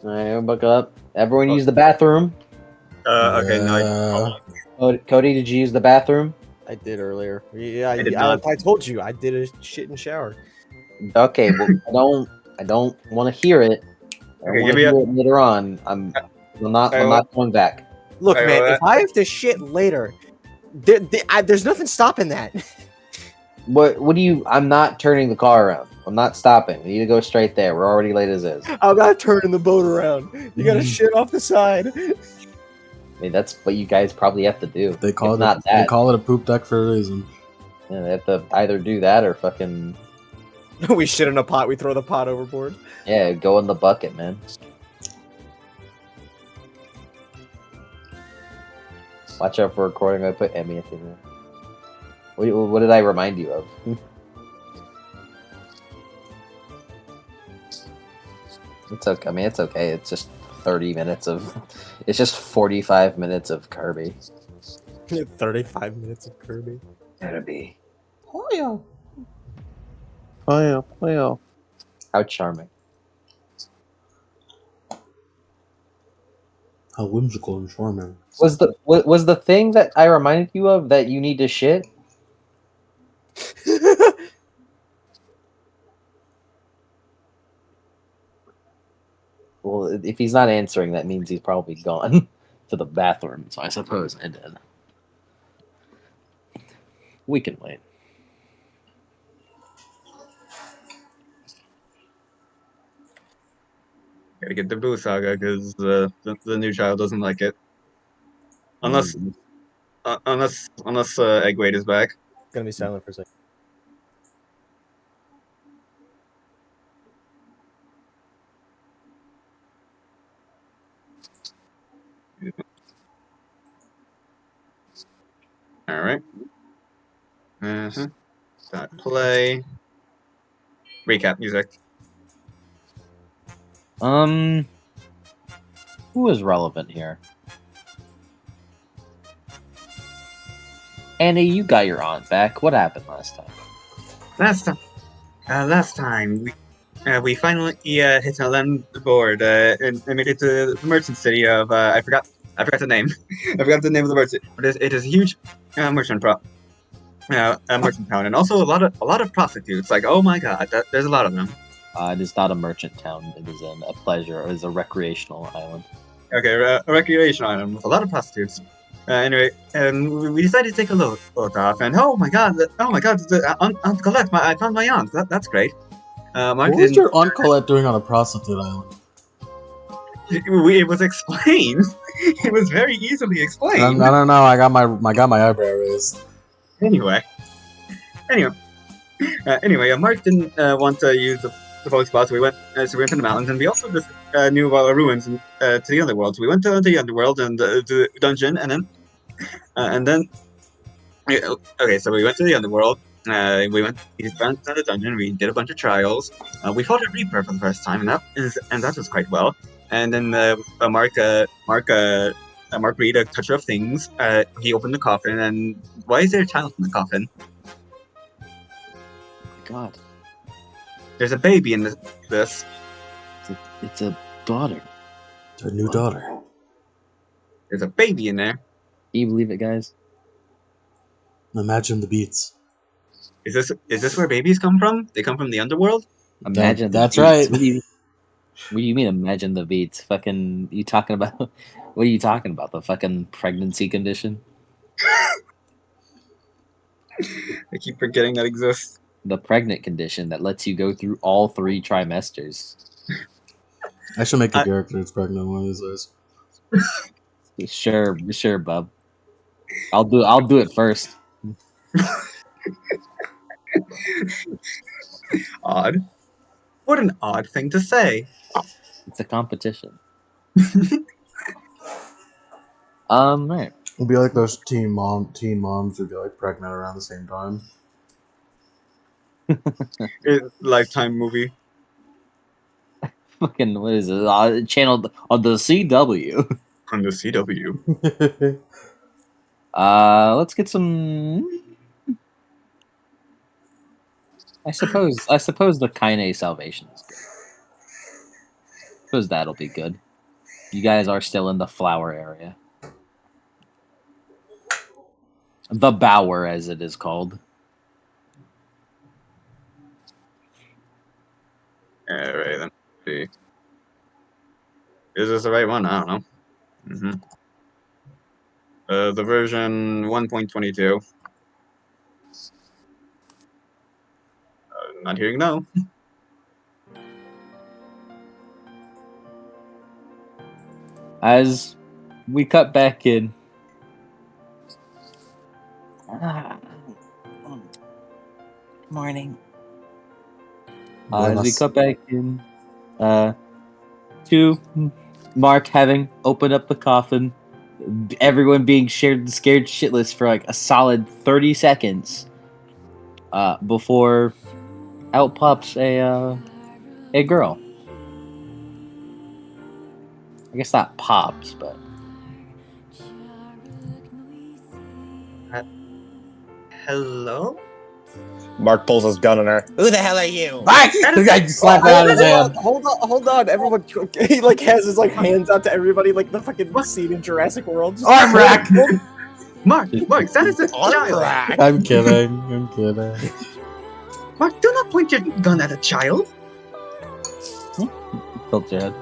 Alright, buckle up. Everyone use the bathroom. Okay, no. Cody, did you use the bathroom? I did earlier. Yeah, I did not. I told you I did a shit and shower. Okay, well, I don't want to hear it. I Okay, want give to me hear it later on. I'm not going back. Look, Hey, man, well, if I have to shit later, there's nothing stopping that. What do you? I'm not turning the car around. I'm not stopping. We need to go straight there. We're already late as is. I'm not turning the boat around. You gotta shit off the side. I mean, that's what you guys probably have to do. They call If not that, they call it a poop deck for a reason. yeah, they have to either do that or fucking We shit in a pot. We throw the pot overboard. go in the bucket, man. Watch out for recording. I put Emmy at the end. What did I remind you of? It's okay. I mean, it's okay. It's just 30 minutes of. It's just 45 minutes of Kirby. 35 minutes of Kirby. Kirby. Oh Well. How charming. How whimsical and charming. Was the thing that I reminded you of that you need to shit? Well, if he's not answering, that means he's probably gone to the bathroom. So I suppose I did. We can wait. gotta get the Boo Saga because the new child doesn't like it. Unless Eggweight is back. Gonna be silent for a second. All right. Start play. Recap music. Who is relevant here? Annie, you got your aunt back. What happened last time? Last time we finally hit our land board and made it to the merchant city of I forgot the name. I forgot the name of the merchant, but it is a huge merchant merchant town, and also a lot of prostitutes. Like, oh my god, there's a lot of them. It is not a merchant town. It is a pleasure. It is a recreational island. Okay, a recreation island with a lot of prostitutes. Anyway, we decided to take a load off, and oh my god, Aunt Colette, I found my aunt. That's great. What was your Aunt Colette doing on a prostitute island? It was explained. It was very easily explained. I don't know. I got my eyebrow raised. Anyway, Mark didn't want to use the public spot, so we went to the mountains, and we also just knew about the ruins and to the underworld. So we went to the underworld and the dungeon, and then okay, so we went to the underworld. We went to the dungeon. We did a bunch of trials. We fought a Reaper for the first time, and that was quite well. And then Mark read a touch of things. He opened the coffin, and why is there a child in the coffin? God, There's a baby in this. it's a daughter. A new daughter. There's a baby in there. Can you believe it, guys? Imagine the beats. Is this where babies come from? They come from the underworld? Imagine that's the beats. right. What do you mean? Imagine the beats. Fucking, you talking about? What are you talking about? The fucking pregnancy condition? I keep forgetting that exists. The pregnant condition that lets you go through all 3 trimesters. I should make a character that's pregnant one of these days. Sure, bub. I'll do it first. Odd. What an odd thing to say. It's a competition. Right. It'll be like those teen moms who'd be like pregnant around the same time. Lifetime movie. Fucking, what is it? Channel on the CW. On the CW. Let's get some. I suppose the Kaine Salvation is good. Suppose that'll be good. You guys are still in the flower area. The bower, as it is called. Alright, then. See. Is this the right one? I don't know. The version 1.22. Not hearing no. As we cut back in. Morning. As we cut back in, to Mark having opened up the coffin, everyone being scared shitless for like a solid 30 seconds, before out pops a girl. I guess not pops, but Hello? Mark pulls his gun on her. Who the hell are you? The guy slapped it out of his hand. Hold on, everyone. He like has his like hands out to everybody, like the fucking What? scene in Jurassic World. Just Arm rack! Mark, that is a Arm child. rack. I'm kidding. Mark, do not point your gun at a child. tilt your head.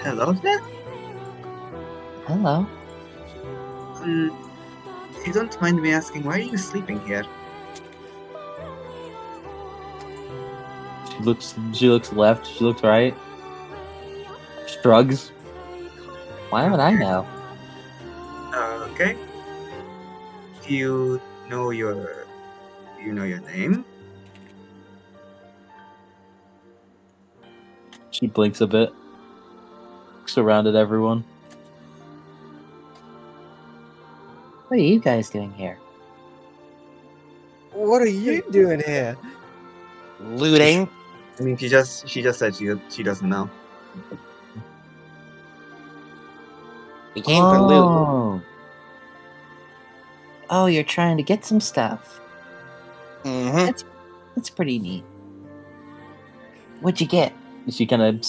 Hello there? Hello. If you don't mind me asking, why are you sleeping here? She looks left. She looks right. Shrugs. Why would I know? Okay. Do you know your name? She blinks a bit. Looks around at everyone. What are you guys doing here? What are you doing here? Looting. I mean, she just said she doesn't know. We came for loot. Oh, you're trying to get some stuff. Mm-hmm. That's pretty neat. What'd you get? She kind of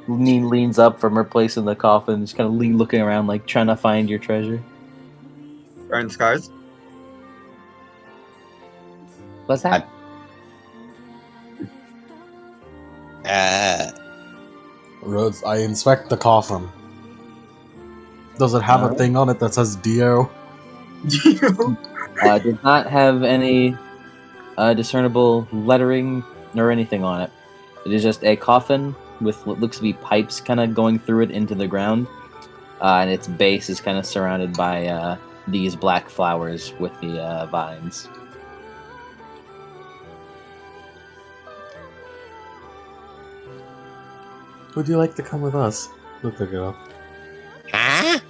leans up from her place in the coffin, just kind of looking around, like trying to find your treasure. Burn scars? What's that? Rhodes, I inspect the coffin. Does it have a thing on it that says Dio? Does not have any discernible lettering or anything on it. It is just a coffin with what looks to be pipes kind of going through it into the ground, and its base is kind of surrounded by these black flowers with the vines. Would you like to come with us? We'll pick it up. Huh?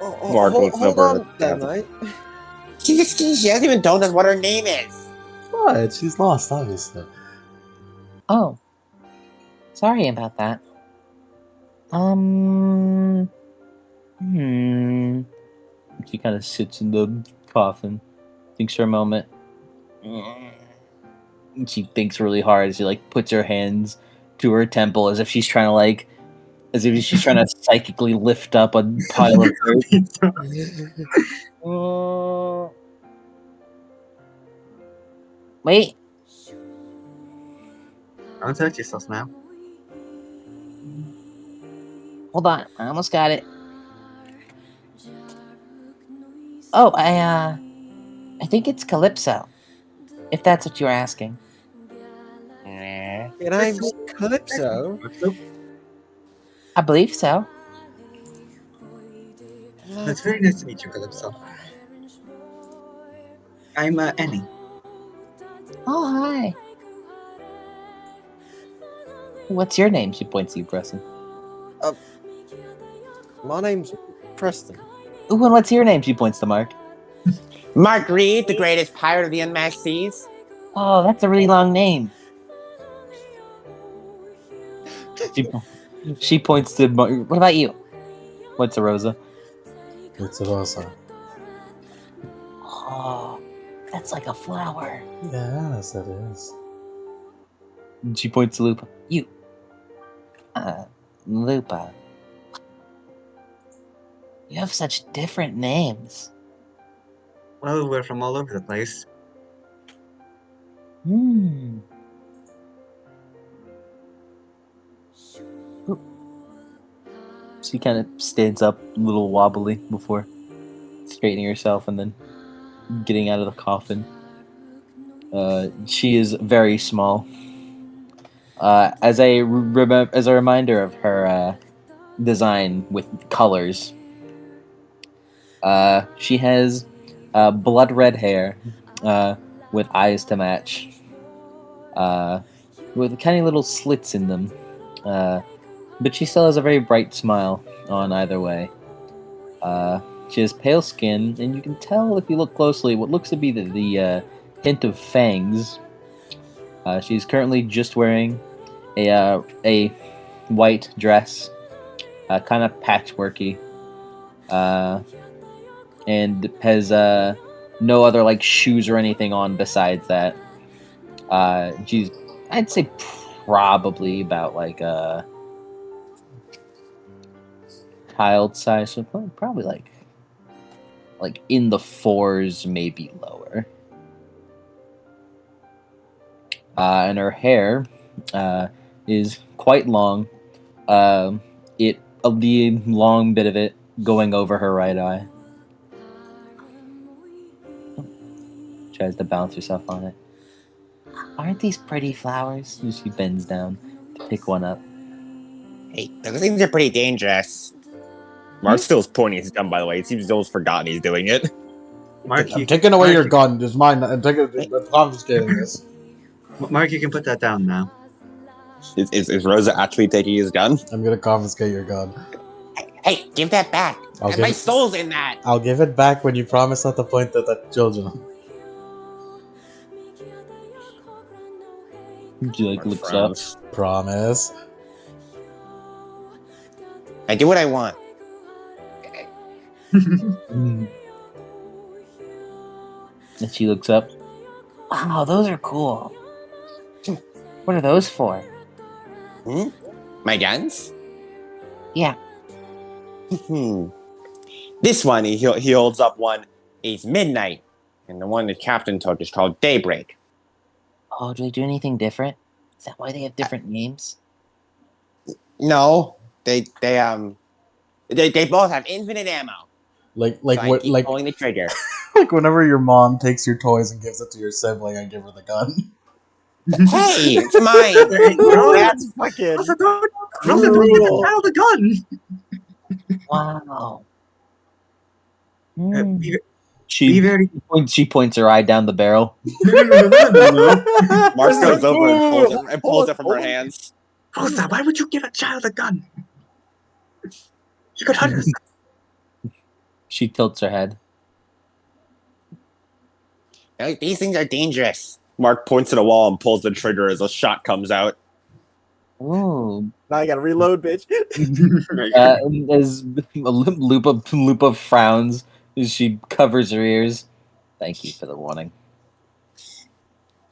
Mark looks hold over on there, mate. She hasn't even told us what her name is. What? She's lost, obviously. Oh, sorry about that. She kind of sits in the coffin, thinks for a moment. She thinks really hard. She puts her hands to her temple as if she's trying to psychically lift up a pile of dirt. Wait. Don't hurt yourself now. Hold on. I almost got it. Oh, I think it's Calypso. If that's what you're asking. Your name's Calypso. I believe so. It's very nice to meet you, Calypso. I'm Annie. Oh, hi. What's your name? She points to you, Preston. My name's Preston. Ooh, and what's your name? She points to Mark. Mark Reed, the greatest pirate of the unmatched seas. Oh, that's a really long name. She points to Mark. What about you? What's a Rosa? It's a Rosa. Oh, that's like a flower. Yes, it is. She points to Lupa. You. Lupa. You have such different names. Well, we're from all over the place. Hmm. She kind of stands up a little wobbly before straightening herself and then getting out of the coffin. She is very small. As a reminder of her design with colors, she has blood red hair with eyes to match, with tiny little slits in them. But she still has a very bright smile on either way. She has pale skin, and you can tell if you look closely what looks to be the hint of fangs. She's currently just wearing a white dress, kind of patchworky, and has no other like shoes or anything on besides that. She's, I'd say, probably about like a child size, so probably like in the fours, maybe lower. And her hair is quite long. It the long bit of it going over her right eye. Tries to balance herself on it. Aren't these pretty flowers? And she bends down to pick one up. Hey, those things are pretty dangerous. Mark still's pointing his gun, by the way. It seems he's almost forgotten he's doing it. Mark, I'm taking away Mark, your gun. It's mine. I'm confiscating this. Mark, you can put that down now. Is Rosa actually taking his gun? I'm gonna confiscate your gun. Hey, give that back. I'll And give my it- soul's in that. I'll give it back when you promise not to point it at children. She like looks up. Promise. I do what I want. And she looks up. Wow, those are cool. What are those for? Hmm? My guns? Yeah. This one, he holds up one, is Midnight. And the one the captain took is called Daybreak. Oh, do they do anything different? Is that why they have different names? No, they both have infinite ammo. Like So I what? keep Like pulling the trigger. like whenever your mom takes your toys and gives it to your sibling, I give her the gun. Hey, it's mine. Hey, Rosa, That's fucking Rosa, don't give the cruel. child a gun. Wow. Be, be She very. she points her eye down the barrel. No. Mark This is goes over and pulls it, hold on, from her hold on. hands. Rosa, why would you give a child a gun? She could hurt herself. She tilts her head. These things are dangerous. Mark points to the wall and pulls the trigger as a shot comes out. Ooh. Now I gotta reload, bitch. As Lupa frowns as she covers her ears. Thank you for the warning.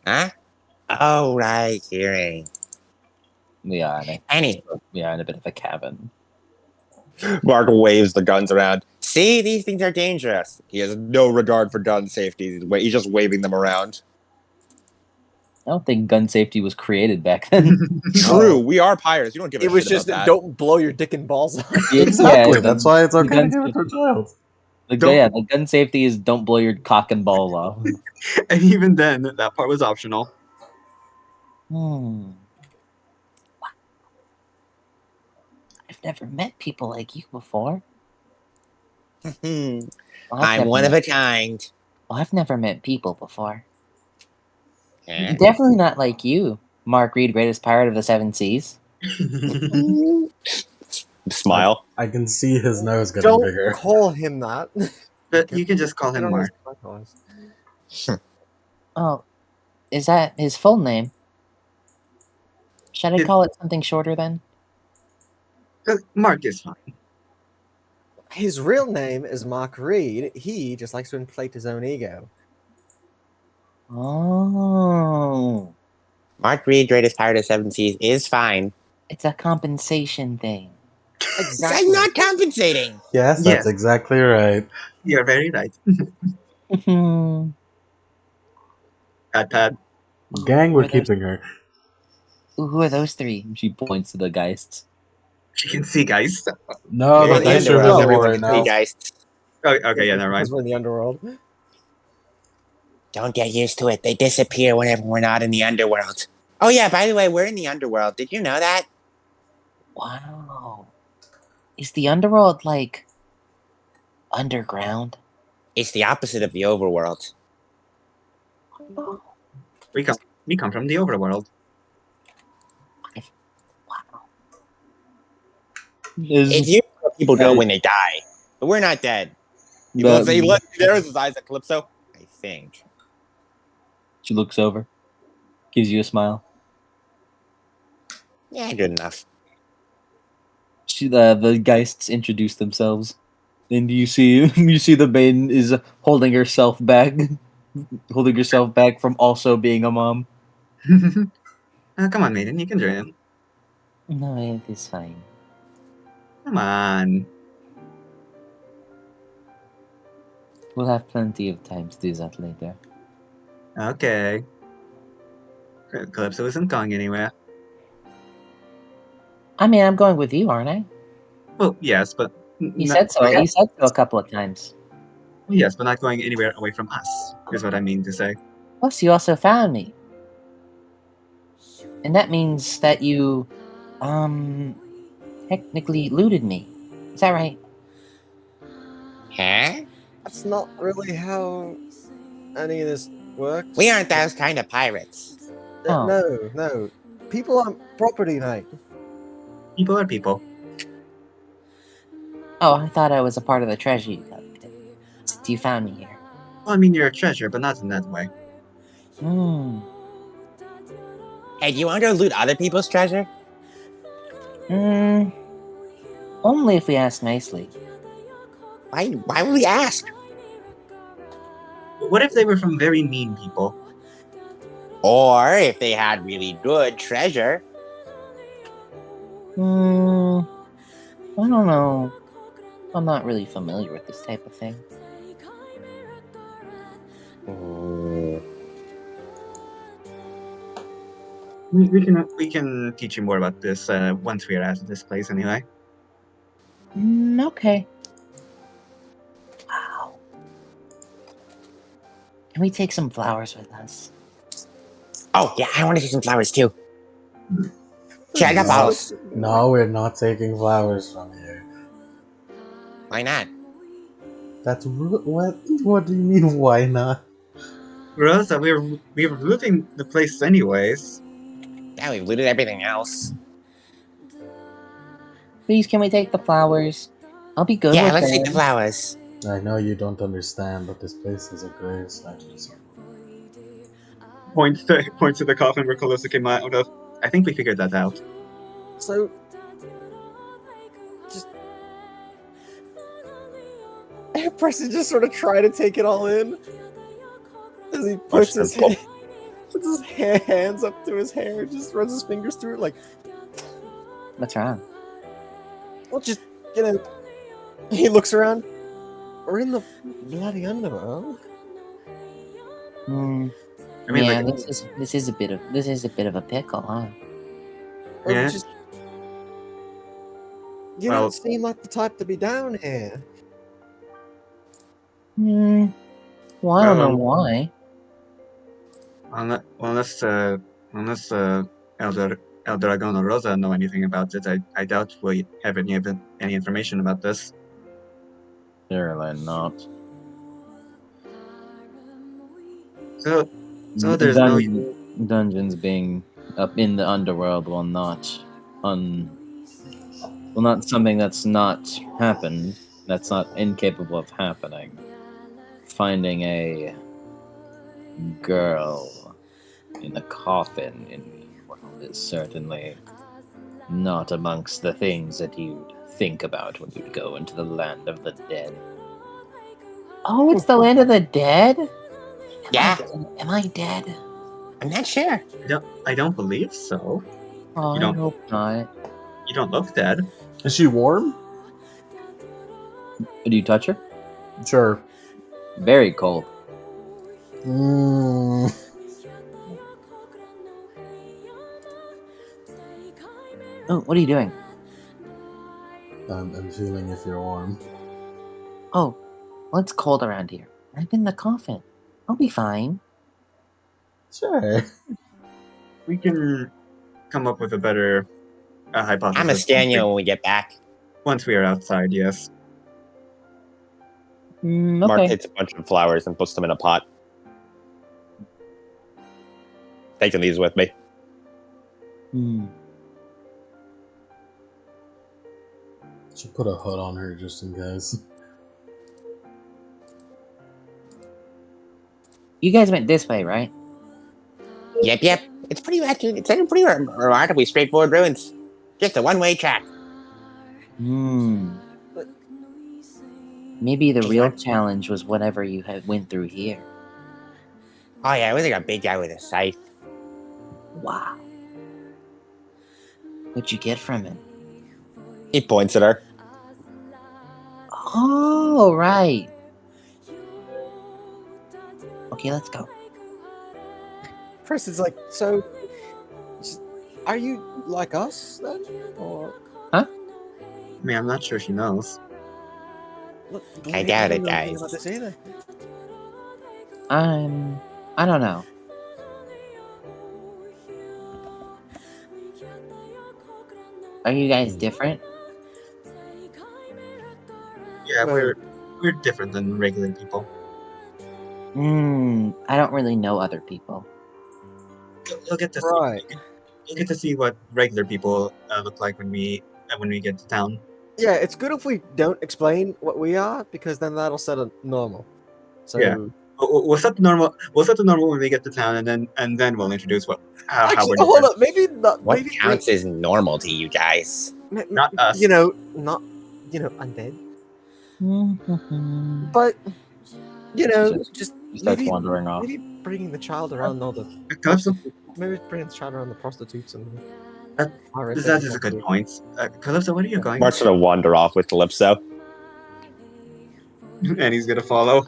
Huh? Oh, right, hearing. We are in a bit of a cavern. Mark waves the guns around. See, these things are dangerous. He has no regard for gun safety. He's just waving them around. I don't think gun safety was created back then. True, we are pirates. You don't give a It was shit just about that. don't blow your dick and balls off. Exactly. That's why it's the okay to gun give it to a safety- child. the gun safety is don't blow your cock and balls off. And even then, that part was optional. I've never met people like you before. I'm I've one of a kind. I've never met people before. Eh? Definitely not like you, Mark Reed, greatest pirate of the seven seas. Smile. I can see his nose getting Don't bigger. call him that. But you can just call him Mark. Oh, is that his full name? Should I It- call it something shorter then? Mark is fine. His real name is Mark Reed. He just likes to inflate his own ego. Oh. Mark Reed, greatest pirate of seven seas, is fine. It's a compensation thing. Exactly. I'm not compensating. Yes, that's Yes. exactly right. You're very right. Who Pat. Gang, we're are those? keeping her. Who are those three? She points to the Geists. She can see, guys. No, We're the in the dice are underworld. No, visible Everyone right can see now. Geist. Oh, okay, yeah, never Because mind. we're in the underworld. Don't get used to it. They disappear whenever we're not in the underworld. Oh yeah, by the way, we're in the underworld. Did you know that? Wow. Is the underworld like underground? It's the opposite of the overworld. We come from the overworld. Wow. It's usually where people go when they die. But we're not dead. He lets there's his eyes at Calypso. I think. She looks over, gives you a smile. Yeah, good enough. The Geists introduce themselves, and you see the maiden is holding herself back, from also being a mom. Come on, maiden, you can join in. No, it is fine. Come on. We'll have plenty of time to do that later. Okay. Calypso isn't going anywhere. I mean, I'm going with you, aren't I? Well, yes, but You said so. You said so a couple of times. Yes, but not going anywhere away from us. Is what I mean to say. Plus, you also found me, and that means that you, technically looted me. Is that right? Huh? That's not really how any of this works. We aren't those kind of pirates. Oh. No. People aren't property, mate. People are people. Oh, I thought I was a part of the treasure you collected. Since you found me here. Well, I mean, you're a treasure, but not in that way. Hmm. Hey, do you want to go loot other people's treasure? Hmm. Only if we ask nicely. Why would we ask? What if they were from very mean people? Or if they had really good treasure. Hmm. I don't know. I'm not really familiar with this type of thing. We can teach you more about this once we are out of this place, anyway. Okay. Wow. Can we take some flowers with us? Oh yeah, I want to see some flowers too. Check the bottles. No, we're not taking flowers from here. Why not? That's what? What do you mean? Why not? Rosa, we're looting the place anyways. Yeah, we've looted everything else. Please, can we take the flowers? I'll be good Yeah, with let's take the them. flowers. I know you don't understand, but this place is a grace. Points to the coffin where Calypso came out of. I think we figured that out. So, just Preston just sort of try to take it all in as he puts his hands up to his hair, just runs his fingers through it, like, What's wrong? well, just He looks around. We're in the bloody underworld. Hmm. I mean, yeah, like, this is a bit of a pickle, huh? Or Yeah. just you Well- don't seem like the type to be down here. Hmm. Well, I don't know why. unless El Dragon or Rosa know anything about it, I doubt we have any information about this. Surely not. So there's no. Dungeons being up in the underworld will not something that's not happened. That's not incapable of happening. Finding a girl in a coffin in the world is certainly not amongst the things that you'd think about when you'd go into the land of the dead. Oh, it's the land of the dead? Yeah. Am I dead? I'm not sure. I don't believe so. Oh, You I don't- hope not. You don't look dead. Is she warm? Do you touch her? Sure. Very cold. Mm. Oh, what are you doing? I'm feeling if you're warm. Oh, well, it's cold around here. I'm in the coffin. I'll be fine. Sure. We can come up with a better hypothesis. I'm a Staniel when we get back. Once we are outside, yes. Mark Okay. takes a bunch of flowers and puts them in a pot. Taking these with me. Hmm. Should put a hood on her just in case. You guys went this way, right? Yep. It's pretty remarkably straightforward ruins. Just a one-way track. Hmm. Maybe the Hey, real Mark. challenge was whatever you had went through here. Oh yeah, it was like a big guy with a scythe. Wow. What'd you get from him? He points at her. Oh, right. Okay, let's go. Preston's like, so, are you like us then? Or I mean, I'm not sure she knows. look, I doubt don't it, know anything guys. about this either. I don't know. Are you guys different? Yeah, Well- we're different than regular people. I don't really know other people. You'll get to Right. see. You'll get to see what regular people look like when we get to town. Yeah, it's good if we don't explain what we are, because then that'll set a normal. So, Yeah. We'll set the normal. We'll set the normal when we get to town, and then we'll introduce how actually, we're hold different. up, maybe not. What Maybe counts as normal to you guys? Not us. You know, not undead, but just She starts maybe wandering off. maybe bringing the child around all the Calypso, prostitutes. Maybe bringing the child around the prostitutes and pirates. that is a good point. Calypso, where are you going? Mark's gonna wander off with Calypso. And he's gonna follow.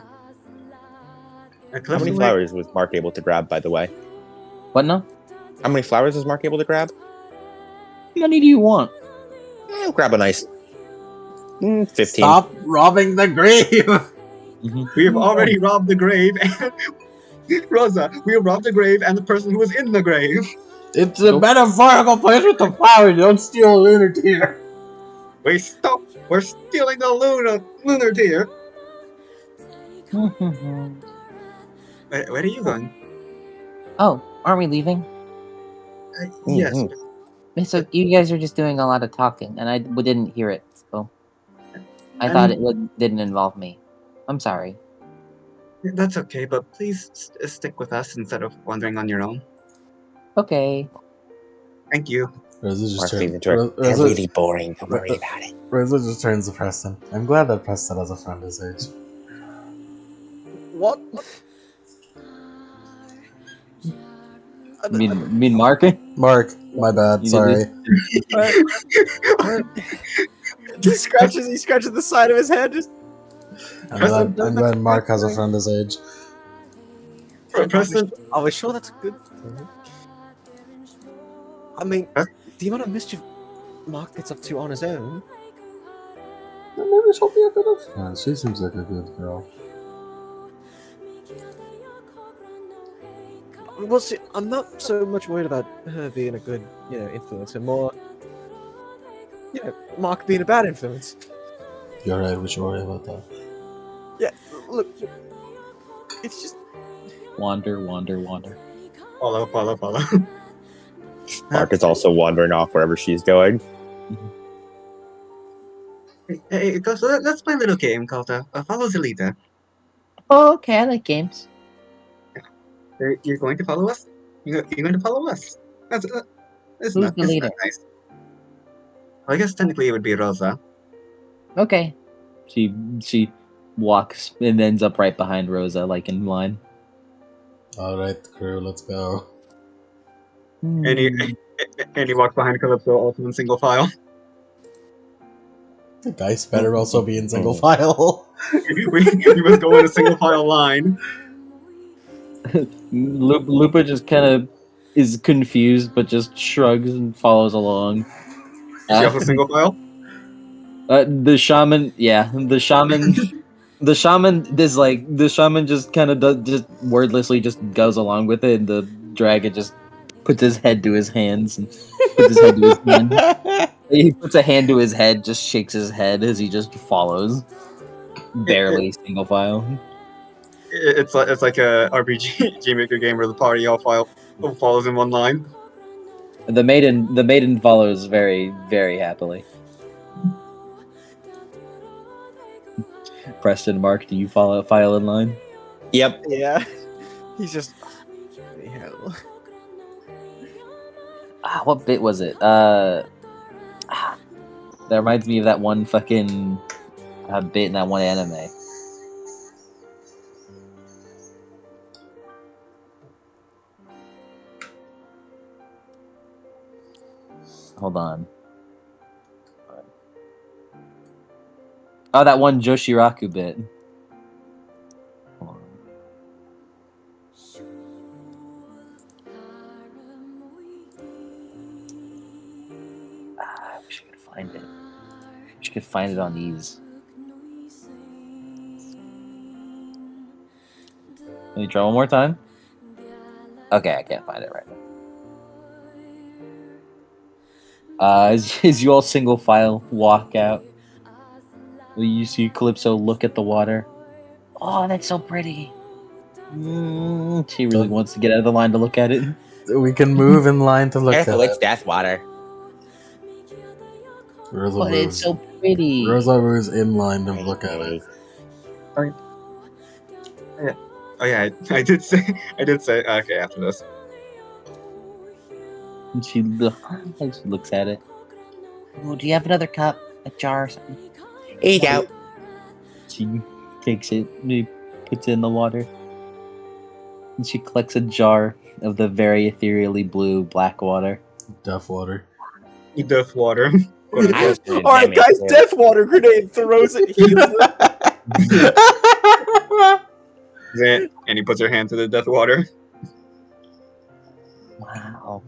How Calypso, many flowers was Mark able to grab, by the way? What now? How many flowers was Mark able to grab? How many do you want? Grab a nice 15. Stop robbing the grave! We have already robbed the grave, and Rosa, we have robbed the grave and the person who was in the grave. It's a metaphorical place with the flower. You don't steal a lunar tear. We're stealing the lunar tear. Where are you going? Oh, aren't we leaving? Yes. So you guys are just doing a lot of talking, and I didn't hear it, so I thought it didn't involve me. I'm sorry. That's okay, but please stick with us instead of wandering on your own. Okay. Thank you. Rosa just Mark turns. leads into it. They're really boring. Don't worry about it. Rosa just turns to Preston. I'm glad that Preston has a friend his age. What? Mean Mark? Mark, my bad. You Sorry. He scratches the side of his head. Just I'm glad Mark has a friend his age. Preston, are we sure that's a good thing? I mean, the amount of mischief Mark gets up to on his own. Maybe she'll be a bit of. Yeah, she seems like a good girl. Well, see, I'm not so much worried about her being a good, influence, and more, Mark being a bad influence. You're right. We should worry about that. Yeah, look, it's just Wander. follow. Mark is also wandering off wherever she's going. Hey, let's play a little game called Follow the Leader. Oh, okay, I like games. You're going to follow us? You're going to follow us? That's Who's the leader? nice. Well, I guess technically it would be Rosa. Okay. She walks and ends up right behind Rosa, like in line. All right, crew, let's go. And he and he walks behind Calypso, also in single file. The Geist better also be in single file. we must go in a single file line. Lupa just kind of is confused, but just shrugs and follows along. Is he also single file? The shaman, yeah, the shaman just kind of does, just wordlessly just goes along with it, and the dragon just puts his head to his hands and puts his head to his hand. He puts a hand to his head, just shakes his head as he just follows, barely single file. It's like a RPG Maker game where the party all follows in one line. The maiden follows very, very happily. Preston, Mark, do you follow file in line? Yep. Yeah. He's just. Anyhow. What bit was it? That reminds me of that one fucking bit in that one anime. Hold on. Oh, that one Joshiraku bit. Hold on. I wish I could find it. I wish I could find it on these. Let me try one more time. Okay, I can't find it right now. As you all single file walk out, you see Calypso look at the water. Oh, that's so pretty. She really wants to get out of the line to look at it. We can move in line to look Careful, at it's it. death water. Rosa But it's moves. so pretty. Rosa moves in line to look at it. Oh yeah, I did say. Okay, after this. And she looks at it. Oh, do you have another cup? A jar or something? Here you go. She takes it, and puts it in the water. And she collects a jar of the very ethereally blue black water. Death water. Death water. I was gonna Alright, damage guys, too. Death Water Grenade throws it, heals it. And he puts her hand to the death water. Wow.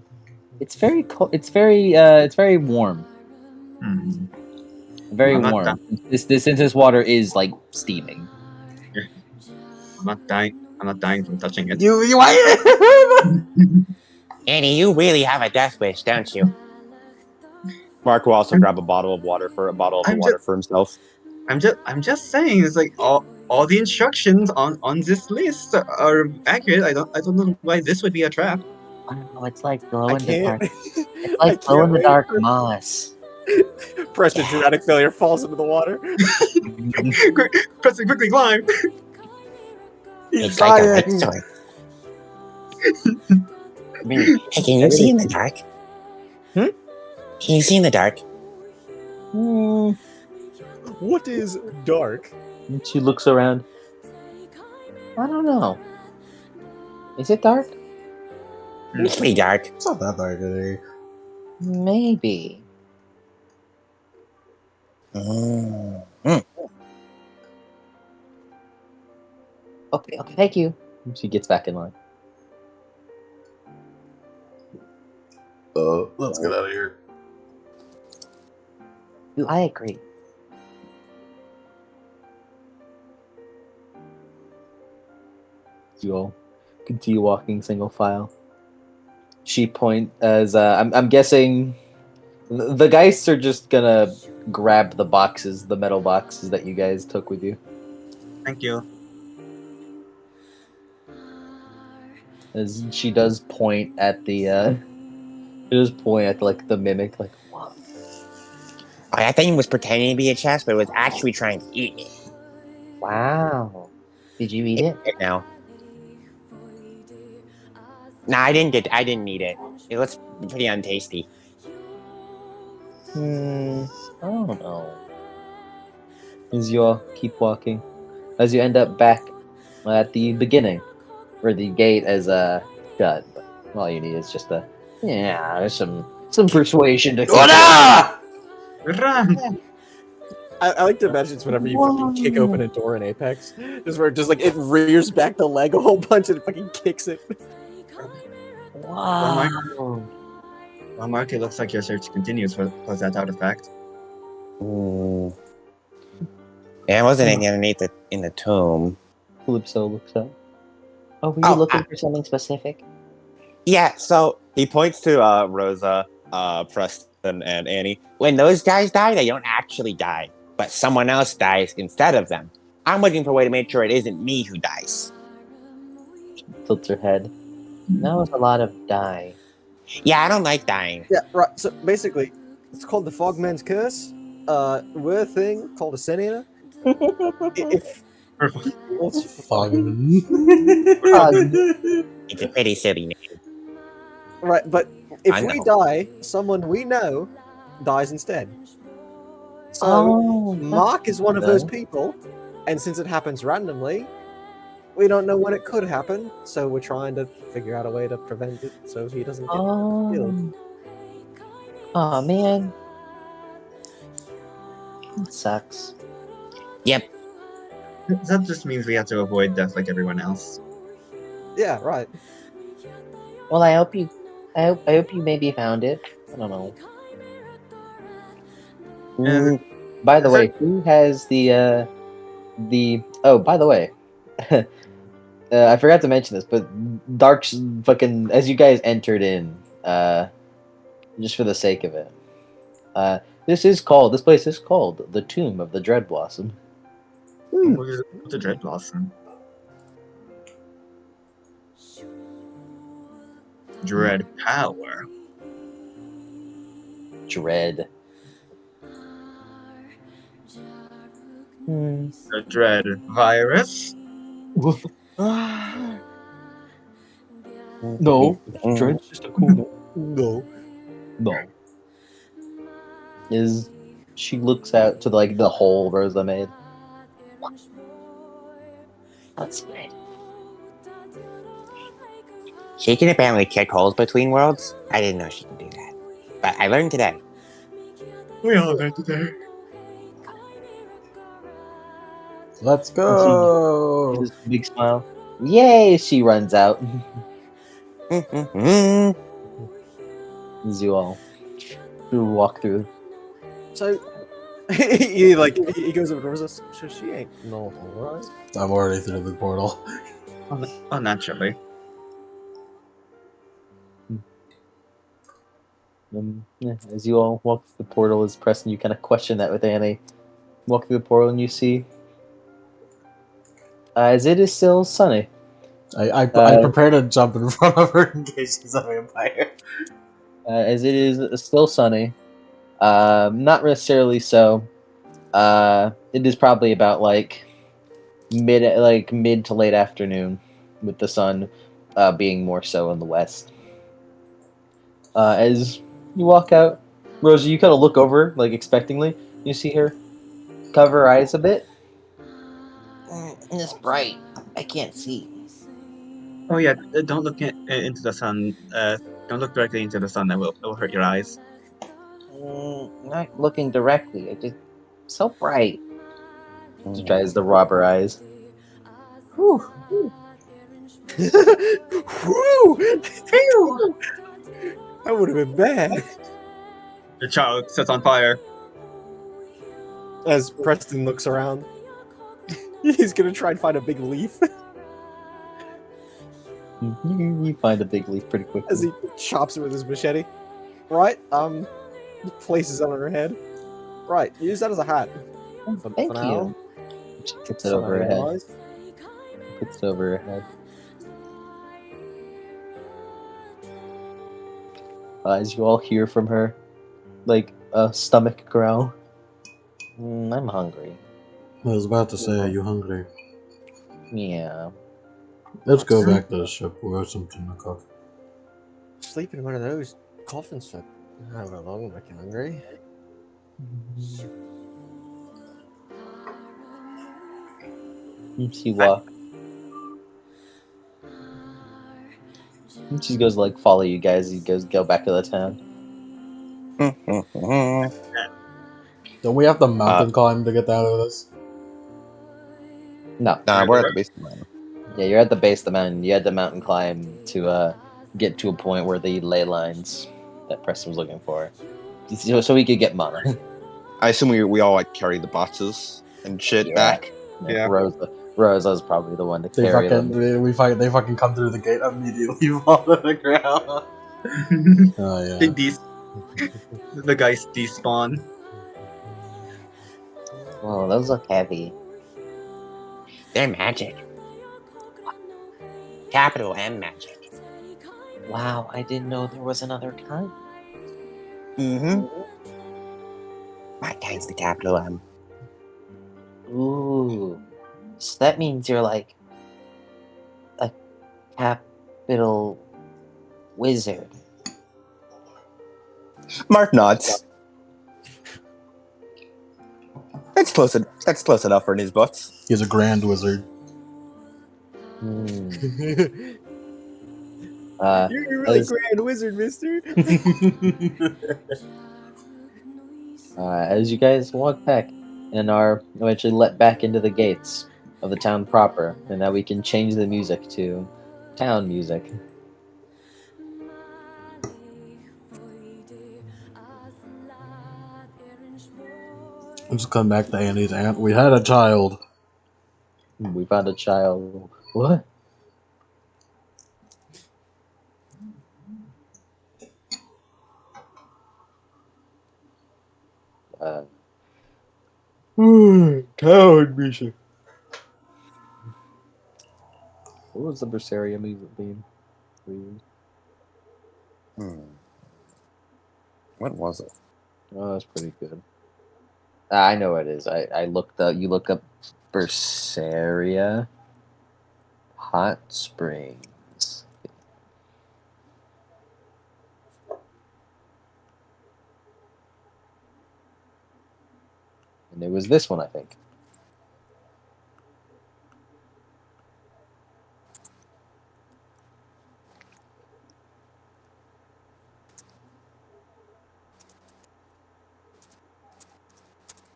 It's very cold. It's very warm. Very I'm not warm. Since this water is like steaming. I'm not dying from touching it. Annie, you really have a death wish, don't you? Mark will also grab a bottle of water for himself. I'm just saying, it's like all the instructions on this list are accurate. I don't know why this would be a trap. Oh, it's like glow I in the dark. can't. It's like glow in the dark moss. Preston dramatic failure falls into the water. Preston, quickly climb. It's like a light sword. Hey, can you see in the dark? Hmm? Can you see in the dark? What is dark? And she looks around. I don't know. Is it dark? It's pretty dark. It's not that dark today. Maybe. Okay, thank you. And she gets back in line. Let's get out of here. I agree. You all continue walking single file. She point as I'm guessing the Geists are just gonna grab the boxes, the metal boxes that you guys took with you. Thank you. As she does point at the like the mimic, like what? That thing was pretending to be a chest, but it was actually trying to eat me. Wow. Did you eat it? Now. Nah, I didn't eat it. It looks pretty untasty. I don't know. As you all keep walking, as you end up back at the beginning, where the gate is shut. But all you need is just a Yeah, there's some persuasion to Oh, think no! Run! I like to imagine it's whenever you fucking kick open a door in Apex, just where just like it rears back the leg a whole bunch and it fucking kicks it. Wow. Well, Mark, it looks like your search continues for that artifact. Hmm. Yeah, I wasn't underneath it in the tomb. Calypso looks up. Oh, were you Oh, looking for something specific? Yeah, so he points to Rosa, Preston, and Annie. When those guys die, they don't actually die, but someone else dies instead of them. I'm looking for a way to make sure it isn't me who dies. Tilts her head. That was a lot of die. Yeah, I don't like dying. Yeah, right. So basically, it's called the Fogman's Curse. We're a thing called a Senina. If what's Fogman. It's a pretty silly name. right, but if I we know. die, someone we know dies instead. So Oh, Mark is one of those okay. people, and since it happens randomly, we don't know when it could happen. So we're trying to figure out a way to prevent it so he doesn't get killed. Oh man, that sucks. Yep. That just means we have to avoid death like everyone else. Yeah, right. Well, I hope you maybe found it. I don't know. Uh, By the is way, who has the? Oh, by the way, I forgot to mention this, but Dark's fucking as you guys entered in, just for the sake of it, this place is called the Tomb of the Dread Blossom. What is the Dread Blossom? Dread power. Dread. The Dread virus. No, Dread's just a cool name. No. No. Is she looks out to like the hole Rosa made. That's good. She can apparently kick holes between worlds. I didn't know she could do that. But I learned today. We all learned today. Let's go! Just a big smile. Yay! She runs out. Mhm. As you all walk through. So he goes over to Rosa. So she ain't normal, right? I'm already through the portal. Oh, naturally. As you all walk through the portal, as Preston, you kind of question that with Annie. Walk through the portal and you see, as it is still sunny. I prepared to jump in front of her in case she's a vampire. As it is still sunny. Not necessarily so. It is probably about like mid to late afternoon, with the sun being more so in the west. As you walk out, Rosa, you kind of look over like expectingly. You see her cover her eyes a bit. It's bright. I can't see. Oh yeah, don't look into the sun. Don't look directly into the sun. That will hurt your eyes. Not looking directly. It just so bright. She tries to rub her eyes. Whew. That would have been bad. The child sets on fire. As Preston looks around, he's gonna try and find a big leaf You find a big leaf pretty quickly. as he chops it with his machete. Right, places it on her head. Right, use that as a hat. For Thank now. you. She puts it So over her I head. realize. Puts it over her head. As you all hear from her, like a stomach growl. I'm hungry. I was about to say, are you hungry? Yeah. Let's go back to the ship. We'll have something to cook. Sleep in one of those coffins for however long, make you hungry. She walk. She goes like follow you guys. You guys go back to the town. Don't we have to mountain climb to get out of this? No, We're at the base of the mountain. yeah, you're at the base of the mountain. You had to mountain climb to get to a point where the ley lines that Preston was looking for, so he could get mana. I assume we all like carry the boxes and shit Yeah. back. Yeah. Rosa's probably the one to They carry fucking them. they fucking come through the gate immediately fall to the ground. Oh yeah. They the Geist despawn. Oh, those look heavy. They're magic. Capital M magic. Wow, I didn't know there was another kind. Mm-hmm. My kind's the capital M. Ooh, so that means you're like a capital wizard. Mark nods. That's close enough for his books. He's a grand wizard. Hmm. You're a really as- grand wizard, mister. As you guys walk back and are eventually let back into the gates of the town proper, and now we can change the music to town music. Let's come back to Annie's aunt. We had a child. We found a child. What? Coward mission. What was the Berseria music theme? What was it? Oh, that's pretty good. I know what it is. I looked up. You look up Berseria Hot Springs. And it was this one, I think.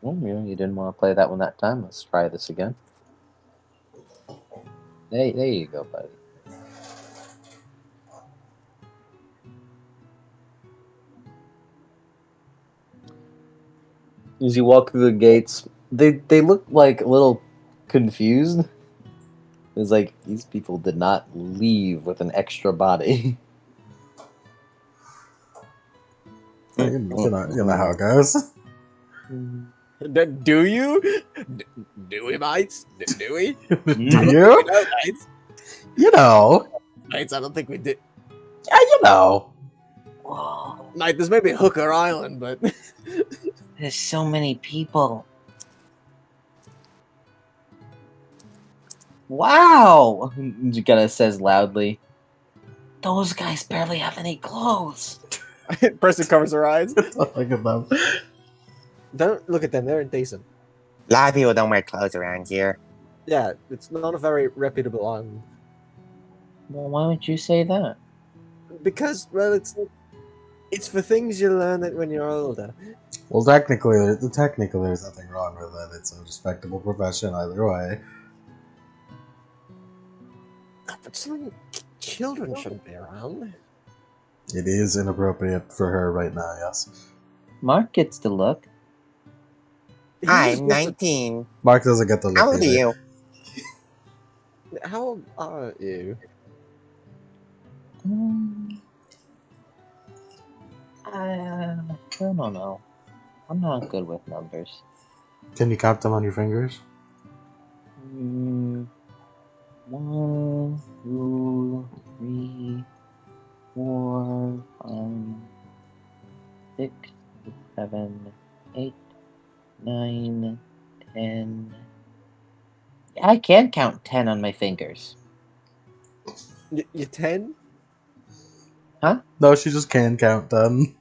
Well, you didn't want to play that one that time. Let's try this again. Hey, there you go, buddy. As you walk through the gates, they look like a little confused. It's like these people did not leave with an extra body. You know how it goes. Do you? Do we, mates? Do we? Do We you? know, mates. You know. Mates, I don't think we did. Yeah, you know. Whoa, Mate, there's maybe Hooker Island, but there's so many people. Wow! Jugana says loudly. Those guys barely have any clothes. person covers her eyes. Look at them. Don't look at them; they're indecent. A lot of people don't wear clothes around here. Yeah, it's not a very reputable island Well, why would you say that? because, well, it's for things you learn it when you're older. Well, technically, there's nothing wrong with it. It's a respectable profession either way. But some children shouldn't be around. It is inappropriate for her right now, yes. Mark gets to look. I'm 19. Mark doesn't get the look How old are either. you? How old are you? I don't know. I'm not good with numbers. Can you count them on your fingers? 1, 2, 3, 4, 5, 6, 7, 8, 9, 10. I can count 10 on my fingers. You're 10? No, she just can count them.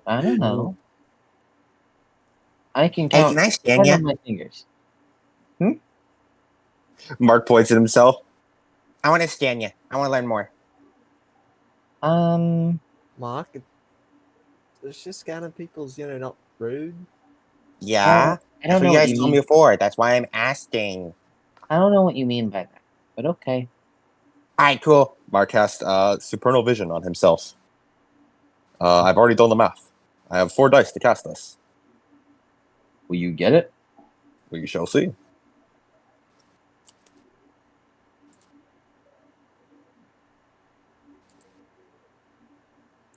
I don't know. I can Hey, count can I 10 stand ya? on my fingers. Mark points at himself. I want to scan you. I want to learn more. Mark, it's just scanning people's, not rude. Yeah, I that's don't what know you what guys you told mean. me before. That's why I'm asking. I don't know what you mean by that, but okay. All right, cool. Mark cast supernal vision on himself. I've already done the math. I have 4 dice to cast this. Will you get it? We shall see.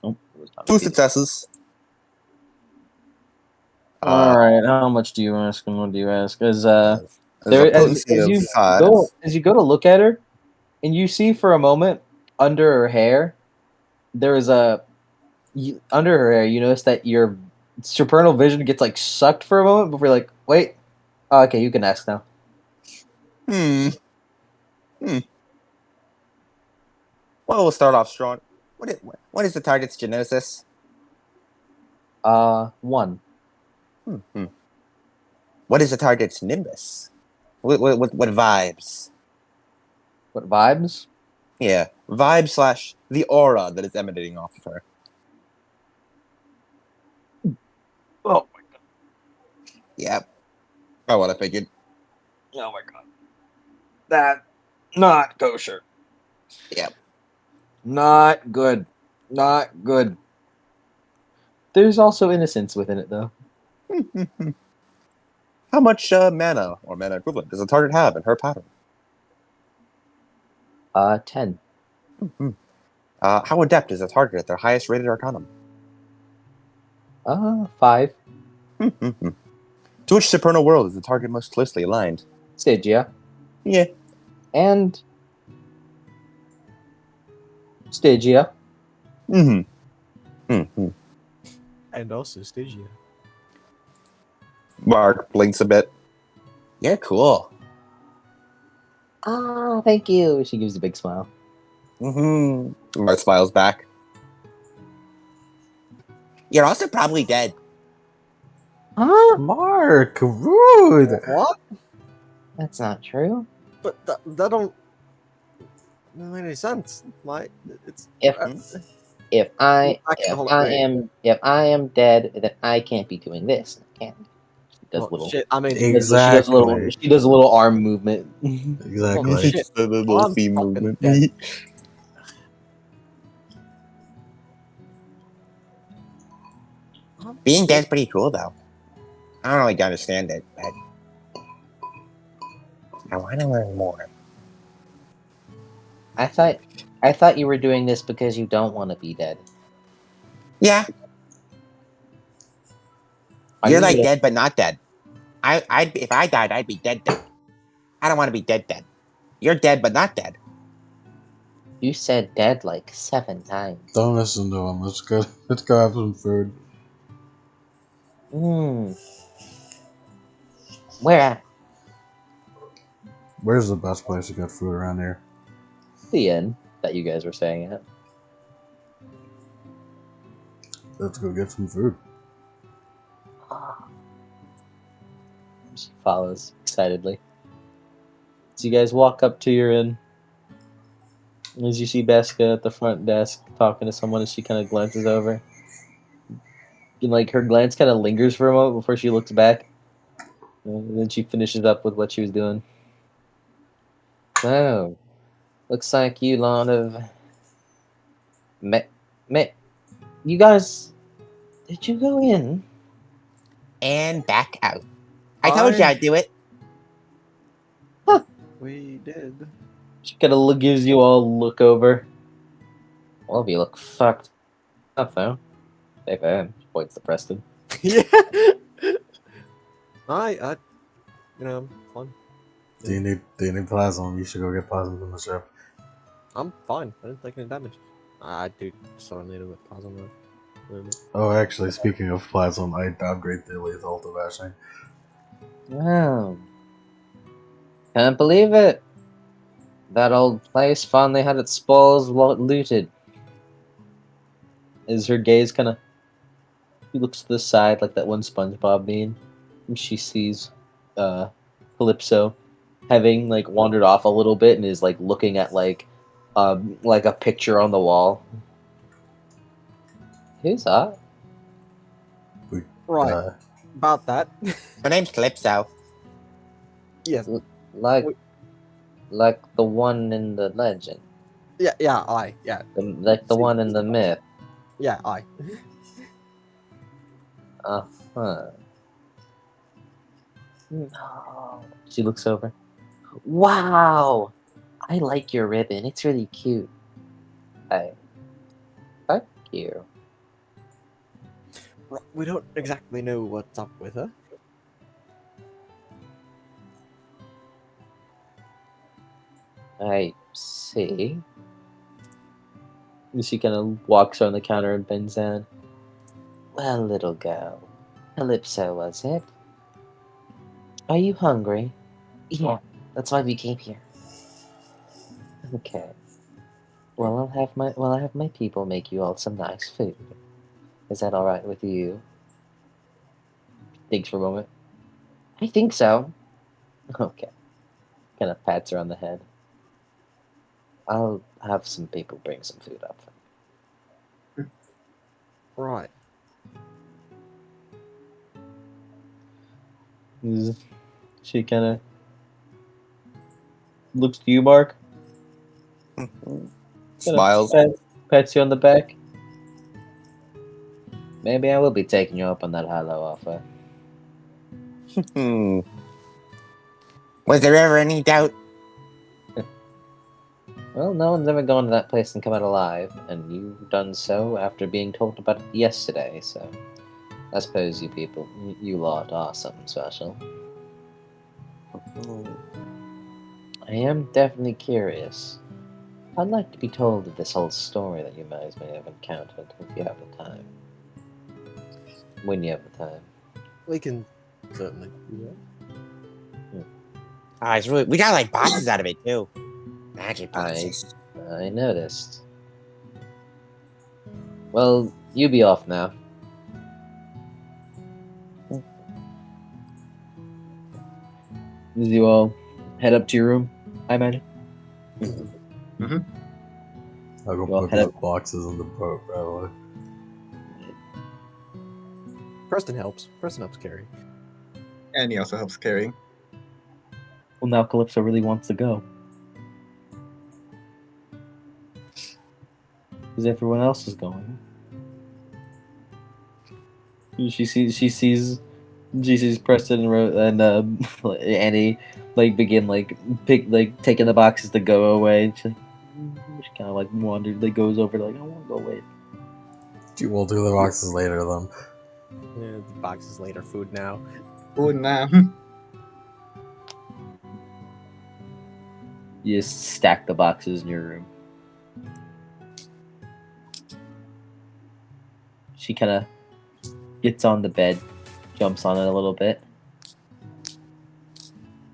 Oh, it was not 2 repeating. successes. All right. How much do you ask, and what do you ask? Because There's there, a potency of 5. as you go to look at her, and you see for a moment under her hair, there is under her hair. You notice that your supernal vision gets like sucked for a moment before you're like, wait. Oh, okay, you can ask now. Hmm. Well, we'll start off strong. What is the target's genesis? 1. Hmm. What is the target's nimbus? What vibes? What vibes? Yeah, vibe / the aura that is emanating off of her. Oh, Yep. Oh, what I figured. oh my god. That not kosher. Yep. Not good. Not good. There's also innocence within it, though. How much mana or mana equivalent does the target have in her pattern? 10. How adept is the target at their highest rated arcanum? 5. To which supernal world is the target most closely aligned? Stygia. Yeah. And Stygia. Mm-hmm. And also Stygia. Mark blinks a bit. Yeah, cool. Ah, thank you. She gives a big smile. Mark smiles back. You're also probably dead. Huh? Mark, rude. What? That's not true. But that don't make any sense. Mike, it's If if I Hold on, wait. if I am dead, then I can't be doing this. I can't. She does Well, little. shit. I mean, Exactly. She does a little arm movement. well, Exactly. shit. The little I'm theme fucking movement. dead. Being dead's pretty cool, though. I don't really understand it, but I want to learn more. I thought you were doing this because you don't want to be dead. Yeah, Are you're you like dead? dead, but not dead. If I died, I'd be dead. I don't want to be dead. You're dead, but not dead. You said dead like 7 times. Don't listen to him. Let's go. Let's go have some food. Where at? Where's the best place to get food around here? The inn that you guys were staying at. Let's go get some food. She follows excitedly. So you guys walk up to your inn. As you see Beska at the front desk talking to someone as she kind of glances over. And like her glance kind of lingers for a moment before she looks back. And then she finishes up with what she was doing. So, looks like you lot of you guys, did you go in? And back out. I told you I'd do it. We did. She kind of gives you all a look over. All of you look fucked up though. They've She points to Preston. Yeah. I, fine. Do you need plasma? You should go get plasma from the ship. I'm fine. I didn't take any damage. I do sort of need a bit of plasma. A little bit. Oh, actually, speaking of plasma, I downgrade the lethal to bashing. Wow. Can't believe it. That old place finally had its spoils looted. As her gaze kind of, she looks to the side like that one SpongeBob meme, and she sees Calypso having like wandered off a little bit and is like looking at like a picture on the wall. Who's that? We, Right. uh, About that. Her name's Calypso. Yes. Like Wait. like the one in the legend, Yeah. Yeah. like the See, one in the myth. Yeah. I. Huh. No. She looks over. Wow, I like your ribbon. It's really cute. I fuck you. We don't exactly know what's up with her. I see. She kind of walks on the counter and bends down. Well, little girl, Calypso, was it? Are you hungry? Yeah, that's why we came here. Okay. Well, I have my people make you all some nice food. Is that all right with you? Thinks for a moment. I think so. Okay. Kind of pats her on the head. I'll have some people bring some food up. Right. She kind of looks to you, Mark. Smiles. Pats you on the back. Maybe I will be taking you up on that hollow offer. Hmm. Was there ever any doubt? Well, no one's ever gone to that place and come out alive, and you've done so after being told about it yesterday, so I suppose you people, you lot are something special. I am definitely curious. I'd like to be told of this whole story that you guys may have encountered if you have the time. When you have the time. We can certainly do that. It's really, we got like boxes out of it too. Magic boxes. I noticed. Well, you be off now. As you all head up to your room, I imagine. I'll go Well, put head the up. boxes on the boat, probably. Preston helps. Preston helps carry. And he also helps carrying. Well, now Calypso really wants to go. Because everyone else is going. She sees Preston and Annie like begin like taking the boxes to go away. She kind of like wandered, like goes over like I want to go away. We'll do the boxes later then. Yeah, the boxes later. Food now. Oh, nah. You just stack the boxes in your room. She kind of gets on the bed, jumps on it a little bit.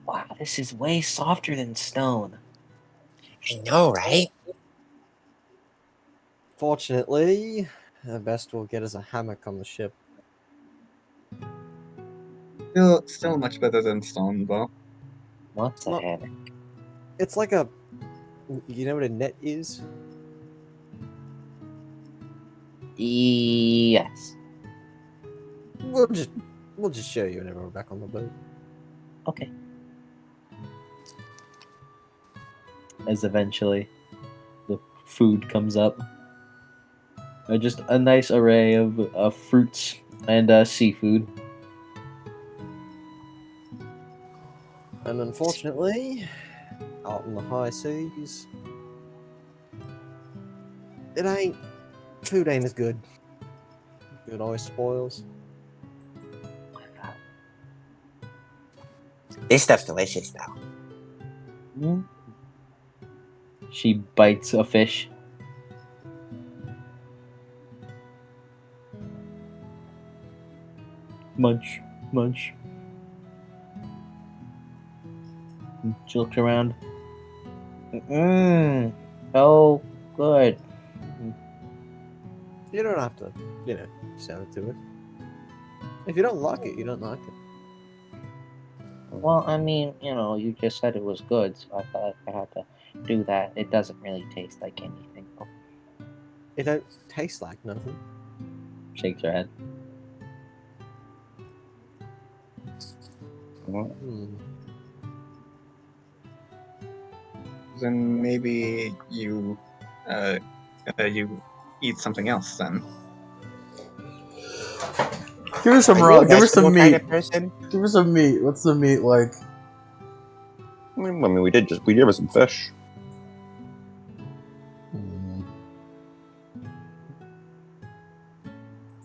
Wow, this is way softer than stone. I know, right? Fortunately, the best we'll get is a hammock on the ship. Still much better than stone, though. What's a Well- hammock? It's like a. You know what a net is? Yes. We'll just show you whenever we're back on the boat. Okay. As eventually the food comes up. Just a nice array of fruits and seafood. And unfortunately, out in the high seas, food ain't as good. It always spoils. This stuff's delicious though. Mm. She bites a fish. Munch, munch. And she looks around. Mmm. Oh, good. You don't have to, sell it to it. If you don't like it, you don't like it. Well, I mean, you just said it was good, so I thought I had to do that. It doesn't really taste like anything. Oh, It don't taste like nothing. Shakes her head. Hmm. Then maybe you eat something else then. Give her some Are you raw. a Give her some vegetable kind meat. of person? Give her some meat. What's the meat like? I mean, we did have some fish. Mm.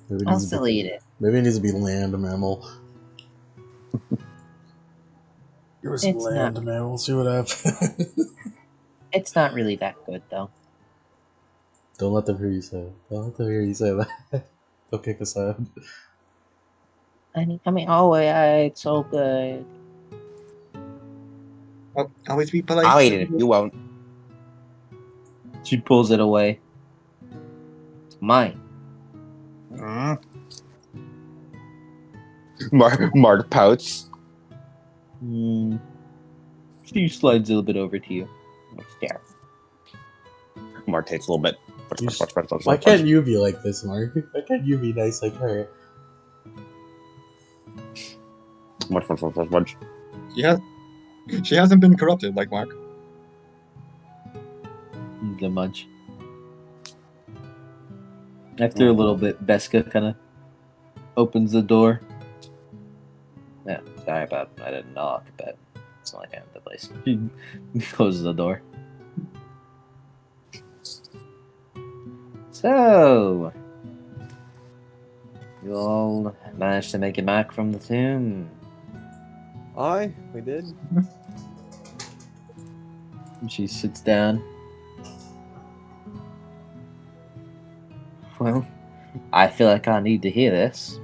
Maybe it I'll needs to still be. eat it. Maybe it needs to be land mammal. Give her some It's not. land mammal. See what happens. It's not really that good, though. Don't let them hear you say it. Don't let them hear you say that. They'll kick us out. Oh yeah, it's so good. Oh, always be polite. I'll eat it if you won't. She pulls it away. It's mine. Mark pouts. Mm. She slides a little bit over to you. Yeah. Mark takes a little bit. Why can't you be like this, Mark? Why can't you be nice like her? She hasn't been corrupted like Mark. The munch. After a little bit, Beska kind of opens the door. Yeah, sorry about I didn't knock, but it's not like I am the place. She closes the door. So, you all managed to make it back from the tomb. Aye, we did. She sits down. Well, I feel like I need to hear this.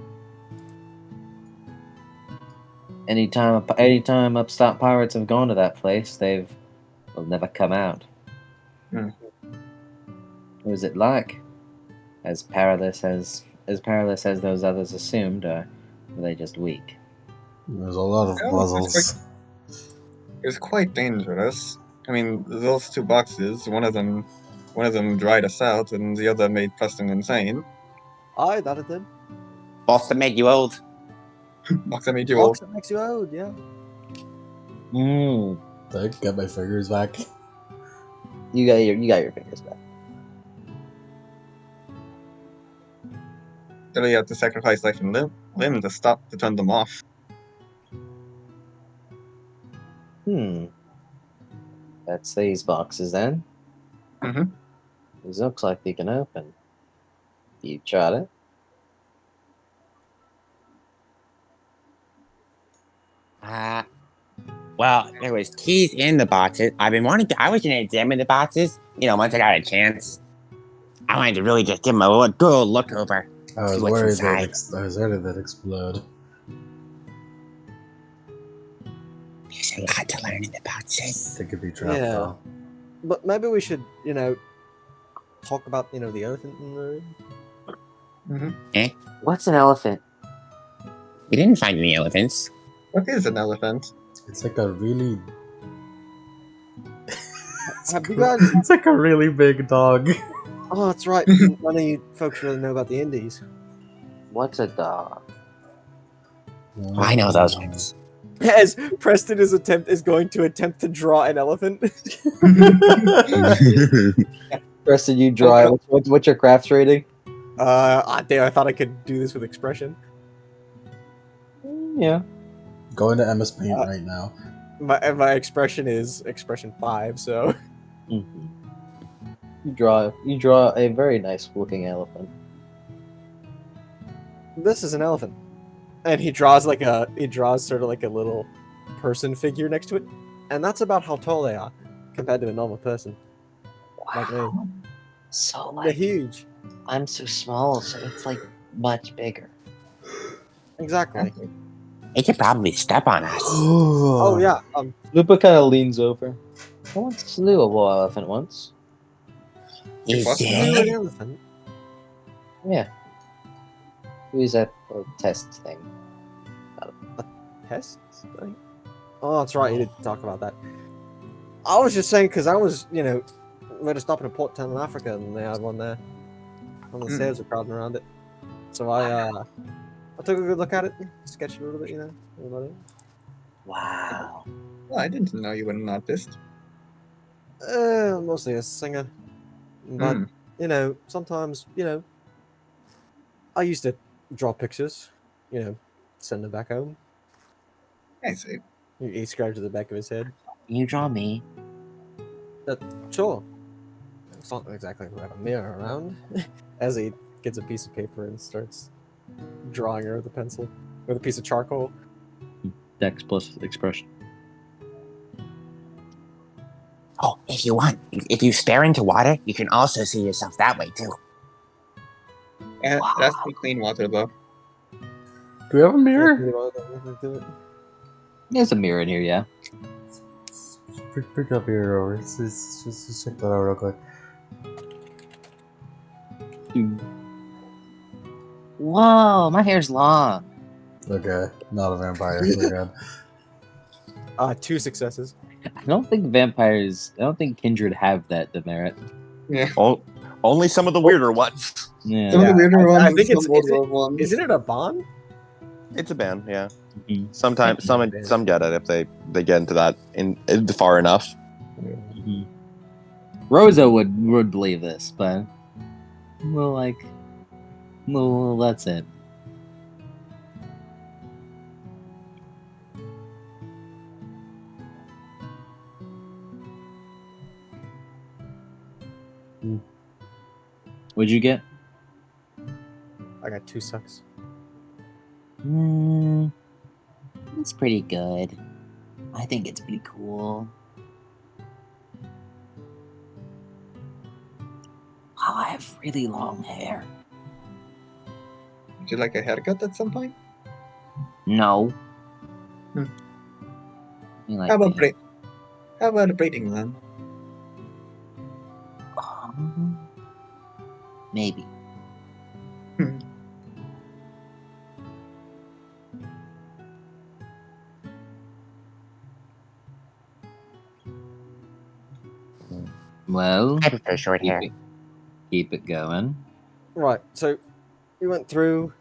Anytime upstart pirates have gone to that place, they'll never come out. Hmm. What was it like? As perilous as those others assumed, or were they just weak? There's a lot of Oh, puzzles. It's quite dangerous. I mean, those two boxes, one of them dried us out, and the other made Preston insane. Aye, that it did. Boss to make you old. Box that made you old. Box that makes you old, yeah. I got my fingers back. You got your fingers back. So you have to sacrifice life and limb to turn them off. That's these boxes then. Mhm. These looks like they can open. You tried it? Well, there was keys in the boxes. I was gonna examine the boxes, once I got a chance. I wanted to really just give them a good look over. I was See what's worried inside. they'd explode. There's a lot to learn in the boxes. They could be trapped Yeah. though. But maybe we should, talk about, the elephant in the room. Mhm. What's an elephant? We didn't find any elephants. What is an elephant? It's like a really. Have you guys... It's like a really big dog. Oh, that's right. None of you folks really know about the Indies. What's a dog? Oh, I know those ones. As Preston is going to attempt to draw an elephant. Preston, you draw it. What's your crafts rating? Damn, I thought I could do this with expression. Yeah. Go into MS Paint right now. My expression is expression 5, so Mm-hmm. You draw a very nice looking elephant. this is an elephant. And he draws sort of like a little person figure next to it. And that's about how tall they are compared to a normal person. Like me. So They're huge. I'm so small, so it's like much bigger. Exactly. They could probably step on us. Oh yeah. Lupa kind of leans over. I once slew a war elephant once. He's What? Slew an dead. elephant. Yeah. It was at a test thing. Pests? Oh, that's right. You did talk about that. I was just saying because I was, we had to stop in a port town in Africa, and they had one there. And the sailors were crowding around it. So I took a good look at it, sketched it a little bit, about it. Wow. Well, I didn't know you were an artist. Mostly a singer, but sometimes, I used to draw pictures, send them back home. I see. He scratches the back of his head. Can you draw me? Sure. It's not exactly like a mirror around. As he gets a piece of paper and starts drawing her with a pencil, with a piece of charcoal. Dex plus expression. Oh, if you want, if you stare into water, you can also see yourself that way too. And that's the clean water, though. Do we have a Yeah, mirror? pretty well, nothing to it. There's a mirror in here, yeah. Pick up your over. Just check that out real quick. Whoa, my hair's long. Okay, not a vampire. We're good. 2 successes. I don't think Kindred have that demerit. Yeah. Only some of the weirder ones. Yeah. Some of the weirder ones. I think some it's older ones. Isn't it a bond? It's a ban, yeah. Mhm. Sometimes some get it if they get into that in far enough. Mhm. Rosa would believe this, but well, that's it. What'd you get? I got 2 sucks. It's pretty good. I think it's pretty cool. Oh, I have really long hair. Would you like a haircut at some point? No. Hmm. You like How about me? How about braiding then? Maybe. Hmm. Well, I prefer short hair. keep it going. Right, so we went through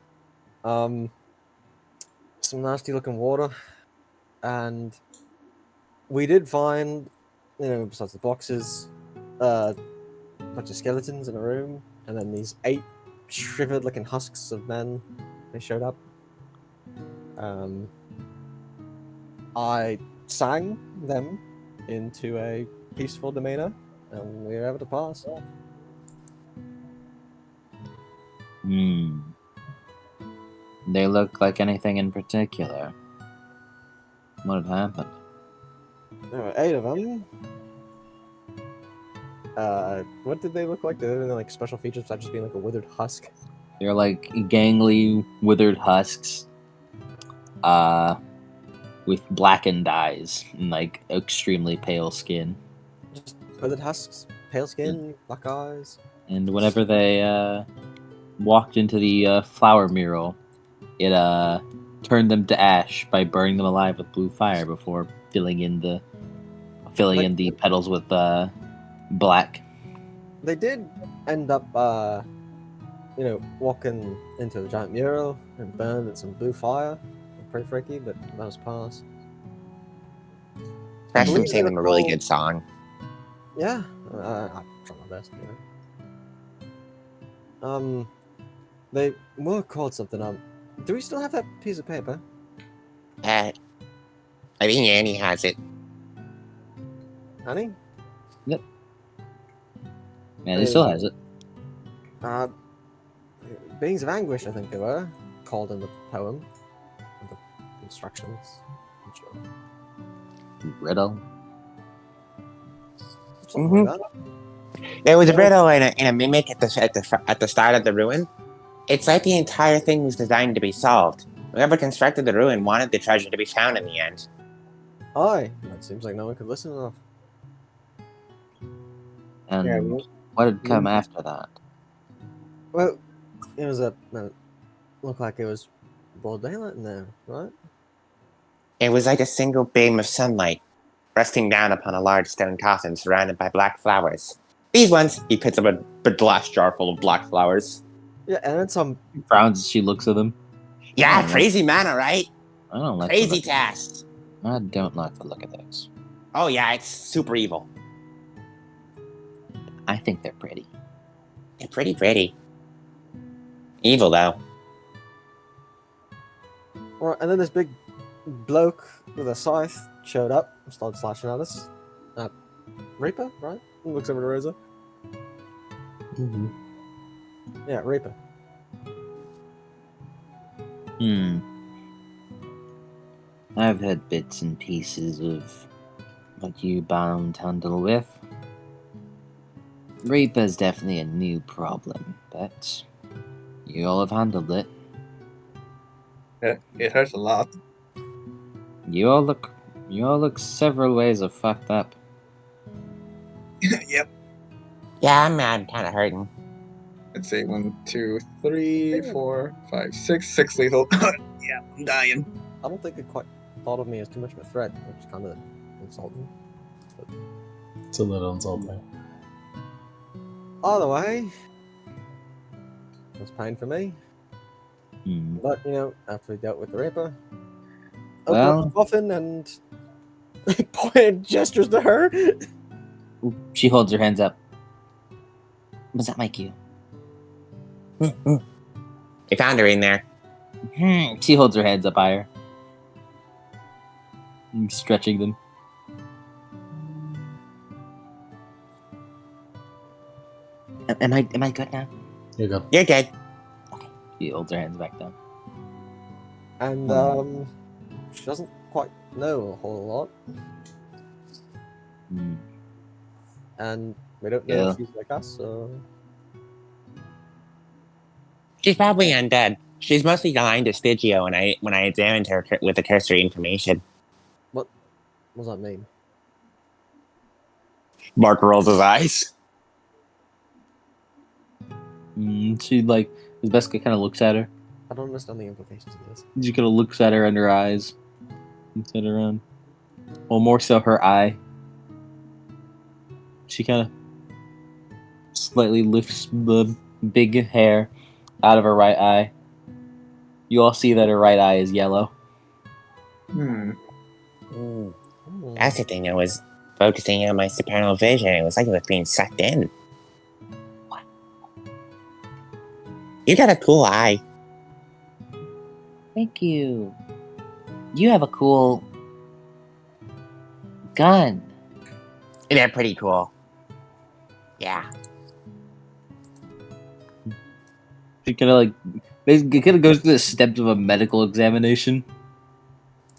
some nasty looking water, and we did find, besides the boxes, a bunch of skeletons in a room, and then these 8 shriveled looking husks of men. They showed up. I sang them into a peaceful demeanor, and we were able to pass. They look like anything in particular. What had happened? There were 8 of them. What did they look like? Did they have like special features besides just being like a withered husk? They're like gangly, withered husks, with blackened eyes and like extremely pale skin. Just withered husks, pale skin, black eyes. And whenever they walked into the flower mural, it turned them to ash by burning them alive with blue fire before filling in the petals with black. They did end up, walking into the giant mural and burned in some blue fire. Pretty freaky, but that was past. Especially Believe singing it them or a really not- good song. Yeah, I try my best. They were called something. Do we still have that piece of paper? I think Annie has it. Annie? Yeah, he still has it. Beings of anguish, I think they were called in the poem. The instructions. Riddle. Something like that. There was a Yeah. riddle and a mimic at the start of the ruin. It's like the entire thing was designed to be solved. Whoever constructed the ruin wanted the treasure to be found in the end. Aye, that seems like no one could listen enough. And Yeah, well, what had come after that? Well, it looked like it was broad daylight in there, right? It was like a single beam of sunlight, resting down upon a large stone coffin surrounded by black flowers. These ones, he picks up a glass jar full of black flowers. Yeah, and then some. She frowns as she looks at them. Yeah, Oh, crazy man, alright? I don't like Crazy the look. task. I don't like the look of those. Oh yeah, it's super evil. I think they're pretty. They're pretty pretty. Evil though. Right, and then this big bloke with a scythe showed up and started slashing at us. Reaper, right? And looks over to Rosa. Mm-hmm. Yeah, Reaper. I've had bits and pieces of what you bound handle with. Reaper's definitely a new problem, but you all have handled it. It hurts a lot. You all look several ways of fucked up. Yep. Yeah, I'm kind of hurting. Let's see, 1, 2, 3, 4, 5, 6. 6 lethal. Yeah, I'm dying. I don't think it quite thought of me as too much of a threat, which is kind of insulting. It's a little insulting. Either way, it was pain for me. But, after we dealt with the Reaper, opened up the coffin and pointed gestures to her. Ooh, she holds her hands up. What does that make you? We found her in there. She holds her hands up higher. Stretching them. Am I good now? You're good. You're dead. She holds her hands back down. And she doesn't quite know a whole lot. And we don't know if she's like us, so... She's probably undead. She's mostly aligned to Stigio when I examined her with the cursory information. What does that mean? Mark rolls his eyes. She, Vesca kind of looks at her. I don't understand the implications of this. She kind of looks at her under her eyes. Looks at her around. Well, more so her eye. She kind of slightly lifts the big hair out of her right eye. You all see that her right eye is yellow. That's the thing. I was focusing on my supernal vision. It was like it was being sucked in. What? You got a cool eye. Thank you. You have a cool gun. They're pretty cool. Yeah. She kind of basically kind of goes through the steps of a medical examination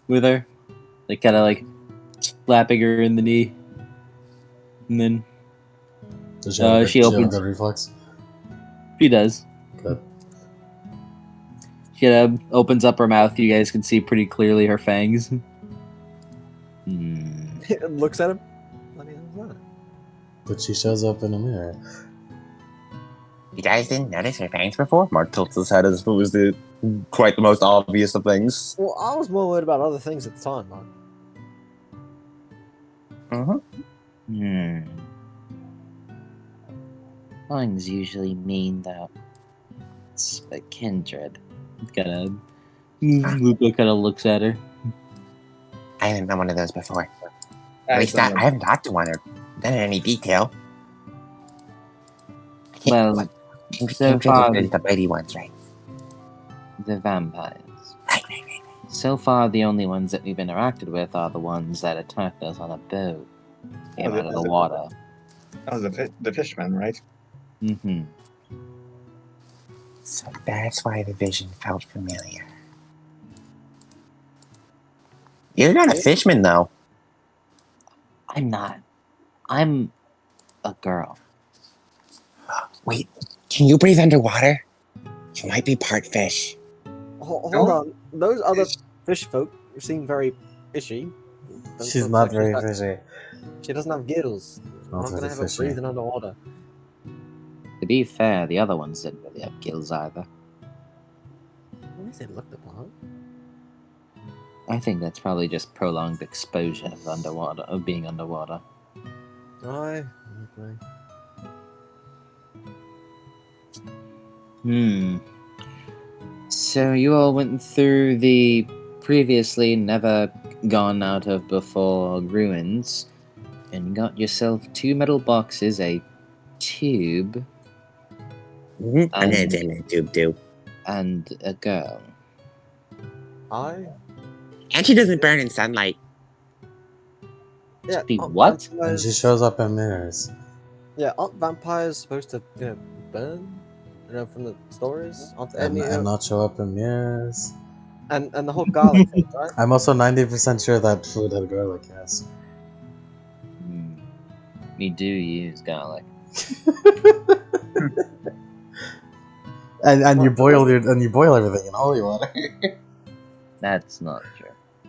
with her. Kind of slapping her in the knee. And then Does she have she opens. a good reflex? She does. Good. She opens up her mouth. You guys can see pretty clearly her fangs. It looks at him. What the hell is that? But she shows up in a mirror. You guys didn't notice her fangs before? Mark tilts his head as if it was quite the most obvious of things. Well, I was more worried about other things at the time, Mark. Fangs usually mean that it's a kindred. Lupo kind of looks at her. I haven't done one of those before. At least I haven't talked to one or done it in any detail. Well, kindred is the baby ones, right? The vampires. Right. So far, the only ones that we've interacted with are the ones that attacked us on a boat. Came out of the water. That was the fishman, right? So that's why the vision felt familiar. You're not a fishman, though. I'm not. I'm a girl. Wait, can you breathe underwater? You might be part fish. Hold on. Those other fish folk seem very fishy. She's not very fishy. She doesn't have gills. I'm not going to have her breathing underwater. To be fair, the other ones didn't really have gills either. At least they looked the part. I think that's probably just prolonged exposure of being underwater. Aye. Okay. So you all went through the previously never gone out of before ruins and got yourself 2 metal boxes, a tube, And then in the tube too. and a girl. Aye. And she doesn't burn in sunlight. Yeah. Be aren't what? And she vampires- shows up in mirrors. Yeah, aren't vampires supposed to, burn? From the stories? Aren't any? And not show up in mirrors. And the whole garlic thing, right? I'm also 90% sure that food had garlic, yes. We do use garlic. And you Well, boil everything in holy water. That's not true.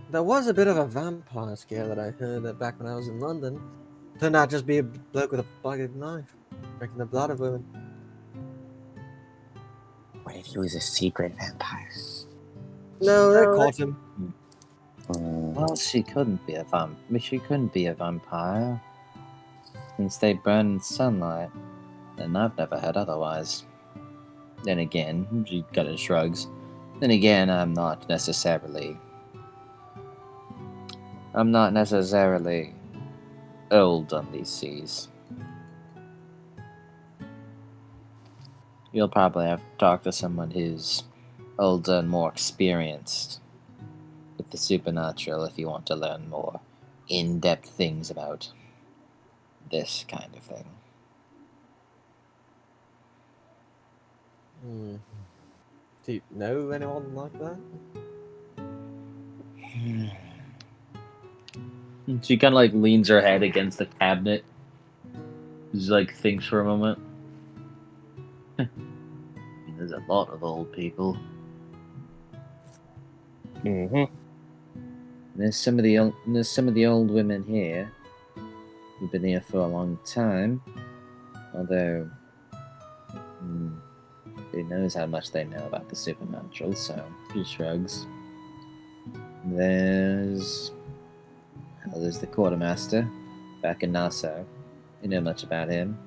There was a bit of a vampire scare that I heard that back when I was in London. Turned out just be a bloke with a bucket knife, drinking the blood of women. What if he was a secret vampire? No, they caught him. Well, she couldn't be a vampire. Since they burn in sunlight. And I've never heard otherwise. Then again, she kind of shrugs. Then again, I'm not necessarily old on these seas. You'll probably have to talk to someone who's older and more experienced with the supernatural if you want to learn more in-depth things about this kind of thing. Do you know anyone like that? She kind of like leans her head against the cabinet. Just like thinks for a moment. There's a lot of old people. Mm-hmm. There's some of the old women here who've been here for a long time. Although, who knows how much they know about the supernatural? So she shrugs. There's the quartermaster back in Nassau. You know much about him?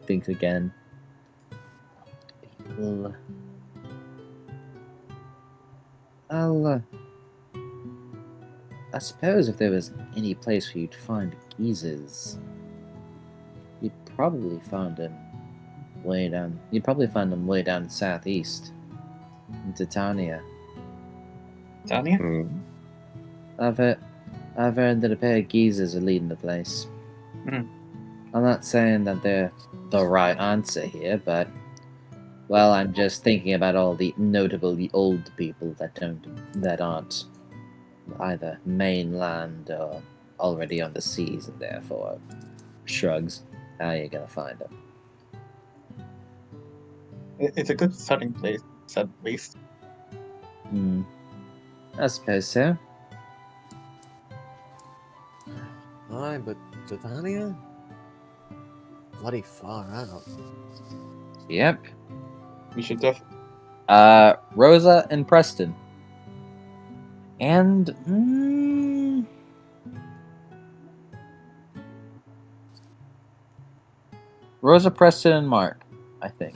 Think again. People. I suppose if there was any place where you'd find geezers, you'd probably find them way down. You'd probably find them way down southeast, in Titania. Tanya? I've heard that a pair of geezers are leading the place. I'm not saying that they're the right answer here, but well, I'm just thinking about all the notable old people that aren't either mainland or already on the seas, and therefore shrugs. How are you gonna find them? It's a good starting place, at least. I suppose so. Aye, but Titania? Bloody far out. Yep. We should def. Rosa and Preston. And Rosa, Preston, and Mark, I think.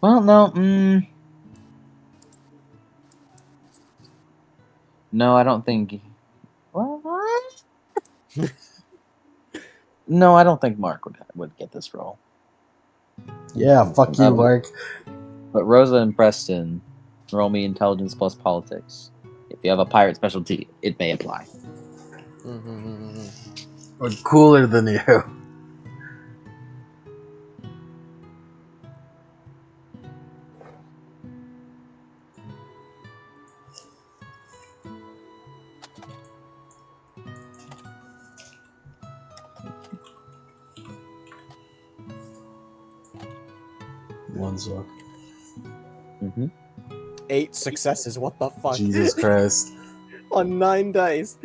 Well, no, no, I don't think. What? No, I don't think Mark would get this role. Yeah, fuck you, Mark. But Rosa and Preston, roll me intelligence plus politics. If you have a pirate specialty, it may apply. We're cooler than you. One suck. 8 successes, what the fuck? Jesus Christ. On 9 days.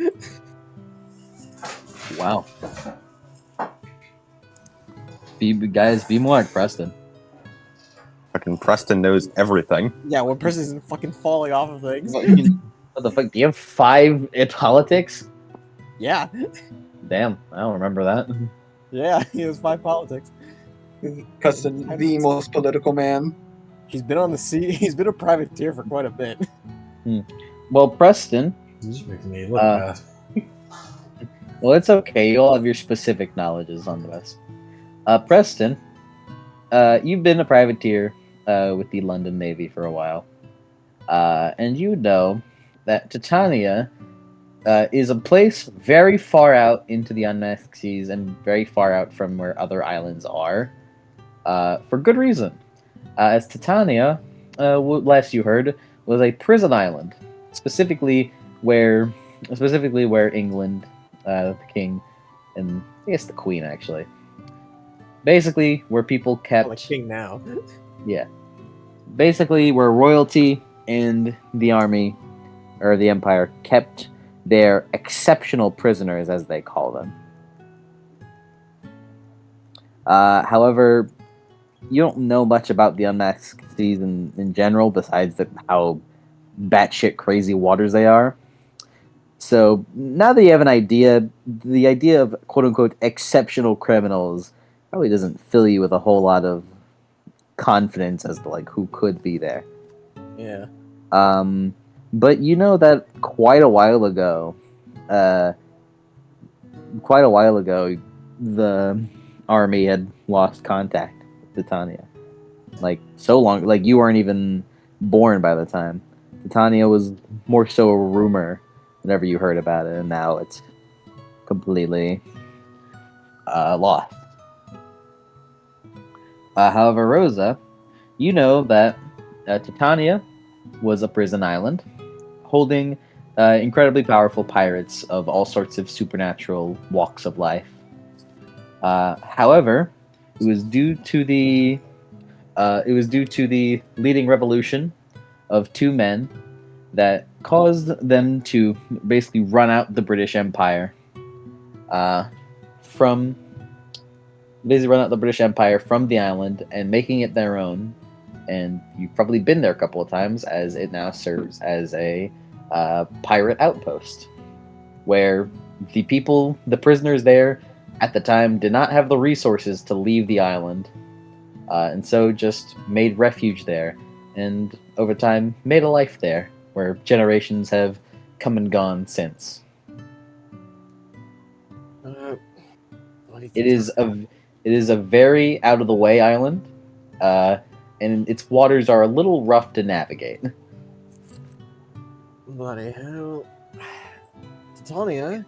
Wow. Be more like Preston. Preston knows everything. Yeah, when Preston isn't fucking falling off of things. Well, you- What the fuck? Do you have 5 in politics? Yeah, Damn, I don't remember that. yeah, he has 5 politics. Preston, the most political man. He's been on the sea. He's been a privateer for quite a bit. Well, Preston. Just making me look Uh, bad. Well, it's okay. You'll have your specific knowledges on this. Preston, you've been a privateer with the London Navy for a while. And you know that Titania is a place very far out into the unmasked seas and very far out from where other islands are. For good reason. As Titania, last you heard, was a prison island, specifically where England, the king, and I guess the queen actually, basically where people kept, Like king now. yeah, basically where royalty and the army or the empire kept their exceptional prisoners, as they call them. However, you don't know much about the unmasked seas in general, besides how batshit crazy waters they are. So now that you have an idea, the idea of quote unquote exceptional criminals probably doesn't fill you with a whole lot of confidence as to like who could be there. Yeah. But you know that quite a while ago, the army had lost contact with Titania. Like so long, like you weren't even born by the time. Titania was more so a rumor whenever you heard about it, and now it's completely lost. However, Rosa, you know that Titania was a prison island holding incredibly powerful pirates of all sorts of supernatural walks of life. However, it was due to the leading revolution of 2 men that caused them to basically run out the British Empire from the island and making it their own. And you've probably been there a couple of times, as it now serves as a pirate outpost, where the prisoners there at the time, did not have the resources to leave the island, and so just made refuge there, and over time made a life there, where generations have come and gone since. It is a very out of the way island, and its waters are a little rough to navigate. Bloody hell. Titania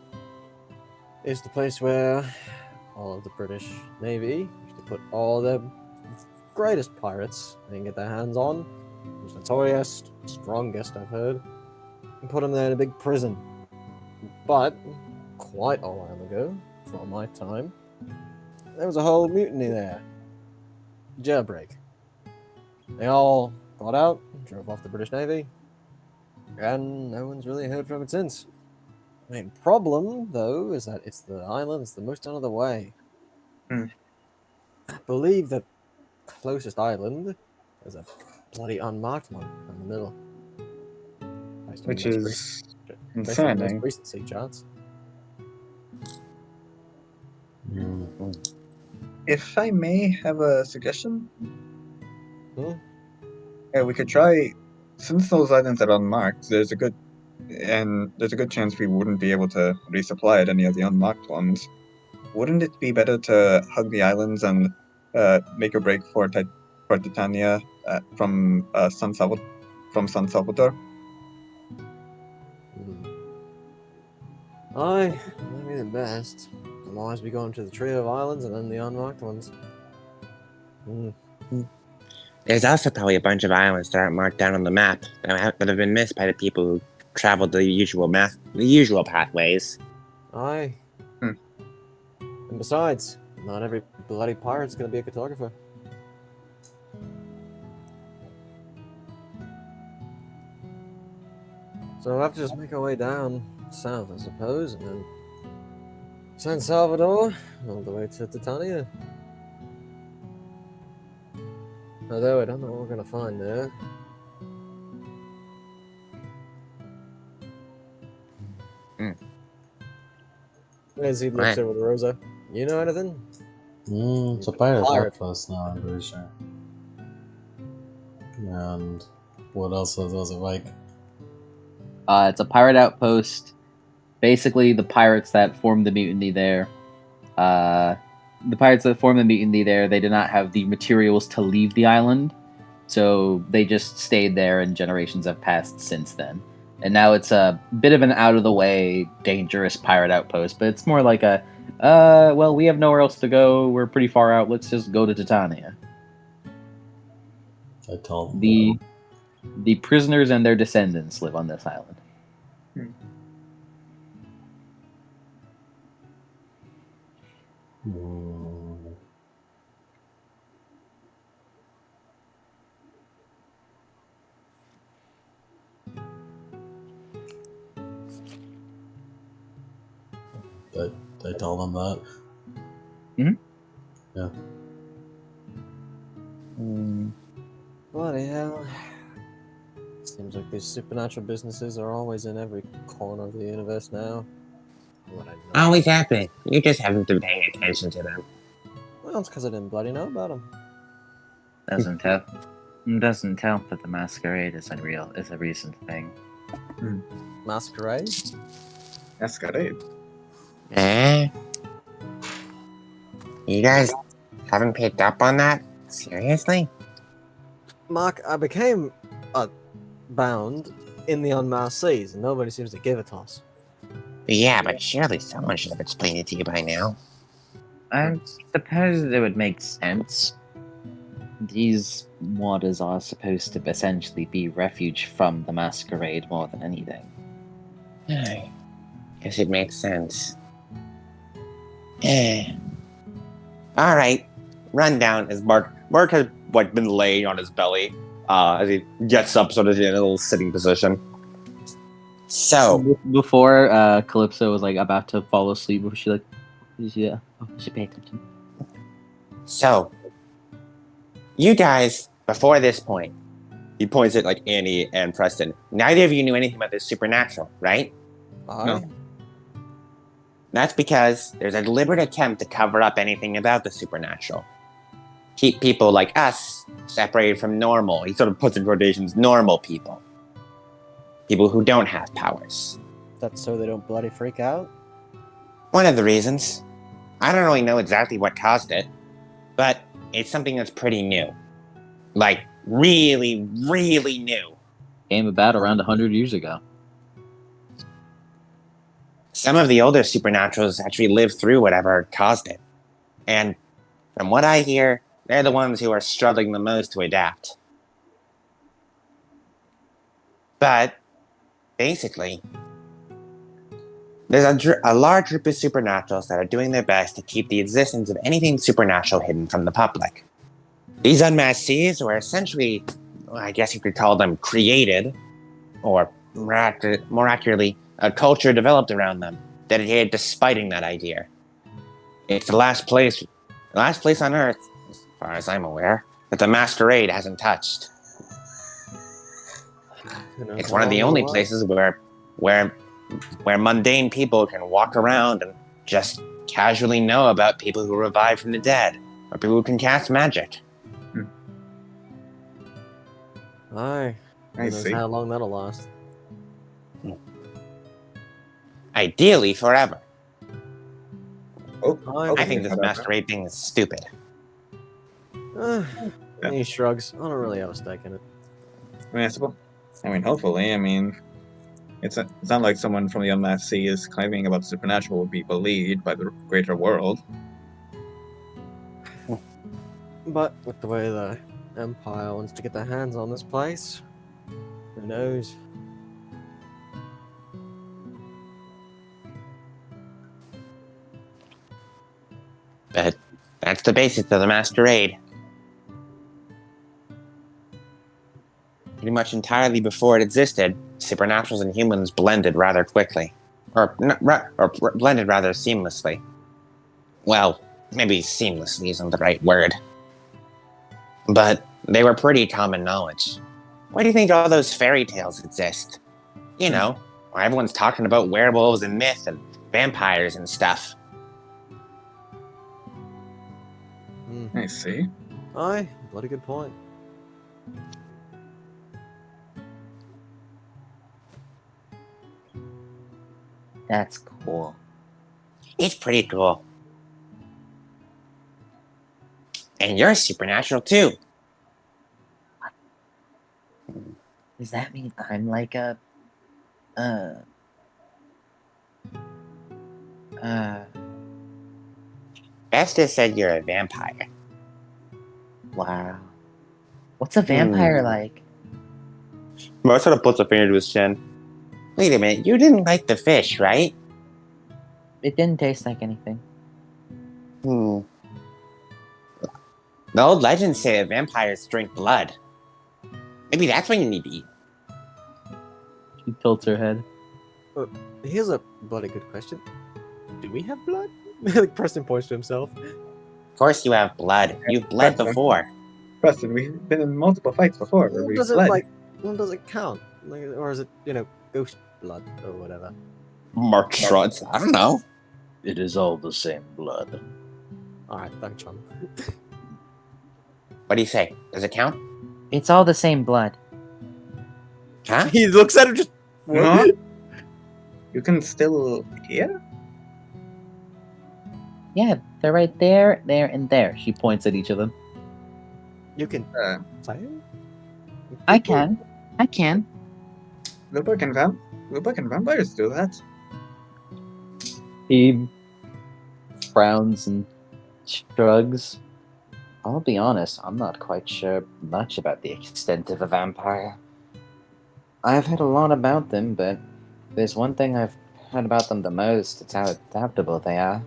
is the place where all of the British Navy used to put all the greatest pirates they can get their hands on. Most notorious, strongest I've heard. And put them there in a big prison. But, quite a while ago, for my time, there was a whole mutiny there. Jailbreak. They all got out, drove off the British Navy, and no one's really heard from it since. The main problem, though, is that it's the island that's the most out of the way. Hmm. I believe the closest island is a bloody unmarked one in the middle. Based on Which the most is based on the most insane. recent sea charts. If I may have a suggestion, Hmm? we could try, since those islands are unmarked, there's a good chance we wouldn't be able to resupply at any of the unmarked ones. Wouldn't it be better to hug the islands and make a break for Titania from San Salvador? Aye, that'd be the best. Otherwise, we go into the trio of islands and then the unmarked ones. There's also probably a bunch of islands that aren't marked down on the map that have been missed by the people who traveled the usual pathways. Aye. Hmm. And besides, not every bloody pirate's gonna be a cartographer. So we'll have to just make our way down south, I suppose, and then San Salvador, all the way to Titania. Although I don't know what we're gonna find there. As he looks Right. over to Rosa, you know anything? It's a pirate Pirate. outpost now, I'm pretty sure. And what else was it like? It's a pirate outpost. Basically, the pirates that formed the mutiny there. The pirates that formed the mutiny there, they did not have the materials to leave the island, so they just stayed there, and generations have passed since then. And now it's a bit of an out of the way, dangerous pirate outpost, but it's more like a, well, we have nowhere else to go. We're pretty far out. Let's just go to Titania. I tell them. The prisoners and their descendants live on this island. Mm. I tell them that. Yeah. Bloody hell. Seems like these supernatural businesses are always in every corner of the universe now. What I know. Always happen. You just haven't been paying attention to them. Well, it's because I didn't bloody know about them. Doesn't help. Doesn't help that the masquerade is a recent thing. Masquerade? That's got it. Eh? You guys haven't picked up on that? Seriously? Mark, I became bound in the unmasked seas, and nobody seems to give a toss. Yeah, but surely someone should have explained it to you by now. I suppose it would make sense. These waters are supposed to essentially be refuge from the masquerade more than anything. Guess it makes sense. Alright. Run down as Mark has been laying on his belly as he gets up sort of in a little sitting position. So Before Calypso was like about to fall asleep, she paid attention. So, you guys, before this point, he points at like Annie and Preston. Neither of you knew anything about this supernatural, right? No. That's because there's a deliberate attempt to cover up anything about the supernatural. Keep people like us separated from normal. He sort of puts in quotations, normal people. People who don't have powers. That's so they don't bloody freak out? One of the reasons. I don't really know exactly what caused it, but it's something that's pretty new. Like, really, really new. Came about around 100 years ago. Some of the older supernaturals actually lived through whatever caused it. And from what I hear, they're the ones who are struggling the most to adapt. But, basically, there's a large group of supernaturals that are doing their best to keep the existence of anything supernatural hidden from the public. These unmasked seas were essentially, I guess you could call them created, or more accurately, a culture developed around them, dedicated to spiting that idea. It's the last place on Earth, as far as I'm aware, that the masquerade hasn't touched. It's one of the only places where mundane people can walk around and just casually know about people who revive from the dead, or people who can cast magic. Aye. I Who knows see. how long that'll last. Ideally, forever. Oh, I I think this okay. masquerade thing is stupid. He shrugs. I don't really have a stake in it. I mean, hopefully. I mean, it's not like someone from the unmasked sea is claiming about the supernatural will be believed by the greater world. But with the way the Empire wants to get their hands on this place, who knows? But that's the basics of the masquerade. Pretty much entirely before it existed, supernaturals and humans blended rather quickly. Blended rather seamlessly. Well, maybe seamlessly isn't the right word. But They were pretty common knowledge. Why do you think all those fairy tales exist? You know, where everyone's talking about werewolves and myth and vampires and stuff. I see. Aye, bloody good point. That's cool. It's pretty cool. And you're supernatural too. Does that mean I'm like a uh Besta said you're a vampire. wow. What's a vampire like? Mo sort of puts a finger to his chin. Wait a minute, you didn't like the fish, right? It didn't taste like anything. The old legends say that vampires drink blood. Maybe that's what you need to eat. She tilts her head. Here's a bloody good question. Do we have blood? Like Preston points to himself. Of course you have blood. You've bled before. Preston, we've been in multiple fights before where we've Does it bled. like? When does it count? Like, or is it ghost blood or whatever? Mark shrugs. I don't know. It is all the same blood. All right, thanks, John. What do you say? Does it count? It's all the same blood. Huh? He looks at him just. Huh? You can still hear? Yeah, they're right there, there, and there. She points at each of them. You can Uh, say it? I can. I can. Lubbock and vampires do that. He frowns and shrugs. I'll be honest, I'm not quite sure much about the extent of a vampire. I've heard a lot about them, but there's one thing I've heard about them the most. It's how adaptable they are.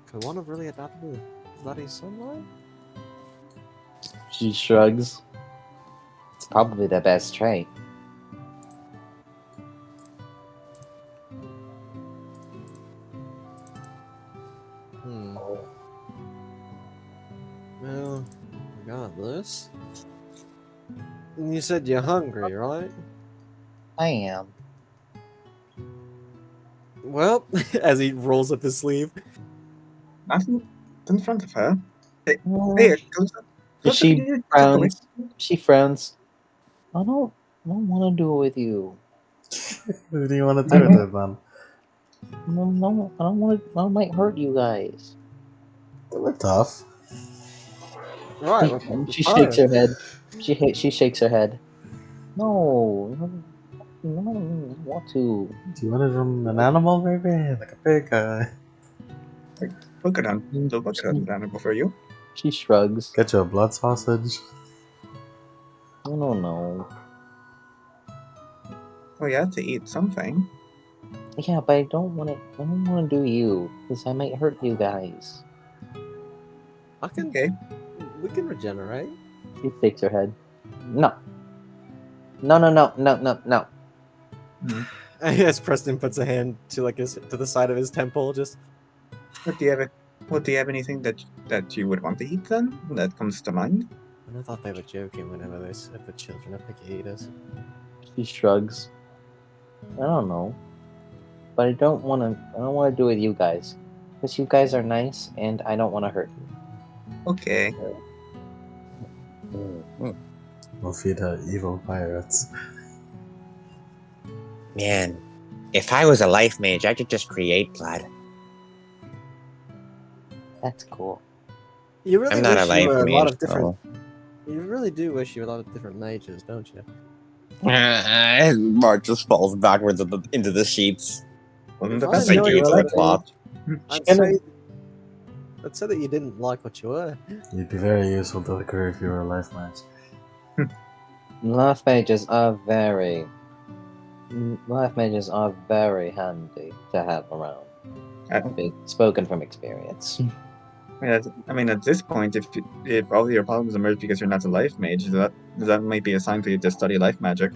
Could one have really adapted to bloody sunlight? She shrugs. It's probably their best trait. Well, I got this. And you said you're hungry, right? I am. Well, as he rolls up his sleeve. Nothing in front of her. Hey, close up. She frowns. She frowns. I don't want to do it with you. What do you want to do with it, man? No, I don't want to. I might hurt you guys. They look tough. Right. She shakes her head. She shakes her head. No, I don't want to. Do you want it from an animal, maybe? Like a pig? Look at him. Look at him animal for you. She shrugs. Get you a blood sausage? I don't know. Oh, you have to eat something. Yeah, but I don't want to. I don't want to do you because I might hurt you guys. I can. Okay. We can regenerate. She shakes her head. No. No. As Preston puts a hand to to the side of his temple, just. What do you have anything that you would want to eat then? That comes to mind? I thought they were joking whenever they said the children are picky eaters. She shrugs. I don't know, but I don't want to. I don't want to do it with you guys because you guys are nice, and I don't want to hurt you. Okay. We'll feed her evil pirates. Man, if I was a life mage, I could just create blood. That's cool. You really I'm not wish a life you were a mage. lot of different. You really do wish you were a lot of different mages, don't you? Mark just falls backwards into the sheets. Well, If depends I on knew you you like were cloth. I'd say that you didn't like what you were. You'd be very useful to the crew if you were a life match. Life mages are very handy to have around. Spoken from experience. I mean, at this point, if all your problems emerge because you're not a life mage, that might be a sign for you to study life magic.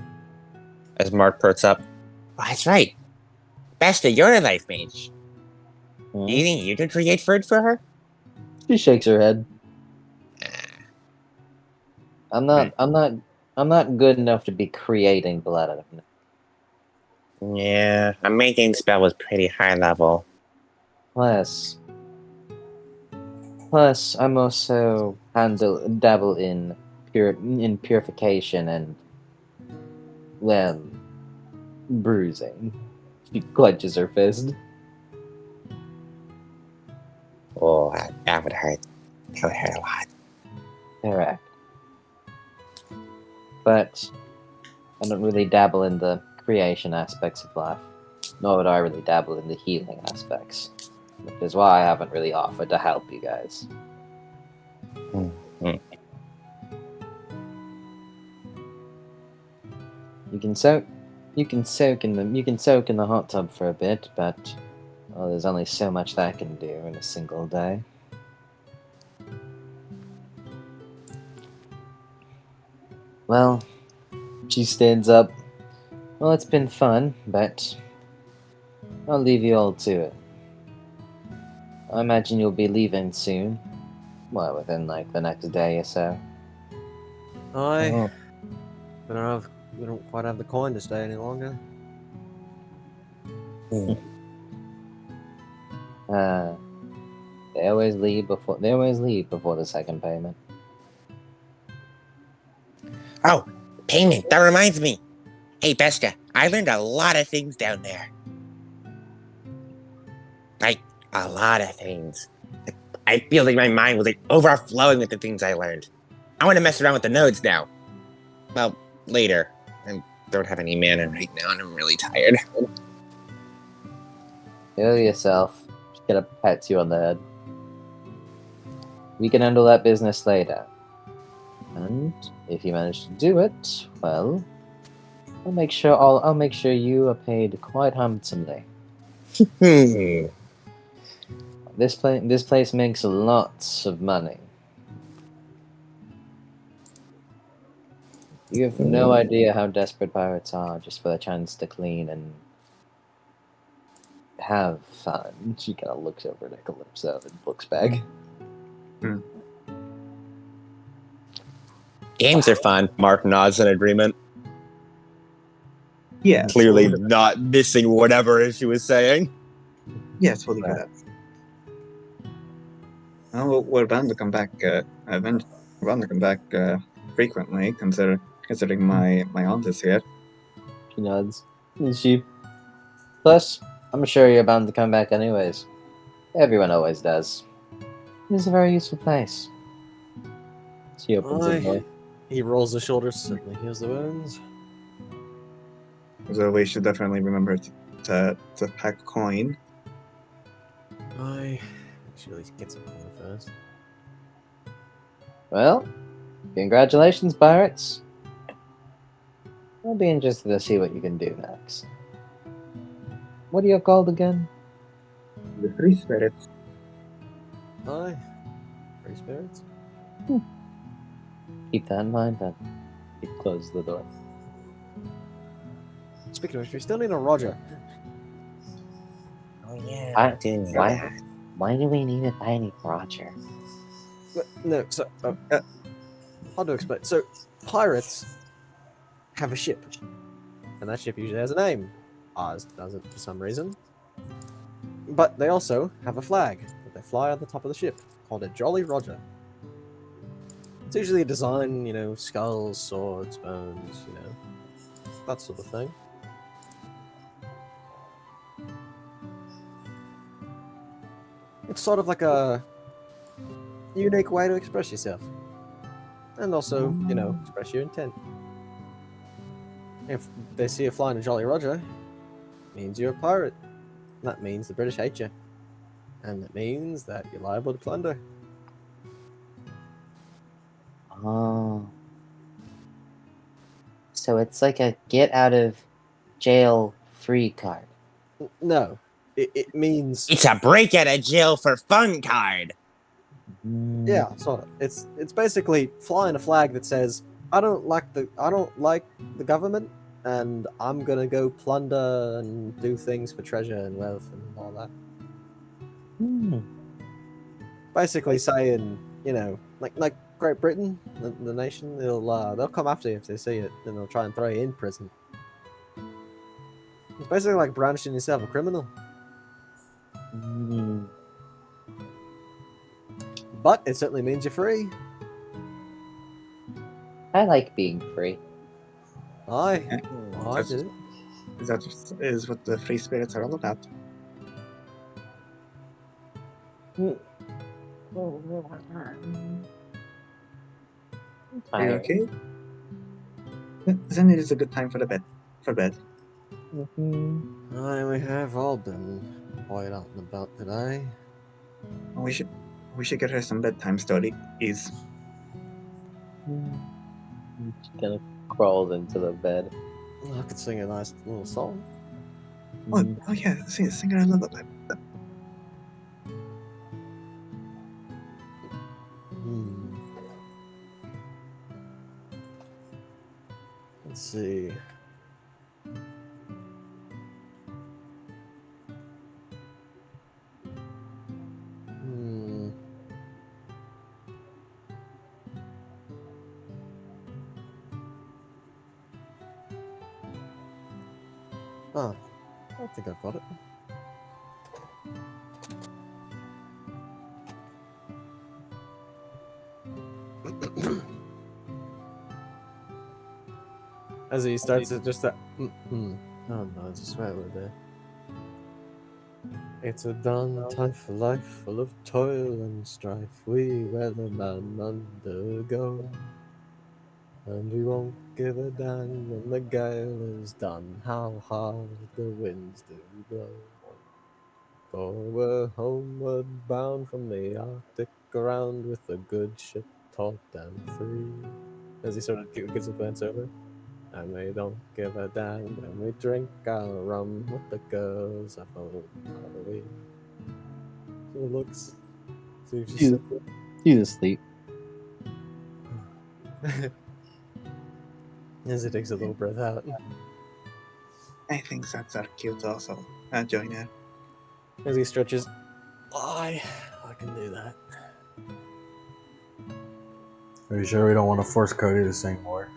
As Mark perks up. Oh, that's right. Besta, you're a life mage. Hmm? You think you could create food for her? She shakes her head. I'm not. I'm not. I'm not good enough to be creating blood out of nothing. Yeah, a making spell was pretty high level. Plus, I'm also dabble in purification and, well, bruising. She clenches her fist. Oh, that would hurt. That would hurt a lot. Correct. But I don't really dabble in the creation aspects of life, nor would I really dabble in the healing aspects, which is why I haven't really offered to help you guys. Mm-hmm. You can soak in the hot tub for a bit, but well, there's only so much that can do in a single day. Well, she stands up. Well, it's been fun, but I'll leave you all to it. I imagine you'll be leaving soon. Well, within like the next day or so. I we don't quite have the coin to stay any longer. Uh, they always leave before the second payment. Oh, payment. That reminds me. Hey, Bestia, I learned a lot of things down there. Like, a lot of things. I feel like my mind was like overflowing with the things I learned. I want to mess around with the nodes now. Well, later. I don't have any mana right now, and I'm really tired. Heal yourself. Just gonna pat you on the head. We can handle that business later. And if you manage to do it, well, I'll make sure you are paid quite handsomely. Hmm. This place makes lots of money. You have no idea how desperate pirates are just for a chance to clean and have fun. She kind of looks over at Calypso and looks back. Games are fun. Mark nods in agreement. Yes. Clearly we'll leave it at not missing whatever she was saying. that. Yes, we'll leave it at that. Well, we're bound to come back. We're bound to come back frequently, considering my aunt is here. She nods. And she. Plus, I'm sure you're bound to come back anyways. Everyone always does. It's a very useful place. She opens the door. He rolls the shoulders, certainly heals the wounds. So we should definitely remember to pack coin. I should at least get some coin first. Well, congratulations, pirates. I'll be interested to see what you can do next. What are you called again? The three spirits. Aye. Free spirits. Keep that in mind then. He closes the door. Speaking of which, we still need a Roger. Oh yeah, I- didn't know why- that. Why do we need a tiny Roger? No, so hard to explain. So pirates have a ship, and that ship usually has a name. Ours doesn't for some reason. But they also have a flag that they fly on the top of the ship called a Jolly Roger. It's usually a design, skulls, swords, bones, that sort of thing. It's sort of like a unique way to express yourself. And also, express your intent. If they see you flying a Jolly Roger, it means you're a pirate. That means the British hate you. And that means that you're liable to plunder. Oh. So it's like a get out of jail free card. No, it means It's a break out of jail for fun card. yeah, sort of. It's basically flying a flag that says I don't like the government, and I'm gonna go plunder and do things for treasure and wealth and all that. Hmm. Basically saying, like Great Britain, the nation, they'll come after you if they see it, and they'll try and throw you in prison. It's basically like brandishing yourself a criminal, Mm. but it certainly means you're free. I like being free. I That's did it. That is what the free spirits are all about. Are you Tired. okay? Then it is a good time for bed. For bed. We have all been quite out and about today. We should get her some bedtime stories. She kind of crawls into the bed. I could sing a nice little song. Oh yeah, sing her a lullaby. Let's see. Oh, I think I've got it. As he starts to just that. Oh no, there's a swear word there. It's a done time for life, full of toil and strife. We weathermen undergo, and we won't give a damn when the gale is done. How hard the winds do blow. For we're homeward bound from the Arctic around with a good ship taut and free. As he sort of gives a glance over. And we don't give a damn when we drink our rum with the girls of home. Are we? So it looks. So She's asleep. As he takes a little breath out. I think that's our cute also. Join her. As he stretches. I can do that. Are you sure we don't want to force Cody to sing more?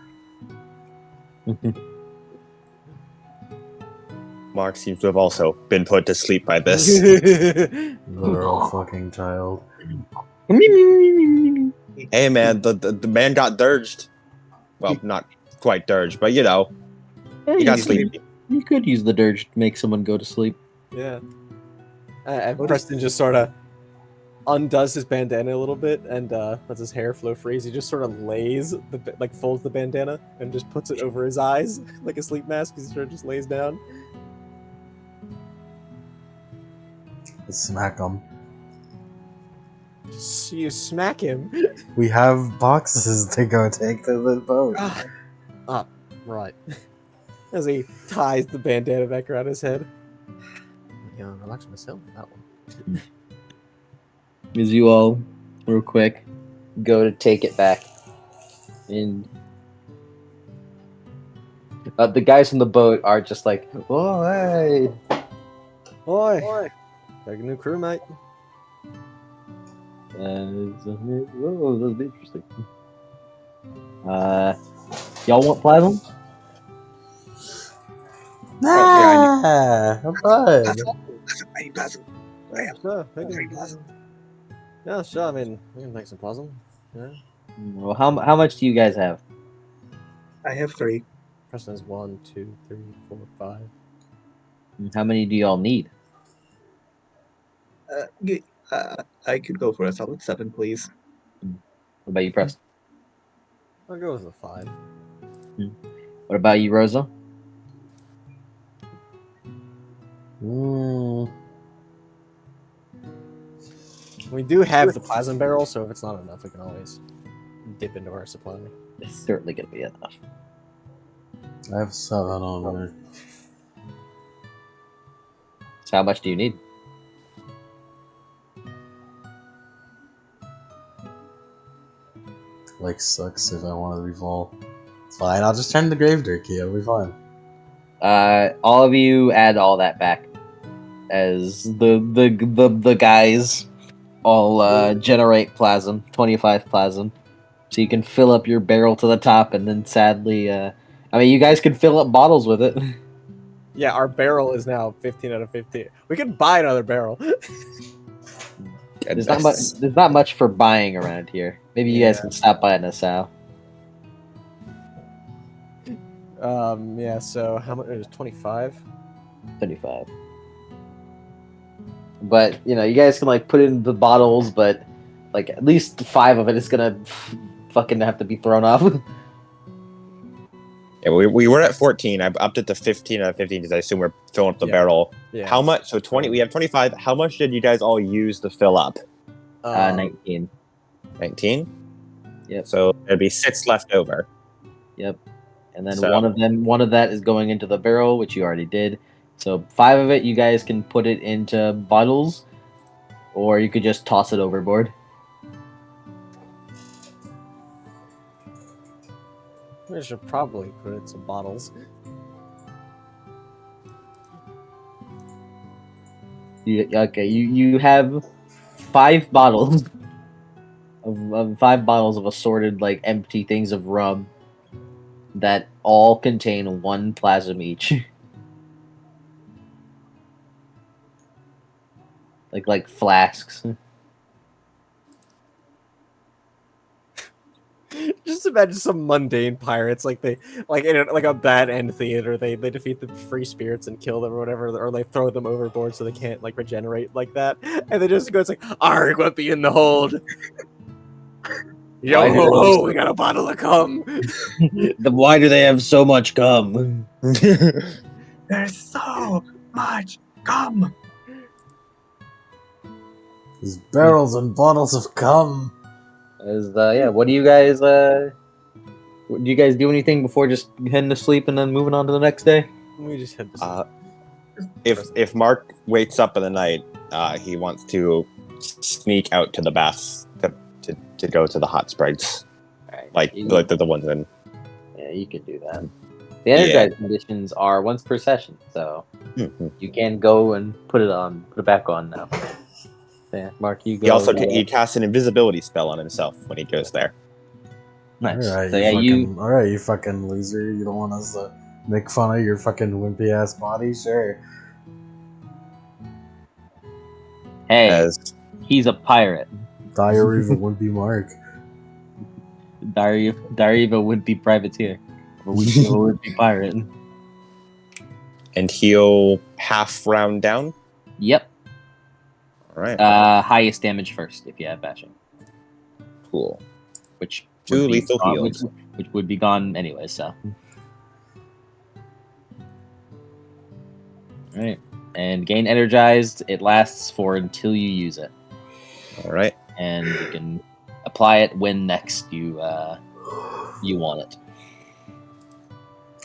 Mark seems to have also been put to sleep by this. Literal fucking child. Hey man, the man got dirged. Well, not quite dirged, but you know, he got sleepy. You could use the dirge to make someone go to sleep. Yeah. And Preston just sort of undoes his bandana a little bit and lets his hair flow free. He just sort of folds the bandana and just puts it over his eyes like a sleep mask. He sort of just lays down. Smack him. You smack him. We have boxes to go take to the boat. Right. As he ties the bandana back around his head. I'm gonna relax myself with that one. As you all, real quick, go to take it back. And the guys on the boat are just like, oh, hey. Oi! Got a new crewmate. Oh, that'll be interesting. Y'all want plasma? Nah, I'm fine. I need plasma. Sure, Free plasma. yeah, sure. I mean, we can make some plasma. Yeah. Well, how much do you guys have? I have 3. Preston has 1, 2, 3, 4, 5. How many do y'all need? I could go for a solid 7, please. What about you, Preston? I'll go with a 5. What about you, Rosa? We do have the plasma barrel, so if it's not enough, we can always dip into our supply. It's certainly gonna be enough. I have 7 on me. So how much do you need? Like, sucks if I want to revolve. It's fine, I'll just turn the gravedigger key, it'll be fine. All of you add all that back, as the guys all generate plasm, 25 plasm. So you can fill up your barrel to the top, and then sadly, I mean, you guys can fill up bottles with it. Yeah, our barrel is now 15 out of 15. We can buy another barrel. There's not much. Goodness. There's not much for buying around here. Maybe you guys Yeah. can stop by Nassau. Yeah. So how much? It was 25. 35. But you guys can like put it in the bottles, but like at least 5 of it is gonna fucking have to be thrown off. Yeah, we were at 14. I upped it to 15 out of 15 because I assume we're filling up the Yeah. barrel. Yeah. How much? So 20. We have 25. How much did you guys all use to fill up? 19. 19. Yep. So there'd be 6 left over. Yep. And then So- one of that is going into the barrel, which you already did. So 5 of it, you guys can put it into bottles, or you could just toss it overboard. We should probably put it in some bottles. You have 5 bottles of 5 bottles of assorted like empty things of rum that all contain 1 plasm each. like flasks. Just imagine some mundane pirates, like they, like in like a bad end theater, they defeat the free spirits and kill them or whatever, or they throw them overboard so they can't like regenerate like that, and they just go, it's like, "Arg, what be in the hold? Yo Why do ho they- ho, we got a bottle of cum." Why do they have so much gum? There's so much gum. There's barrels and bottles of cum. What do you guys do you guys do anything before just heading to sleep and then moving on to the next day? We just had to. If Mark wakes up in the night, he wants to sneak out to the baths to go to the hot sprites, like the ones in. Yeah, you could do that. The energized conditions are once per session, so you can go and put it back on now. Yeah, Mark, you go. He also he casts an invisibility spell on himself when he goes there. Nice. Alright, So you fucking loser. You don't want us to make fun of your fucking wimpy ass body? Sure. Hey, As he's a pirate. Diary of a wimpy Mark. Diary of a would-be privateer. A would-be pirate. and heal half round down. Yep. All right. Highest damage first if you have bashing. Cool. Which 2 would be lethal gone- heals. which would be gone anyway, so. Alright. And gain energized, it lasts for until you use it. All right. And you can apply it when next you want it.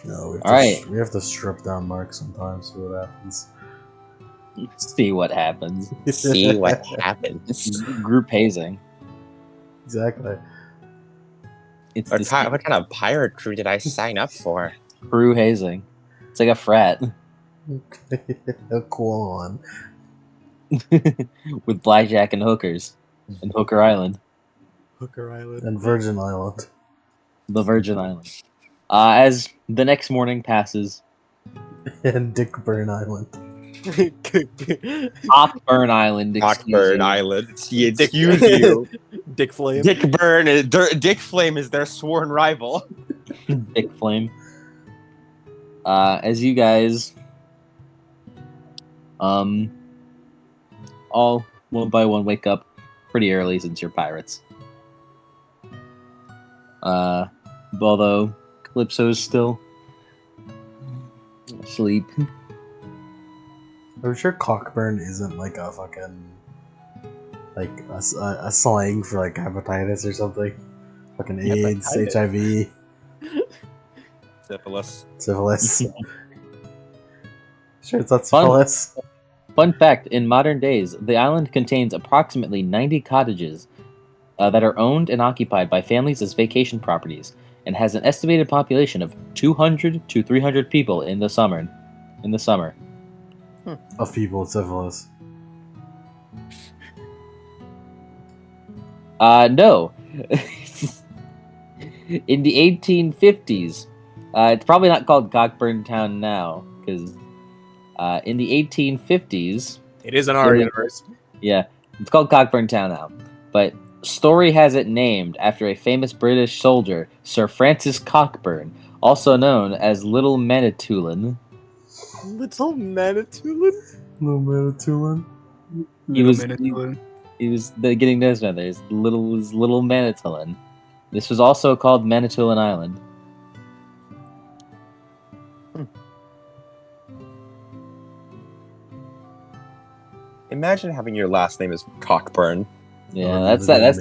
No, Alright. we have to strip down Mark sometimes. See what happens. See what happens. See what happens. Group hazing. Exactly. It's What this kind of pirate crew did I sign up for? crew hazing. It's like a frat. A cool one. With blackjack and hookers. And Hooker Island. Hooker Island. And Virgin Island. The Virgin Island. As the next morning passes, And Dickburn Island. Cockburn Island. excuse Cockburn you. Island. Excuse you. Dick Flame. Dick Flame is their sworn rival. Dick Flame. As you guys, all one by one wake up pretty early since you're pirates. Although Calypso's still asleep. I'm sure Cockburn isn't like a fucking like a slang for like hepatitis or something. Fucking AIDS, Hepatitis. HIV, Syphilis. syphilis. Sure, it's not syphilis. Fun fact, in modern days, the island contains approximately 90 cottages that are owned and occupied by families as vacation properties, and has an estimated population of 200 to 300 people in the summer. Of people with syphilis. No. In the 1850s, it's probably not called Cockburn Town now, because in the 1850s, It is in our Yeah. universe. yeah, it's called Cockburn Town now. But story has it named after a famous British soldier, Sir Francis Cockburn, also known as Little Manitoulin. Little Manitoulin? No Manitoulin. He was Manitoulin. he was getting those feathers. Little Manitoulin. This was also called Manitoulin Island. Imagine having your last name is Cockburn. Yeah, Or that's Little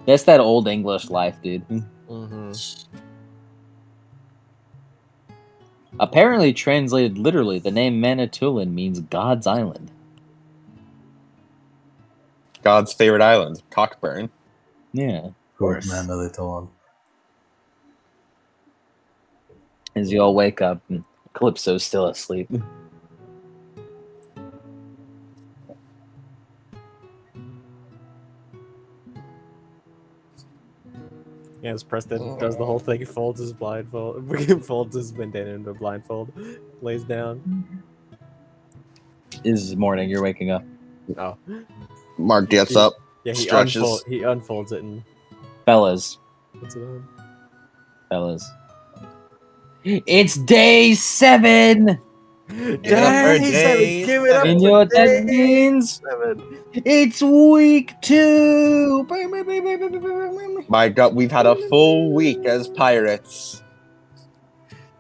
that's that old English life, dude. Mm-hmm. Apparently, translated literally, the name Manitoulin means God's Island. God's favorite island, Cockburn. Yeah, Of course. Manitoulin. as you all wake up, and Calypso's still asleep. Yeah, as Preston does the whole thing, he folds his blindfold, folds his bandana into a blindfold, lays down. Is morning. You're waking up, Oh, Mark gets up, yeah, he stretches. unfolds it and fellas. puts it on. Fellas, it's day 7. it up for Day days. give it up And you for know what that day means? 7. It's week 2. My God, we've had a full week as pirates.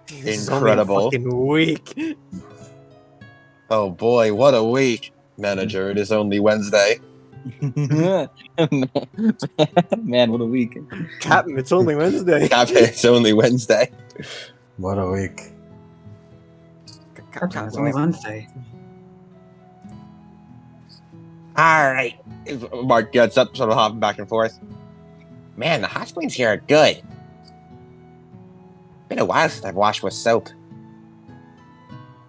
This is only a Incredible. fucking week. Oh boy, what a week. Manager, it is only Wednesday. Man, what a week. Captain, it's only Wednesday. Captain, it's only Wednesday. What a week. Captain, it's only Wednesday. Alright. Mark gets up, sort of hopping back and forth. Man, the hot springs here are good. Been a while since I've washed with soap.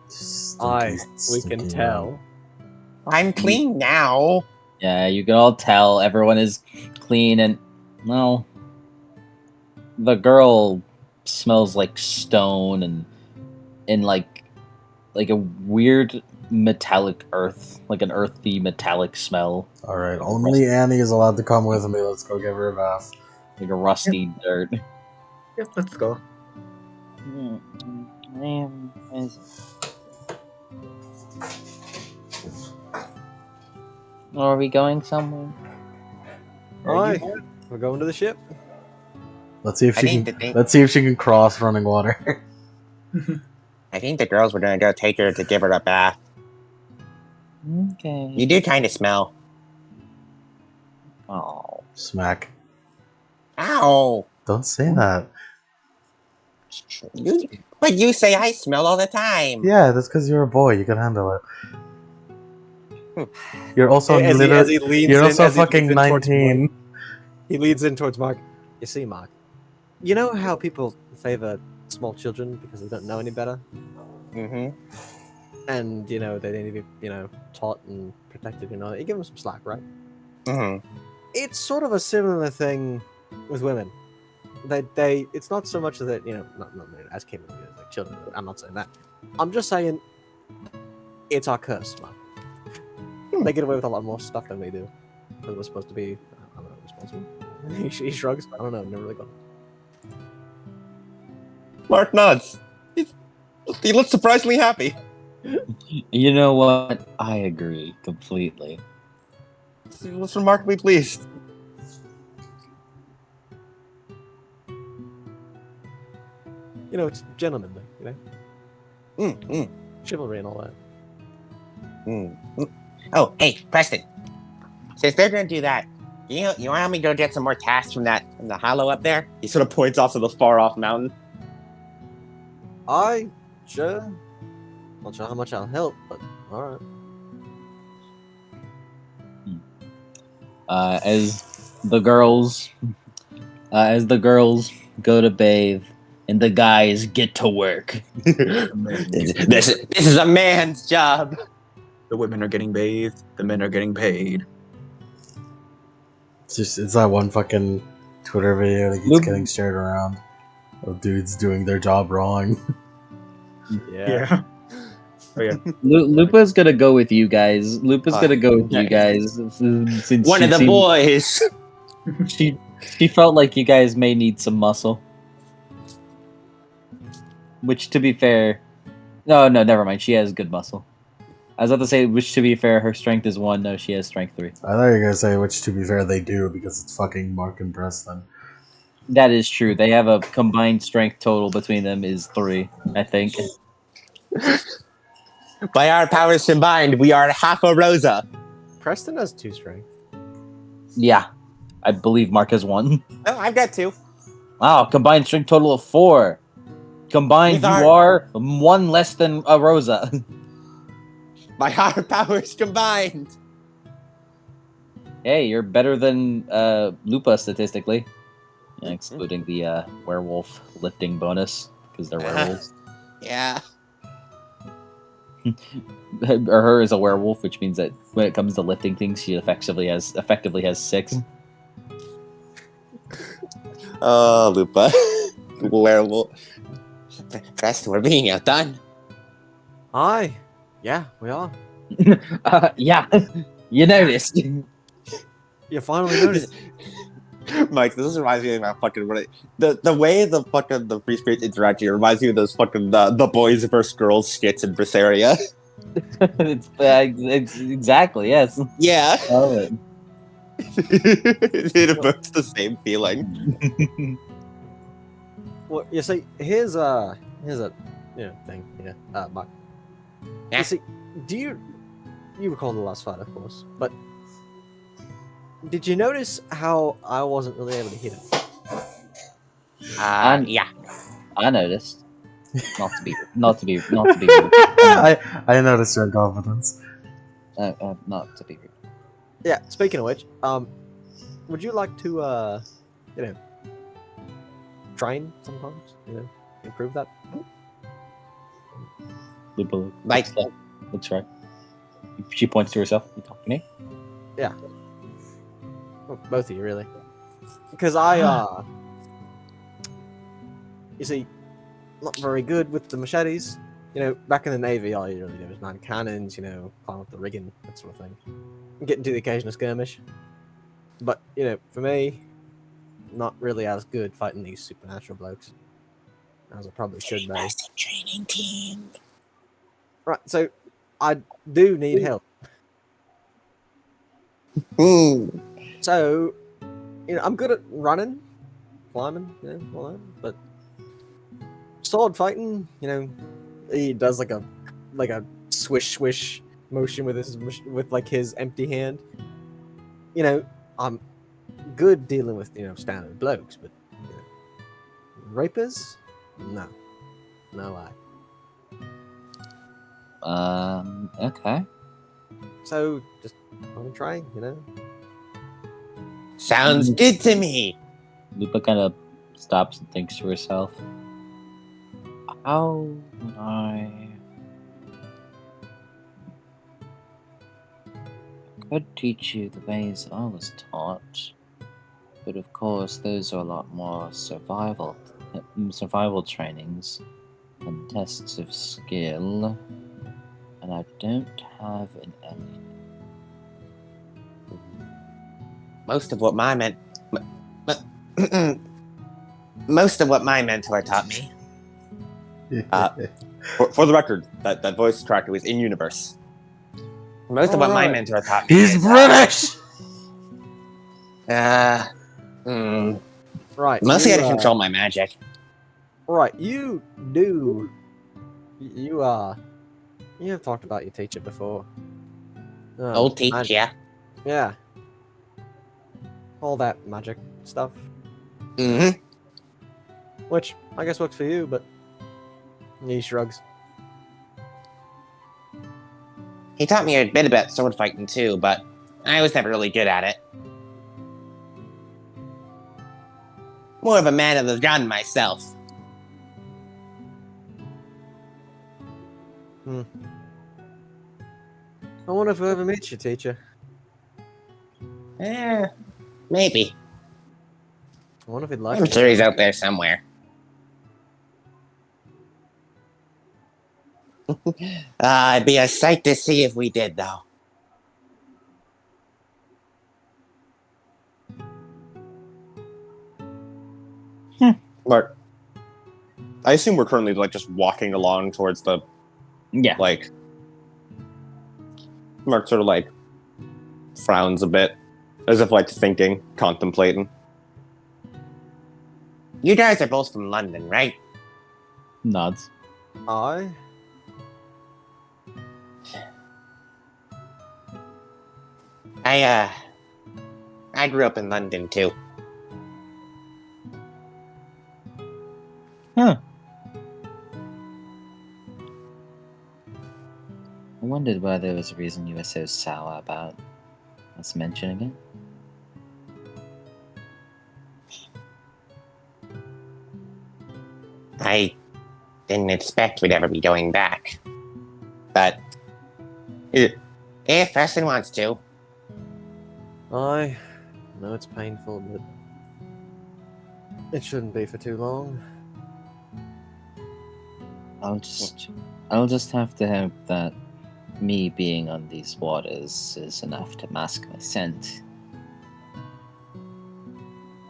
We Stinky can man. tell. I'm clean now. Yeah, you can all tell everyone is clean and, well, the girl smells like stone and like a weird metallic earth, like an earthy metallic smell, Alright, only Annie is allowed to come with me. Let's go give her a bath. like a rusty dirt. Yep, let's go. Are we going somewhere? Alright, we're going to the ship. Let's see if I she think can. the thing- Let's see if she can cross running water. I think the girls were gonna go take her to give her a bath. Okay. You do kind of smell. Oh. Smack. Ow! Don't say that. But you say I smell all the time. Yeah, that's because you're a boy. You can handle it. You're also As literally. he leans You're in, also as he leans fucking in towards 19. Mark. He leads in towards Mark. You see, Mark. You know how people favor small children because they don't know any better? Mm-hmm. And, you know, they need to be, you know, taught and protected, you know. You give them some slack, right? Mm-hmm. It's sort of a similar thing with women. They it's not so much that, you know, not as capable as like children. I'm not saying that. I'm just saying it's our curse, Mark. They get away with a lot more stuff than we do. Because we're supposed to be, I don't know, responsible. He shrugs. I don't know, never really got it. Mark nods. He looks surprisingly happy. You know what? I agree completely. He looks remarkably pleased. You know, it's gentlemanly, you know? Mm-hmm. Chivalry and all that. Mm-hmm. Oh, hey, Preston. Since they're gonna do that, you want to help me go get some more tasks from the hollow up there? He sort of points off to the far off mountain. Sure. Not sure how much I'll help, but alright. As the girls go to bathe and the guys get to work. This is a man's job. The women are getting bathed. The men are getting paid. It's that one fucking Twitter video that keeps Loop- getting shared around of dudes doing their job wrong. Yeah. Oh yeah. Lupa's gonna go with you guys. Lupa's gonna go with you okay. guys since One she of the seemed- boys. she felt like you guys may need some muscle. Which, to be fair, no, never mind. She has good muscle. I was about to say, which to be fair, her strength is 1. No, she has strength 3. I thought you were gonna say, which to be fair they do, because it's fucking Mark and Preston. That is true. They have a combined strength total between them is 3, I think. By our powers combined, we are half a Rosa. Preston has 2 strength. Yeah, I believe Mark has 1. Oh, I've got 2. Wow, combined strength total of 4. Combined, With you our- are 1 less than a Rosa. By our powers combined. Hey, you're better than Lupa statistically. Yeah, excluding the werewolf lifting bonus, because they're werewolves. Yeah. Or her is a werewolf, which means that when it comes to lifting things, she effectively has 6. Oh, Lupa. Werewolf. Preston, we're being outdone. Aye. Yeah, we are. Yeah, you noticed. You finally noticed. Mike, this reminds me of my fucking the way the fucking the free spirits interact here reminds me of those fucking the boys versus girls skits in Berseria. it's exactly, yes. Yeah. Love it. It evokes the same feeling. Well, you see, here's a thing. Yeah, Mark. Yeah. You see, do you recall the last fight, of course, but did you notice how I wasn't really able to hit him? Yeah. I noticed. Not to be rude. I noticed your incompetence. Not to be rude. Yeah. Speaking of which, would you like to, train sometimes? Improve that. Lupa Like- looks right. She points to herself. You talking to me? Well, both of you, really. Because you see, not very good with the machetes. Back in the Navy, all you really do is man cannons, climb up the rigging, that sort of thing. Get into the occasional skirmish. But, for me, not really as good fighting these supernatural blokes as I probably should be. Training team. Right, so I do need help. So, I'm good at running, climbing, all that, but sword fighting, he does like a swish motion with his empty hand. I'm good dealing with standard blokes, but rapers, no way. Okay. So just want to try, Sounds good to me. Lupa kind of stops and thinks to herself. How would I could teach you the ways I was taught, but of course those are a lot more survival trainings and tests of skill, and I don't have any. Most of what my mentor taught me. For the record, that voice tracker was in universe. Most of what my Alright. mentor taught me. He's is, British! Right. Mostly you, how to control my magic. Right, you do. You have talked about your teacher before. Old teach, and- yeah. Yeah. All that magic stuff, Mm-hmm. which I guess works for you, but he shrugs. He taught me a bit about sword fighting too, but I was never really good at it. More of a man of the gun myself. I wonder if I ever meet your teacher. Maybe. I wonder if he'd like I'm it. sure he's out there somewhere. It'd be a sight to see if we did, though. Mark, I assume we're currently like just walking along towards the Yeah. like. Mark sort of like frowns a bit, as if like thinking, contemplating. You guys are both from London, right? Nods. I? I grew up in London too. Huh. I wondered why there was a reason you were so sour about us mentioning it. I didn't expect we'd ever be going back. But if Preston wants to, I know it's painful, but it shouldn't be for too long. I'll just have to hope that me being on these waters is enough to mask my scent.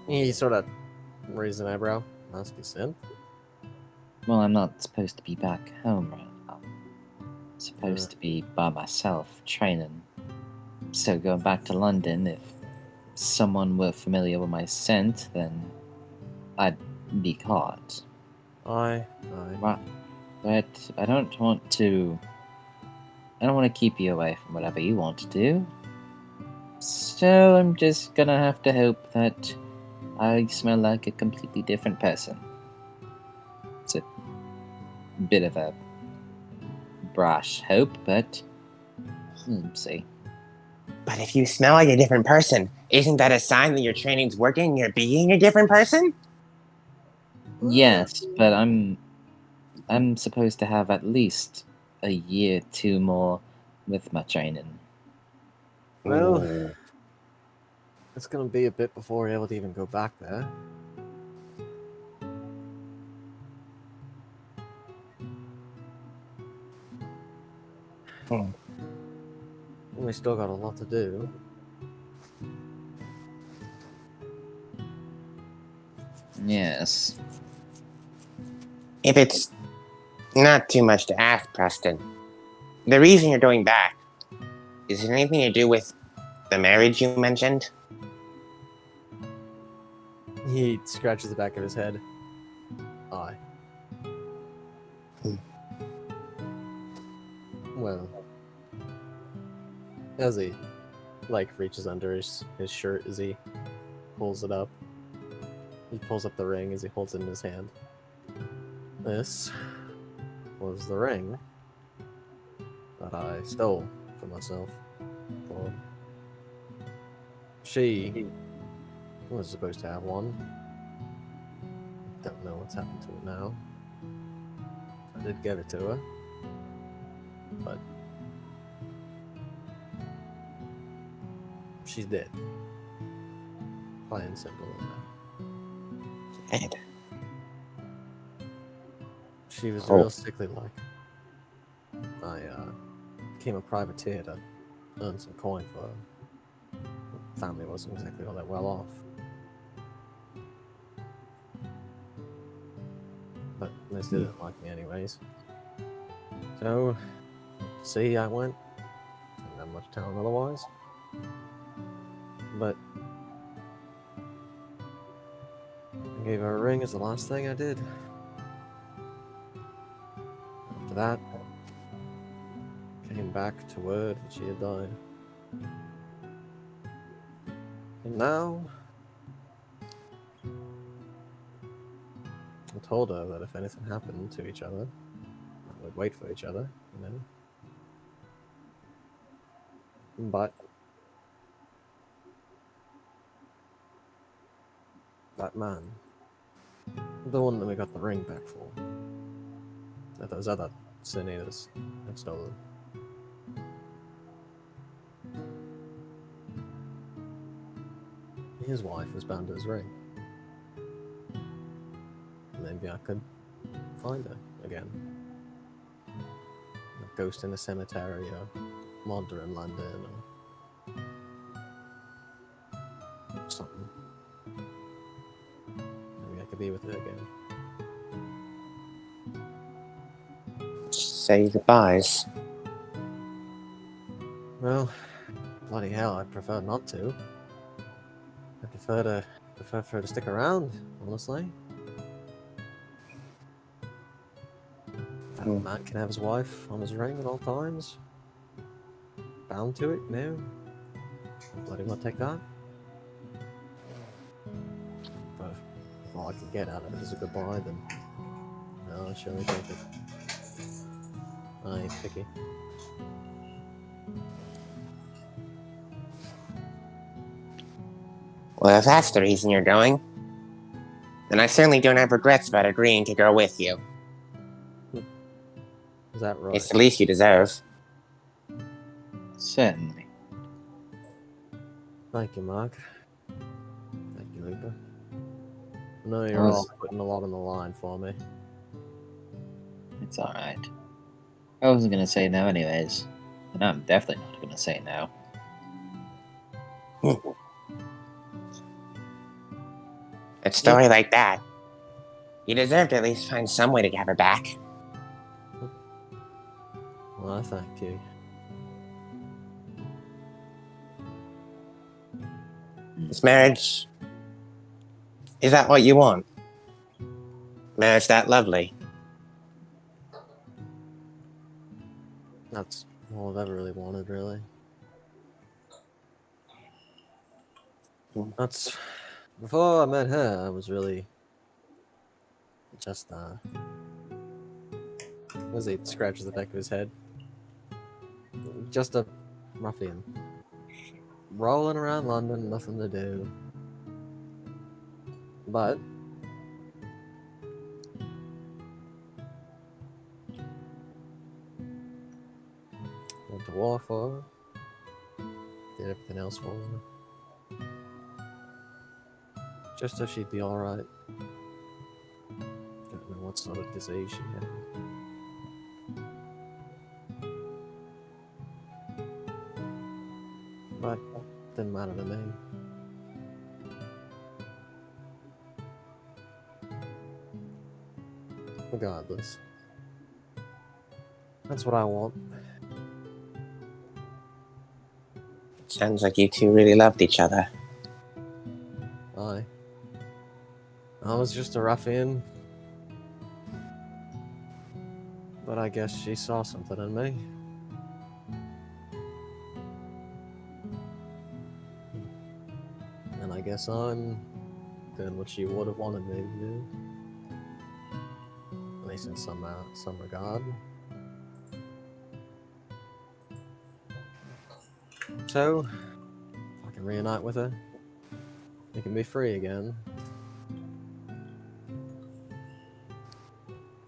He sort of raised an eyebrow. Must be sin. Well, I'm not supposed to be back home right now. I'm supposed to be by myself, training. So going back to London, if someone were familiar with my scent, then I'd be caught. Aye. Right. But I don't want to keep you away from whatever you want to do. So I'm just gonna have to hope that I smell like a completely different person. It's a bit of a brash hope, but we'll see. but if you smell like a different person, isn't that a sign that your training's working and you're being a different person? Yes, but I'm supposed to have at least a year, 2 more with my training. Well, Ooh. it's gonna be a bit before we're able to even go back there. Hmm. We still got a lot to do. Yes. If it's not too much to ask, Preston, the reason you're going back, is it anything to do with the marriage you mentioned? He scratches the back of his head. Aye. Hmm. Well, as he reaches under his shirt as he pulls it up. He pulls up the ring as he holds it in his hand. This was the ring that I stole for myself. Well, she was supposed to have one. Don't know what's happened to it now. I did give it to her, but she's dead. Plain and simple as that. Ed. She was Oh. real sickly like. I became a privateer to earn some coin for her. Family wasn't exactly all that well off. But they still didn't like me anyways. So, see, I went. Didn't have much talent otherwise. But I gave her a ring as the last thing I did. After that, came back to word that she had died. And now, I told her that if anything happened to each other, I would wait for each other, you know. But that man, the one that we got the ring back for, that those other sin eaters had stolen. His wife was bound to his ring. maybe I could find her again. A ghost in a cemetery, or monster in London, or something. Maybe I could be with her again. Say goodbyes. Well, bloody hell, I'd prefer not to. I prefer for her to stick around, honestly. That man can have his wife on his ring at all times. Bound to it, no. I bloody well take that. But if all I can get out of it is a goodbye, then no, I'll surely take it. Aye, picky. Well, if that's the reason you're going, then I certainly don't have regrets about agreeing to go with you. Is that right? It's the least you deserve. Certainly. Thank you, Mark. Thank you, Looper. I know I you're all was- putting a lot on the line for me. It's alright. I wasn't gonna say no anyways. And I'm definitely not gonna say no. A story like that, you deserve to at least find some way to have her back. Well, I thank you. This marriage, is that what you want? Marriage that lovely? That's all I've ever really wanted, really. That's before I met her. I was really just as he scratches the back of his head, just a ruffian rolling around London, nothing to do. But went to war for her, did everything else for her, just so she'd be all right. Don't know what sort of disease she had. But didn't matter to me. Regardless, that's what I want. Sounds like you two really loved each other. I was just a ruffian, but I guess she saw something in me. And I guess I'm doing what she would have wanted me to do. At least in some regard. So, if I can reunite with her, we can be free again.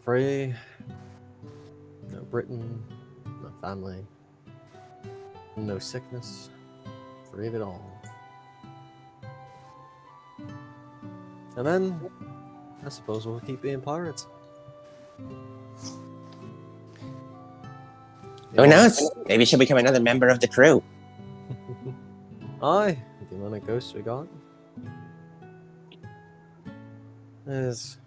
Free, no Britain, no family, no sickness, free of it all. And then, I suppose we'll keep being pirates. Who knows? Maybe she'll become another member of the crew. Aye, with the amount of ghosts we got. There's...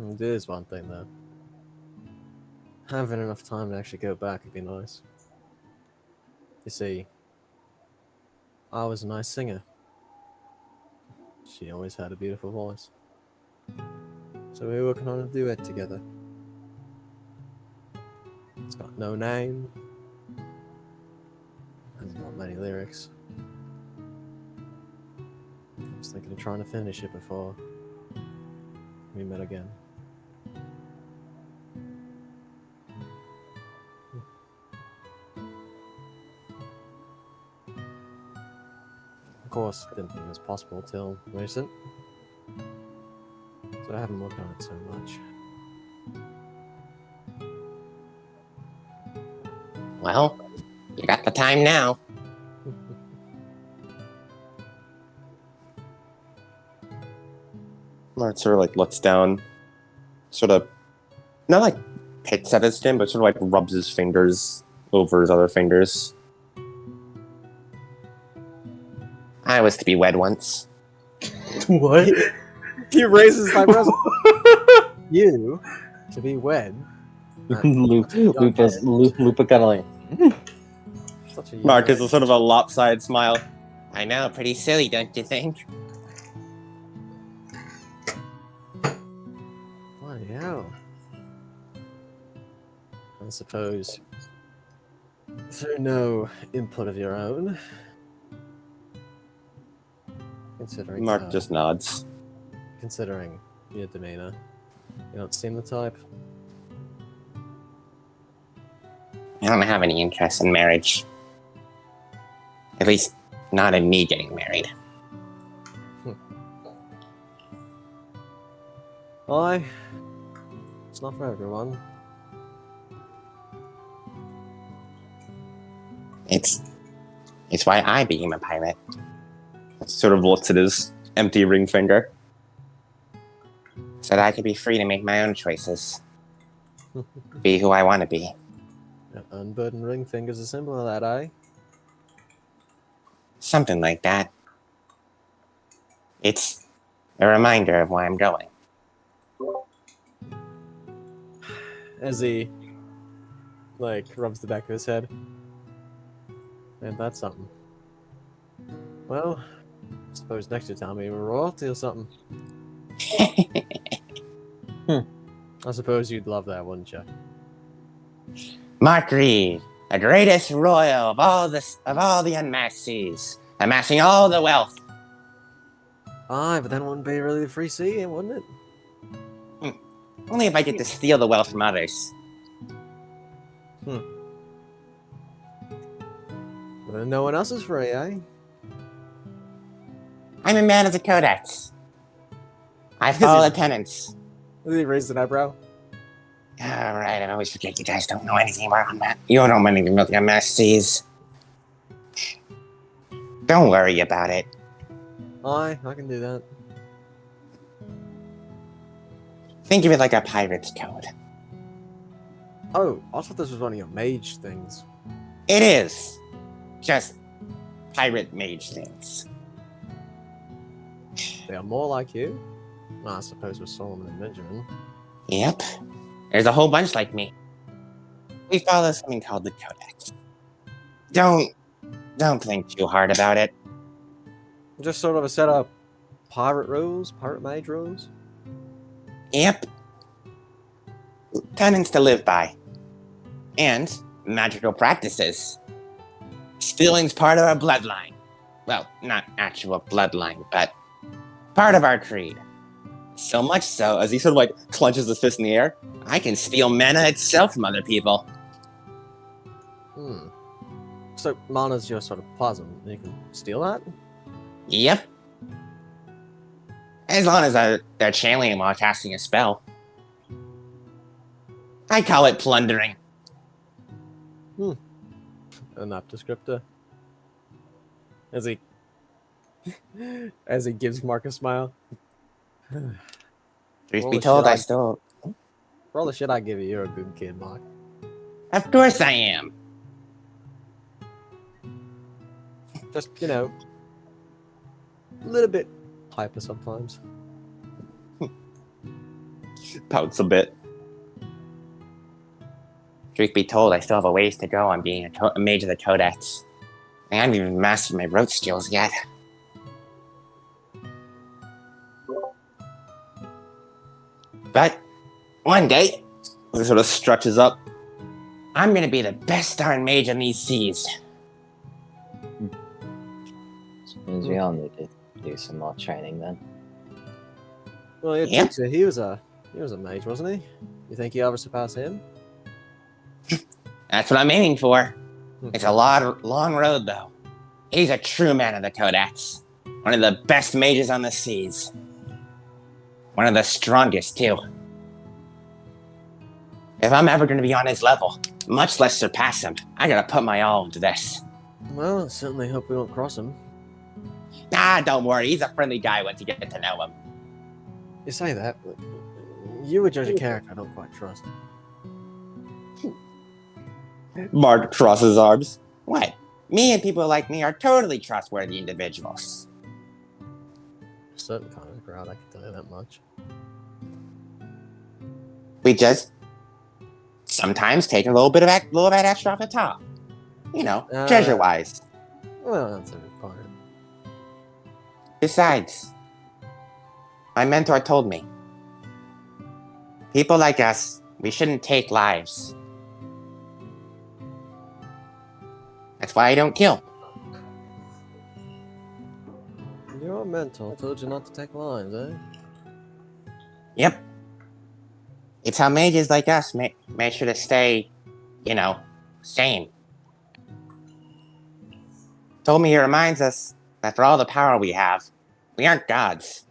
There's one thing, though. Having enough time to actually go back would be nice. You see, I was a nice singer. She always had a beautiful voice. So we were working on a duet together. It's got no name. Hasn't got many lyrics. I was thinking of trying to finish it before we met again. Of course, didn't think it was possible till recent. So I haven't worked on it so much. Well, you got the time now. Mart sort of like looks down, sort of not like picks at his chin, but sort of like rubs his fingers over his other fingers. I was to be wed once. What? He raises his eyebrows. You to be wed. Lupicuddling. Such a young Marcus age. is sort of a lopsided smile. I know, pretty silly, don't you think? Bloody hell. I suppose through no input of your own. Considering Mark just nods. considering your demeanor. You don't seem the type. I don't have any interest in marriage. At least, not in me getting married. Aye. It's not for everyone. It's why I became a pirate. Sort of looks at his empty ring finger. So that I could be free to make my own choices. Be who I want to be. An unburdened ring finger's a symbol of that, eh? Something like that. It's a reminder of why I'm going. As he, like, rubs the back of his head. And that's something. Well, I suppose next year tell me we're royalty or something. I suppose you'd love that, wouldn't you? Mark Reed, the greatest royal of all the unmasked seas, amassing all the wealth. Aye, but then it wouldn't be really the free sea, wouldn't it? Only if I get to steal the wealth from others. But then no one else is free, eh? I'm a man of the codex. I follow the tenets. Did he raise an eyebrow? Alright, I always forget you guys don't know anything about that. You don't know anything about the unmasked seas. Don't worry about it. Aye, I can do that. Think of it like a pirate's code. Oh, I thought this was one of your mage things. It is. Just pirate mage things. They are more like you. Well, I suppose with Solomon and Benjamin. Yep. There's a whole bunch like me. We follow something called the Codex. Don't think too hard about it. Just sort of a set of pirate rules, pirate mage rules. Yep. Tenets to live by. And magical practices. Stealing's part of our bloodline. Well, not actual bloodline, but part of our creed. So much so, as he sort of like clenches his fist in the air, I can steal mana itself from other people. So mana's your sort of plasm. You can steal that? Yep. As long as they're channeling while casting a spell. I call it plundering. Enough descriptor. As he gives Mark a smile. Truth All be the told, shit I I- still... For all the shit I give you, you're a good kid, Mark. Of course I am. Just, you know, a little bit hyper sometimes. Pouts a bit. Truth be told, I still have a ways to go on being a mage of the Codex. I haven't even mastered my rote skills yet. But one day, He sort of stretches up. I'm gonna be the best darn mage on these seas. Means we all need to do some more training then. Well, your Yeah. teacher, he was a mage, wasn't he? You think you ever surpass him? That's what I'm aiming for. It's a long road, though. He's a true man of the Codex. One of the best mages on the seas. One of the strongest, too. If I'm ever going to be on his level, much less surpass him, I gotta put my all into this. Well, I certainly hope we don't cross him. Nah, don't worry. He's a friendly guy once you get to know him. You say that, but you would judge a character I don't quite trust. Mark crosses arms. What? Me and people like me are totally trustworthy individuals. A certain kind of crowd, I can tell you that much. We just sometimes take a little bit extra off the top. You know, treasure-wise. Well, that's a good part. Besides, my mentor told me, people like us, we shouldn't take lives. That's why I don't kill. Your mentor told you not to take lives, eh? Yep. It's how mages like us make sure to stay, sane. Told me he reminds us that for all the power we have, we aren't gods.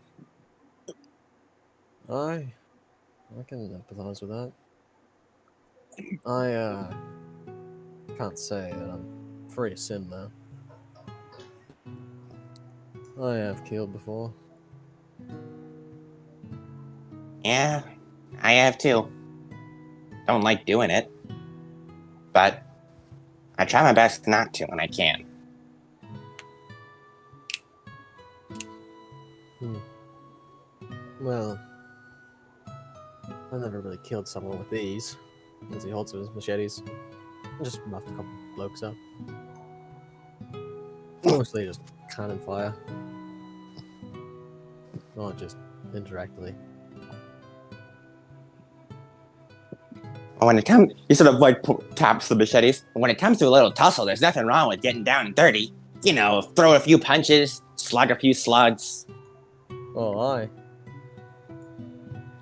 I can empathize with that. I can't say that I'm free of sin though. I have killed before. Yeah, I have too. Don't like doing it. But I try my best not to when I can. Well, I never really killed someone with these. As he holds his machetes. I just roughed a couple blokes up. Mostly just cannon fire. Or just indirectly. When it comes, he sort of taps the machetes. When it comes to a little tussle, there's nothing wrong with getting down and dirty. Throw a few punches, slug a few slugs. Oh, aye.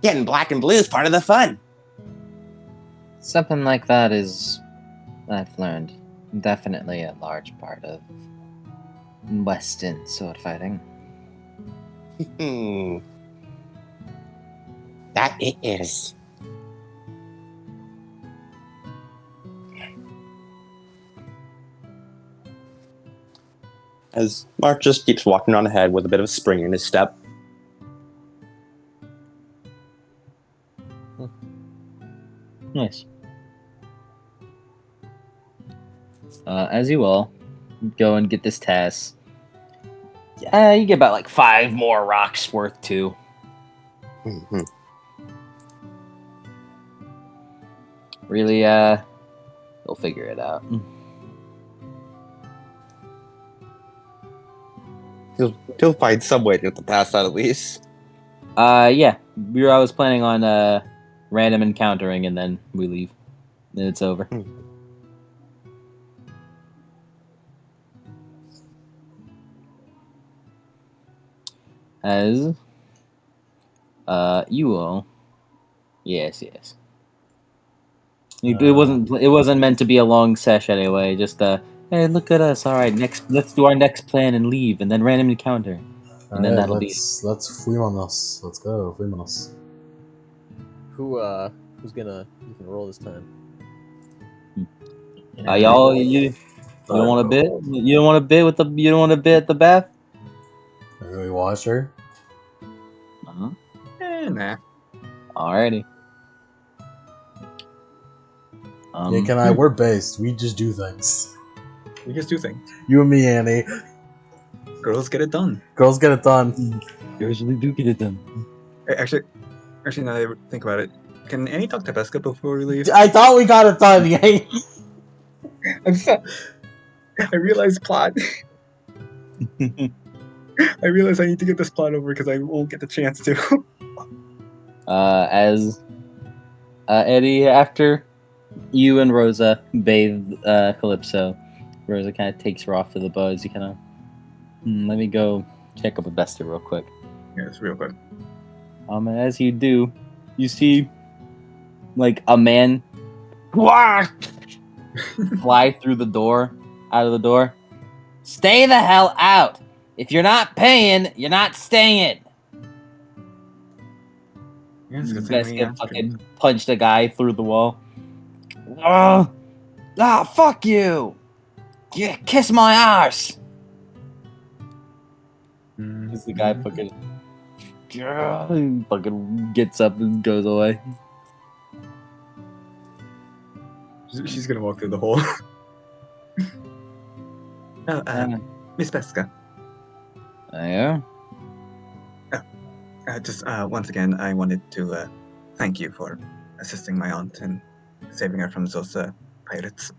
Getting black and blue is part of the fun. Something like that is, I've learned, definitely a large part of Western sword fighting. That it is. As Mark just keeps walking on ahead with a bit of a spring in his step. Nice. As you all go and get this task, you get about like 5 more rocks worth too. Mm-hmm. Really, you'll figure it out. He'll find some way to get the pass out at least. Yeah. I was planning on random encountering and then we leave. Then it's over. As you all, yes. It wasn't meant to be a long sesh anyway. Just hey, look at us. All right, let's do our next plan and leave, and then random encounter, and then that'll be. Let's Fleemonos. Let's go, Fleemonos. Who's gonna roll this time? Y'all, you don't want to bid? You don't want to bid you don't want to bid at the bath? Maybe we watch her. Uh-huh. Nah. Alrighty. We're based. We just do things. We just do things. You and me, Annie. Girls get it done. Girls get it done. You usually do get it done. Actually, now that I think about it, can Annie talk to Pesca before we leave? I thought we got it done, yay! I'm sorry. I realized plot. I realize I need to get this plot over because I won't get the chance to. As Eddie, after you and Rosa bathe Calypso, Rosa kind of takes her off to the buzz. You kind of, let me go check up with Bester real quick. Yes, real quick. As you do, you see like a man fly through the door, out of the door. Stay the hell out! If you're not paying, you're not staying. Yes, good thing we Bester fucking punched a guy through the wall. Fuck you! Yeah, kiss my arse! Is the guy fucking And fucking gets up and goes away. She's gonna walk through the hole. Oh, Yeah. Miss Pesca. Yeah. Just once again, I wanted to thank you for assisting my aunt and saving her from those pirates.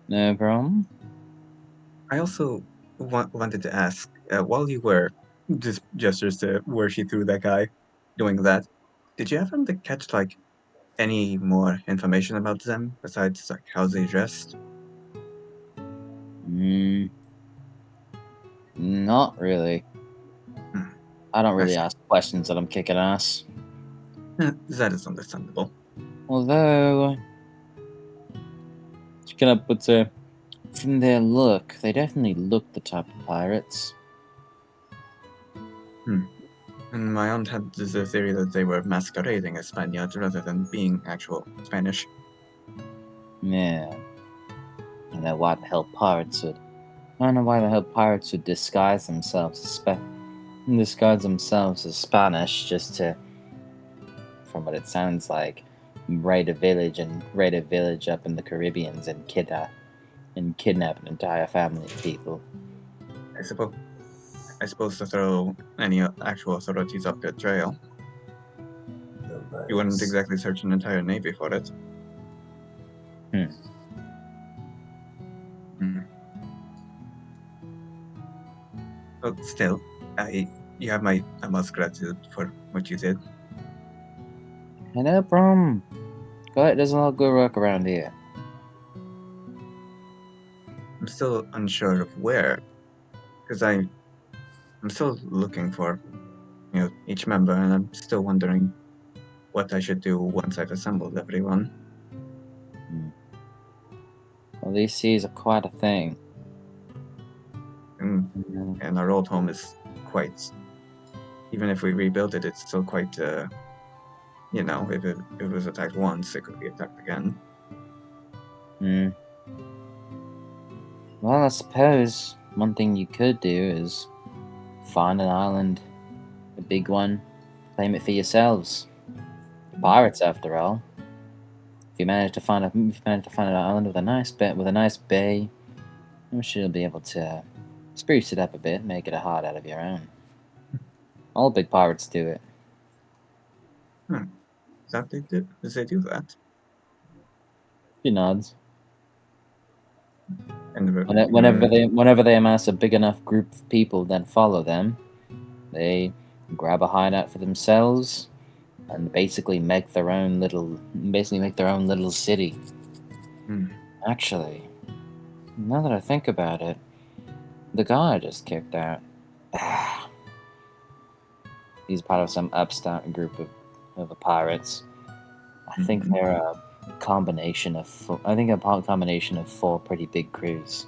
No problem. I also wanted to ask, while you were just gestures to where she threw that guy, doing that, did you happen to catch like any more information about them besides like how they dressed? Not really. Hmm. I don't I really see. ask questions that I'm kicking ass. That is understandable. Although, she kind of puts a. From their look, they definitely look the type of pirates. And my aunt had the theory that they were masquerading as Spaniards rather than being actual Spanish. Yeah. I don't know why the hell pirates would. I don't know why the hell pirates would disguise themselves as Spanish just to, from what it sounds like, raid a village up in the Caribbeans and kidnap an entire family of people. I suppose to throw any actual authorities off their trail. You wouldn't exactly search an entire navy for it. Hmm. But still, you have my utmost gratitude for what you did. Hey, no problem. Glad there's a lot of good work around here. I'm still unsure of where, because I'm still looking for, each member, and I'm still wondering what I should do once I've assembled everyone. Well, these seas are quite a thing. And, and our old home is quite, even if we rebuild it, it's still quite, if it was attacked once, it could be attacked again. Hmm. Well, I suppose one thing you could do is find an island, a big one, claim it for yourselves. Pirates, after all. If you manage to find an island with a nice bay, I'm sure you'll be able to spruce it up a bit, make it a heart out of your own. All big pirates do it. That they do? Does they do that? He nods. And Whenever they amass a big enough group of people that follow them, they grab a hideout for themselves and basically make their own little city. Actually, now that I think about it, the guy I just kicked out, he's part of some upstart group of pirates. I think they're a combination of four pretty big crews.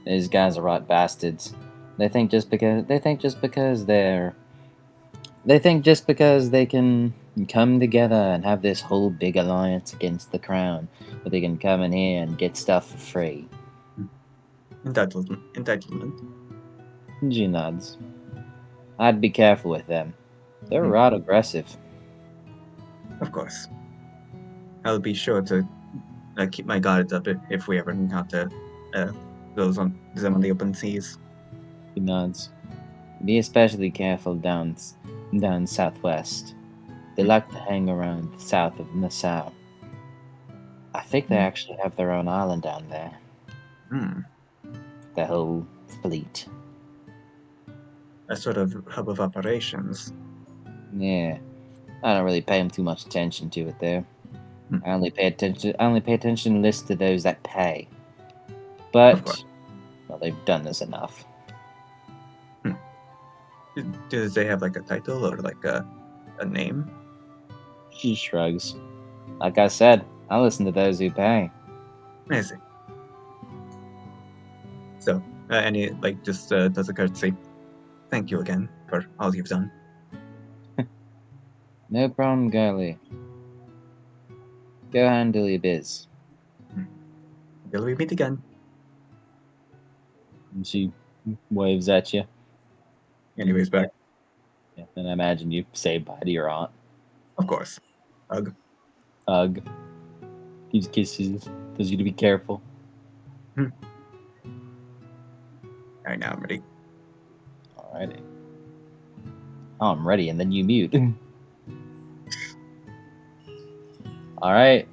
These guys are right bastards. They think just because they can come together and have this whole big alliance against the crown, that they can come in here and get stuff for free. Entitlement. G nods. I'd be careful with them. They're right aggressive. Of course. I'll be sure to keep my guards up if we ever encounter them on the open seas. He nods. Be especially careful down southwest. They like to hang around south of Nassau. I think they actually have their own island down there. Their whole fleet. A sort of hub of operations. Yeah, I don't really pay them too much attention to it though. I only pay attention list to those that pay. Of course. But well, they've done this enough. Do they have like a title or like a name? She shrugs. Like I said, I listen to those who pay. I see. So, any just does a courtesy. Thank you again for all you've done. No problem, girlie. Go handle your biz. Till we meet again. And she waves at you. Anyways, back. Yeah, and I imagine you say bye to your aunt. Of course. Hug. Hug. Gives kisses. Tells you to be careful. All right, now I'm ready. Alrighty. Oh, I'm ready, and then you mute. All right.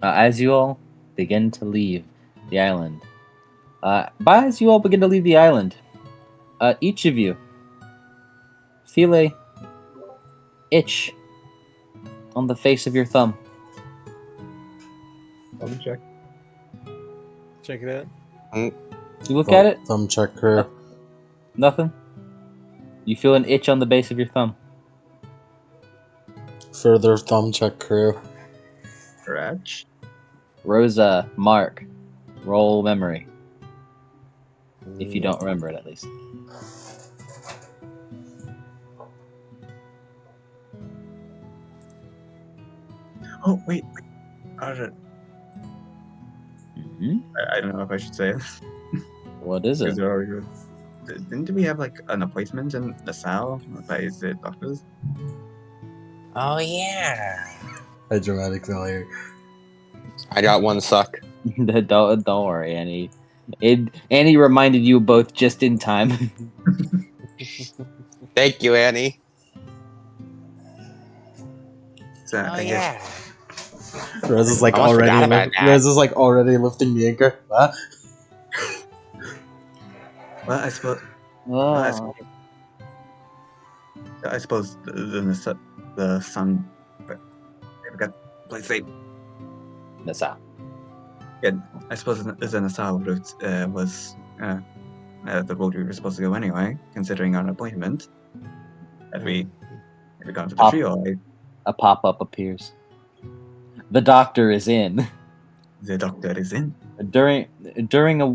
As you all begin to leave the island, as you all begin to leave the island, each of you feel a itch on the face of your thumb. Let me check. Check it out. You look at it, Thumb check crew. nothing. You feel an itch on the base of your thumb. Further thumb check crew. Scratch. Rosa, Mark, roll memory. If you don't remember it, at least. Oh, wait. Hmm. I don't know if I should say it. What is it? Because they're already good. Didn't we have like an appointment in LaSalle by the doctors? Oh yeah. A dramatic failure. I got one suck. don't worry, Annie. Annie reminded you both just in time. Thank you, Annie. So Oh I guess yeah. Rez is like Almost already. forgot about that. Rez is like already lifting the anchor. Huh? well, I suppose Oh. I suppose the sun. But I forgot. Please say. That's how. Yeah, I suppose the LaSalle route was the road we were supposed to go anyway, considering our appointment. Had we gone to the Pop. trio, A pop-up appears. The doctor is in. the doctor is in. during during a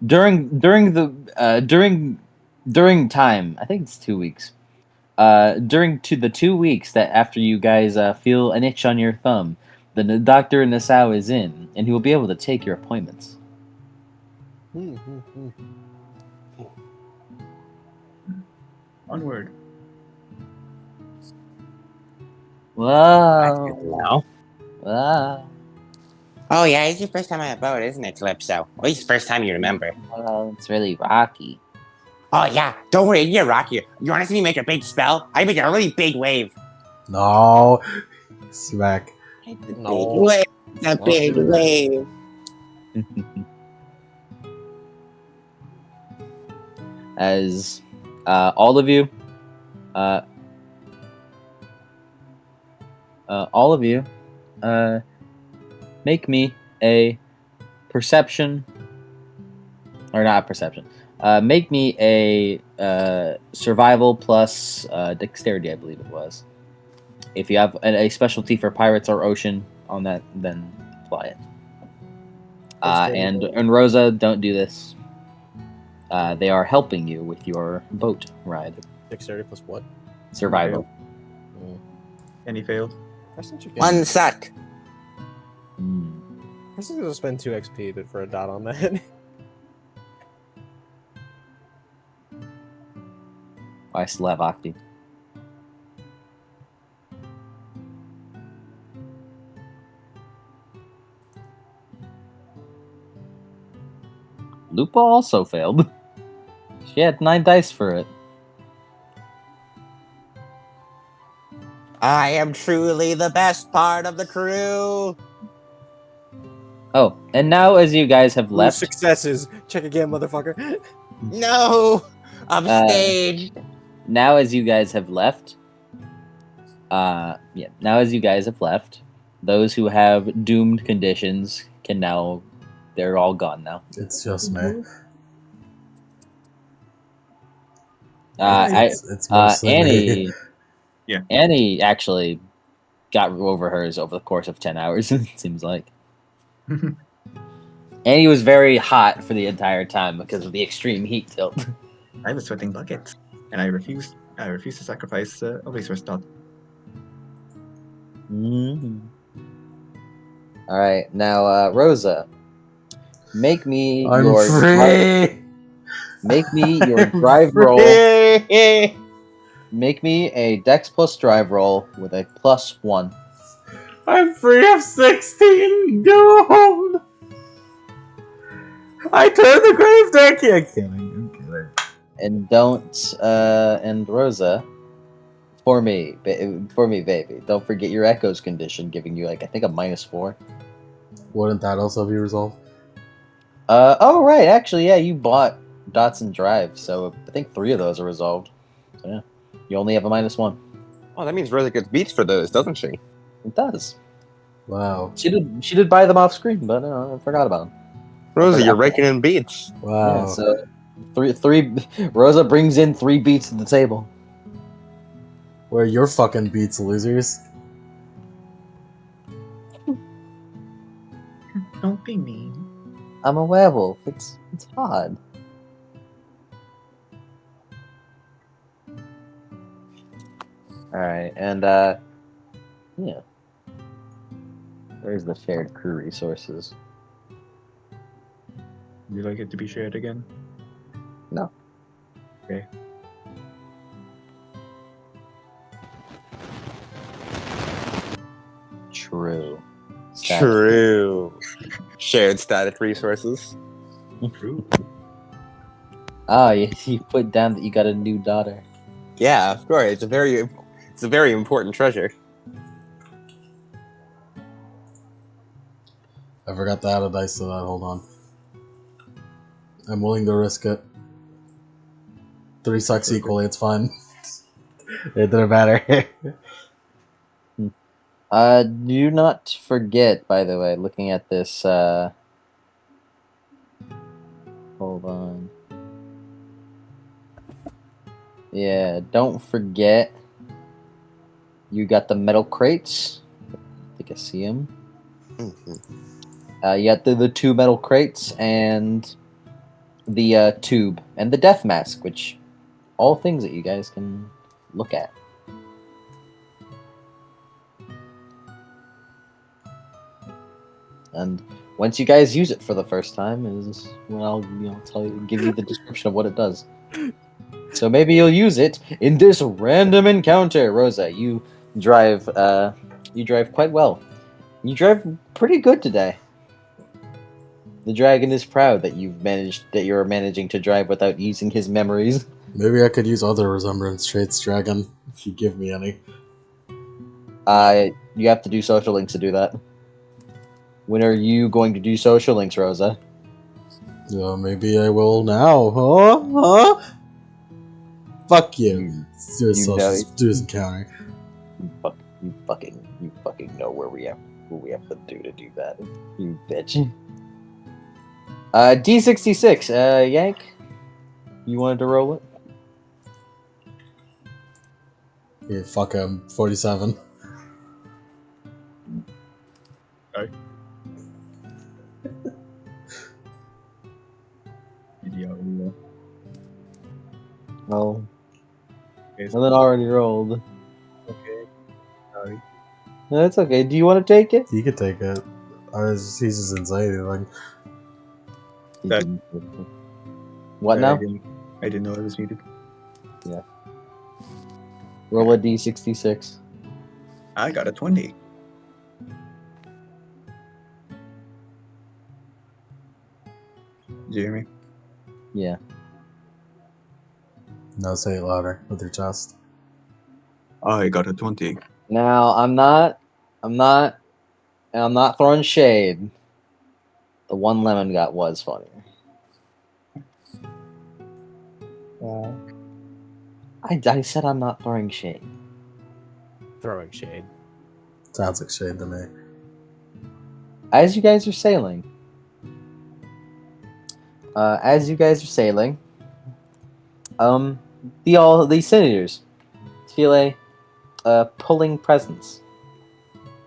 during the during time. I think it's 2 weeks. During the 2 weeks that after you guys feel an itch on your thumb, the doctor in Nassau is in, and he will be able to take your appointments. Onward. Whoa! Now. Wow! Oh yeah, it's your first time on a boat, isn't it, Calypso? Or at least first time you remember. Well, it's really rocky. Oh yeah, don't worry, you're rocky. You want to see me make a big spell? I make a really big wave. No. Smack. It's a No. big wave. It's a Not big doing that. wave. As all of you, make me a perception, or not perception. Make me a survival plus dexterity, I believe it was. If you have a specialty for pirates or ocean on that, then apply it. And Rosa, don't do this. They are helping you with your boat ride. Dexterity plus what? Survival. And he failed. Preston's One suck. gonna spend 2 XP for a dot on that. I still have Octi. Lupa also failed. She had 9 dice for it. I am truly the best part of the crew. Oh, and now as you guys have left, Successes. Check again, motherfucker. No, I'm staged. now as you guys have left, now as you guys have left, those who have doomed conditions can now, they're all gone now. It's just me. It's mostly Annie, me. Yeah. Annie actually got over hers over the course of 10 hours. It seems like Annie was very hot for the entire time because of the extreme heat tilt. I was sweating buckets, and I refused. I refused to sacrifice a resource dot. Mm-hmm. All right, now Rosa, make me I'm your free. make me your I'm drive roll. free. Make me a Dex plus drive roll with a +1. I'm free of 16 gold. I turned the grave deck. I'm kidding. I'm kidding. And don't and Rosa, for me, baby. Don't forget your Echoes condition, giving you like I think a -4. Wouldn't that also be resolved? Oh right, actually yeah, you bought Dotson Drive, so I think 3 of those are resolved. So yeah, you only have a -1. Oh, that means Rosa gets beats for those, doesn't she? It does. Wow. She did buy them off screen, but I forgot about them. Rosa, you're forgot. raking in beats. Wow. Yeah, so three. Rosa brings in 3 beats to the table. Where are your fucking beats, losers? Don't be mean. I'm a werewolf. It's hard. All right, and yeah. Where's the shared crew resources? Would you like it to be shared again? No. Okay. True. True. Shared static resources. True. Ah, you put down that you got a new daughter. Yeah, of course. It's a very important treasure. I forgot to add a dice to that. Hold on. I'm willing to risk it. 3 sucks equally. It's fine. It didn't matter. Do not forget, by the way, looking at this, hold on. Yeah, don't forget, you got the metal crates. I think I see them. Mhm. You got the 2 metal crates and the tube and the death mask, which all things that you guys can look at. And once you guys use it for the first time, is when I'll give you the description of what it does. So maybe you'll use it in this random encounter. Rosa, you drive quite well. You drive pretty good today. The dragon is proud that you're managing to drive without using his memories. Maybe I could use other resemblance traits, Dragon, if you give me any. You have to do social links to do that. When are you going to do social links, Rosa? Maybe I will now. Huh? Fuck you. Let's do a social. Do some counter. You fucking know what we have to do that. You bitch. D66. Yank. You wanted to roll it? Yeah, fuck him. 47. Yeah. No. Okay, And then already rolled. okay. Sorry. No, it's okay. Do you want to take it? You could take it. He's just anxiety. Like, That- What I now? didn't know it was needed. Roll a D66. I got a 20. Did you hear me? Yeah. no, say it louder with your chest. I got a 20. Now I'm not throwing shade. The one lemon got was funnier. I said I'm not throwing shade. Throwing shade. Sounds like shade to me. As you guys are sailing, the senators feel a pulling presence.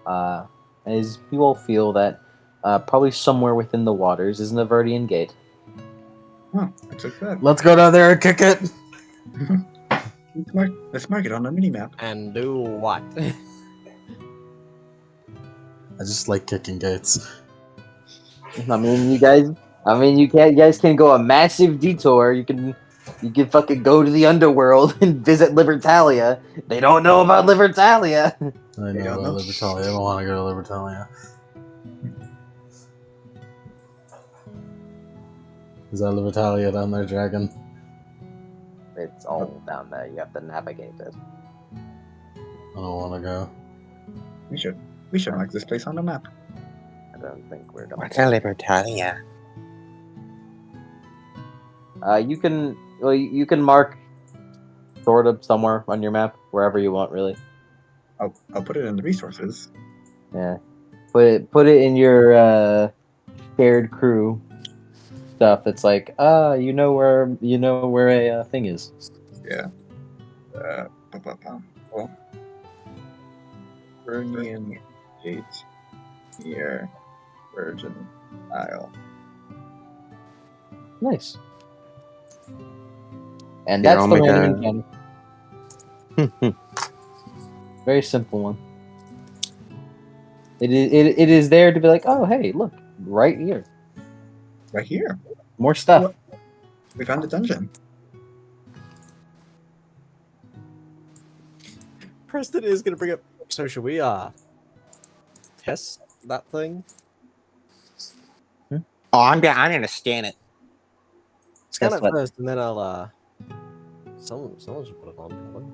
As you all feel that probably somewhere within the waters is an Avertian gate. Huh, I took that. Let's go down there and kick it. Let's mark it on a mini map. And do what? I just like kicking gates. I mean, you guys. I mean, you guys can go a massive detour. You can fucking go to the underworld and visit Libertalia. They don't know about Libertalia. I They know don't about know. Libertalia. I don't want to go to Libertalia. Is that Libertalia down there, Dragon? It's all down there. You have to navigate it. I don't want to go. We should mark this place on the map. I don't think we're gonna. What's a Libertalia? You can mark sort of somewhere on your map, wherever you want, really. I'll put it in the resources. Yeah, put it in your shared crew stuff. It's like, you know where a thing is. Yeah. Well, Vernian Gate near Virgin Isle. Nice. And Here, that's I'll the make random encounter. Very simple one. It is there to be like, oh hey, look, right here, Right here. more stuff. We found a dungeon. Preston is gonna bring up. So should we test that thing? Oh, I'm gonna scan it. Scan Test it what? first, and then I'll someone should put it on. Probably.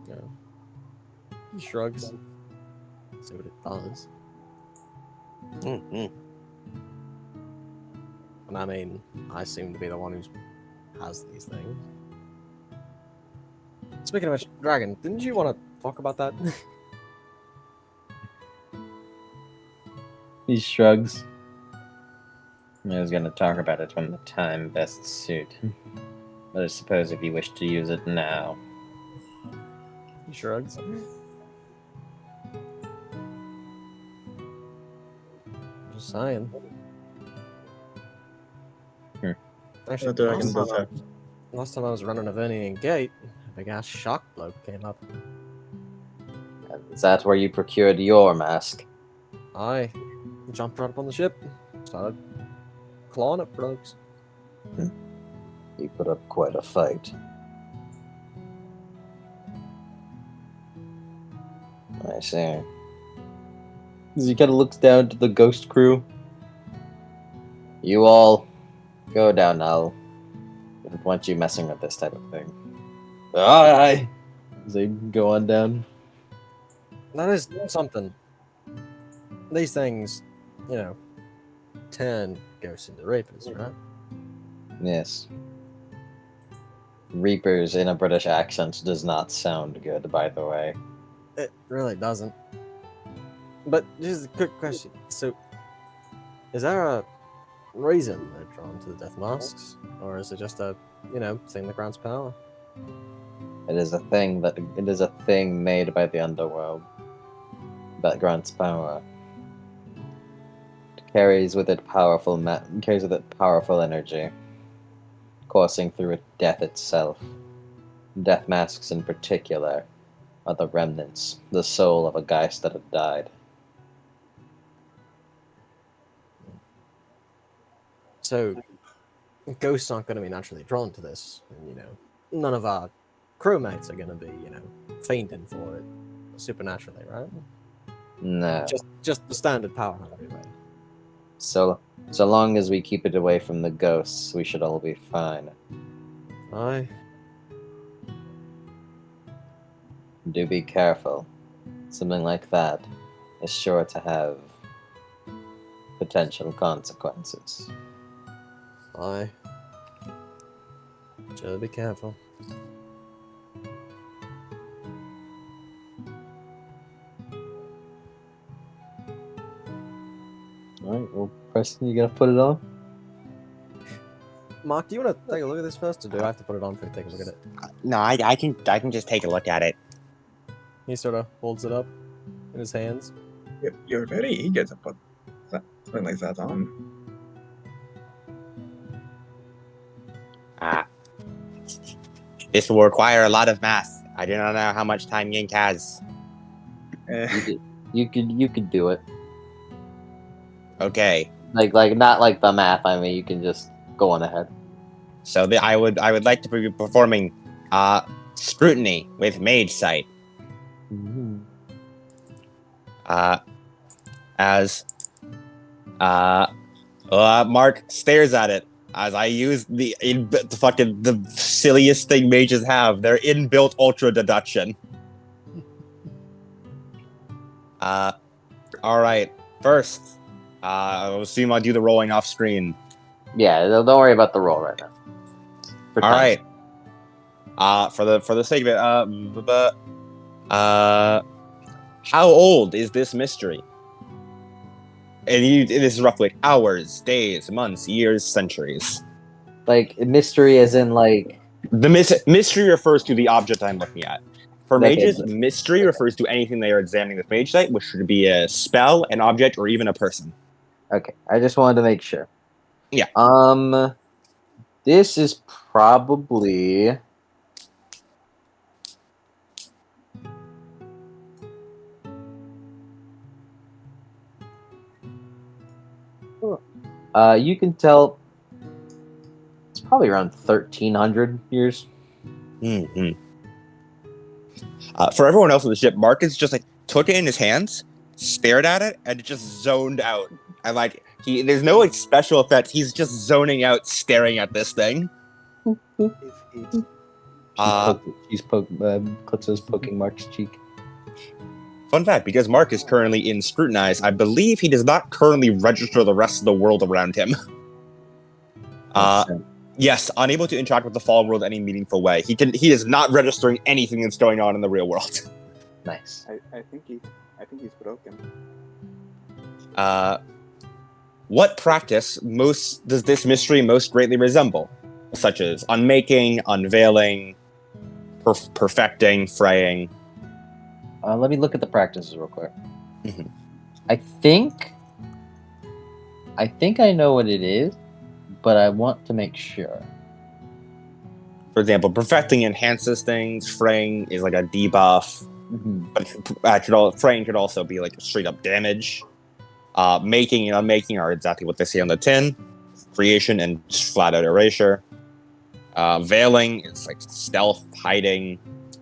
Yeah. He shrugs. See what it does. Mm-hmm. And I mean, I seem to be the one who has these things. Speaking of which, Dragon, didn't you want to talk about that? He shrugs. I was gonna talk about it when the time best suit. But I suppose if you wish to use it now. He shrugs. Just saying. Actually, The dragon does have. last time I was running a Vernian Gate, a big ass shock bloke came up. Is that where you procured your mask? I jumped right up on the ship, started clawing at blokes. You put up quite a fight. I see. He kind of looks down to the ghost crew. You all go down now. I don't want you messing with this type of thing. Aye. As they go on down. That is something. These things, turn ghosts into reapers, right? Yes. Reapers in a British accent does not sound good, by the way. It really doesn't. But just a quick question. So, is there a reason they're drawn to the death masks? Or is it just a, thing that grants power? It is a thing made by the underworld that grants power. It carries with it powerful energy, coursing through it death itself. Death masks in particular are the remnants, the soul of a Geist that had died. So, ghosts aren't going to be naturally drawn to this. And, none of our crewmates are going to be, fainting for it supernaturally, right? No. Just the standard power hungry way. So long as we keep it away from the ghosts, we should all be fine. Aye. Do be careful. Something like that is sure to have potential consequences. Aye. Just be careful. Alright, well, Preston, you gonna put it on? Mark, do you want to take a look at this first, or do I have to put it on for you to take a look at it? No, I can just take a look at it. He sort of holds it up in his hands. You're very eager to put something like that on. This will require a lot of math. I do not know how much time Yink has. Eh, You could do it. Okay. Like not like the math. I mean, you can just go on ahead. So I would like to be performing scrutiny with mage sight. As Mark stares at it as I use the silliest thing mages have, their inbuilt ultra deduction. All right. First, I'll assume I'll do the rolling off screen. Yeah, don't worry about the roll right now. All right. For the sake of it, how old is this mystery? And this is roughly hours, days, months, years, centuries. Like mystery, as in like The mystery refers to the object I'm looking at. For Like mages, a- mystery refers to anything they are examining with mage sight, which should be a spell, an object, or even a person. okay. I just wanted to make sure. Yeah. This is probably. You can tell it's probably around 1,300 years. Mm-hmm. For everyone else on the ship, Marcus just like took it in his hands, stared at it, and just zoned out. And like there's no like special effects. He's just zoning out, staring at this thing. Clitzo's poking Mark's cheek. Fun fact: because Mark is currently in scrutinize, I believe he does not currently register the rest of the world around him. Yes, unable to interact with the fallen world in any meaningful way. He is not registering anything that's going on in the real world. Nice. I think he's broken. What practice does this mystery most greatly resemble? Such as unmaking, unveiling, perfecting, fraying. Let me look at the practices real quick. Mhm. I think I know what it is, but I want to make sure. For example, perfecting enhances things. Fraying is like a debuff. Mm-hmm. But fraying could also be like straight up damage. Making and unmaking are exactly what they say on the tin. Creation and flat out erasure. Veiling is like stealth, hiding.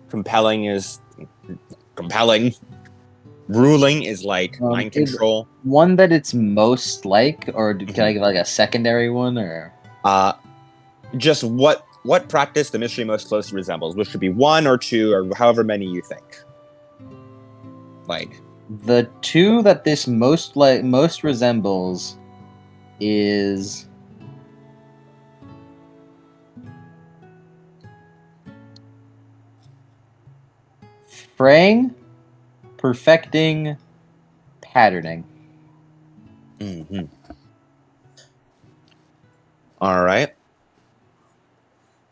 Compelling is compelling. Ruling is like mind control. One that it's most like, or can I give like a secondary one, or just what practice the mystery most closely resembles, which could be one or two or however many you think. Like the two that this most resembles is fraying, perfecting, patterning. Mm-hmm. All right.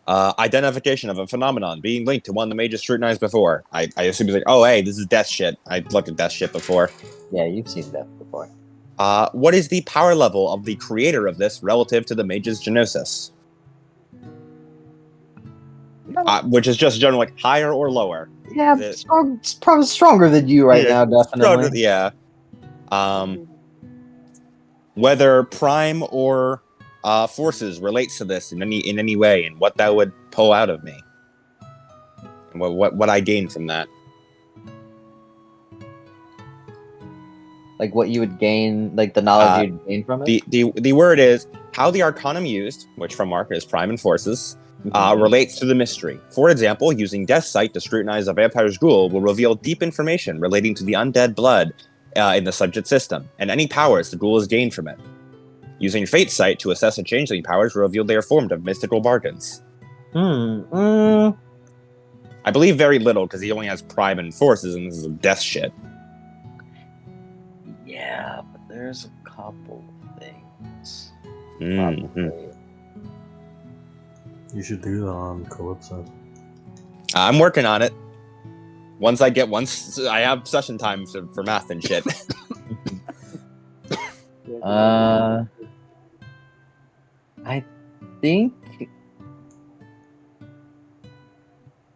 Identification of a phenomenon being linked to one the mages scrutinized before. I assume he's like, oh, hey, this is death shit. I looked at death shit before. Yeah, you've seen that before. What is the power level of the creator of this relative to the mage's genosis? Which is just generally like higher or lower. Yeah, it's probably stronger than you right now, definitely. Yeah. Whether prime or forces relates to this in any way, and what that would pull out of me, and what I gain from that. Like what you would gain, like the knowledge you'd gain from it. The word is how the arcanum used, which from Mark is prime and forces, relates to the mystery. For example, using Death Sight to scrutinize a vampire's ghoul will reveal deep information relating to the undead blood in the subject system, and any powers the ghoul has gained from it. Using Fate Sight to assess a changeling powers will reveal they are formed of mystical bargains. I believe very little, because he only has prime and forces, and this is death shit. Yeah, but there's a couple of things. Mm-hmm. You should do that on Calypso. I'm working on it. Once I have session time for math and shit.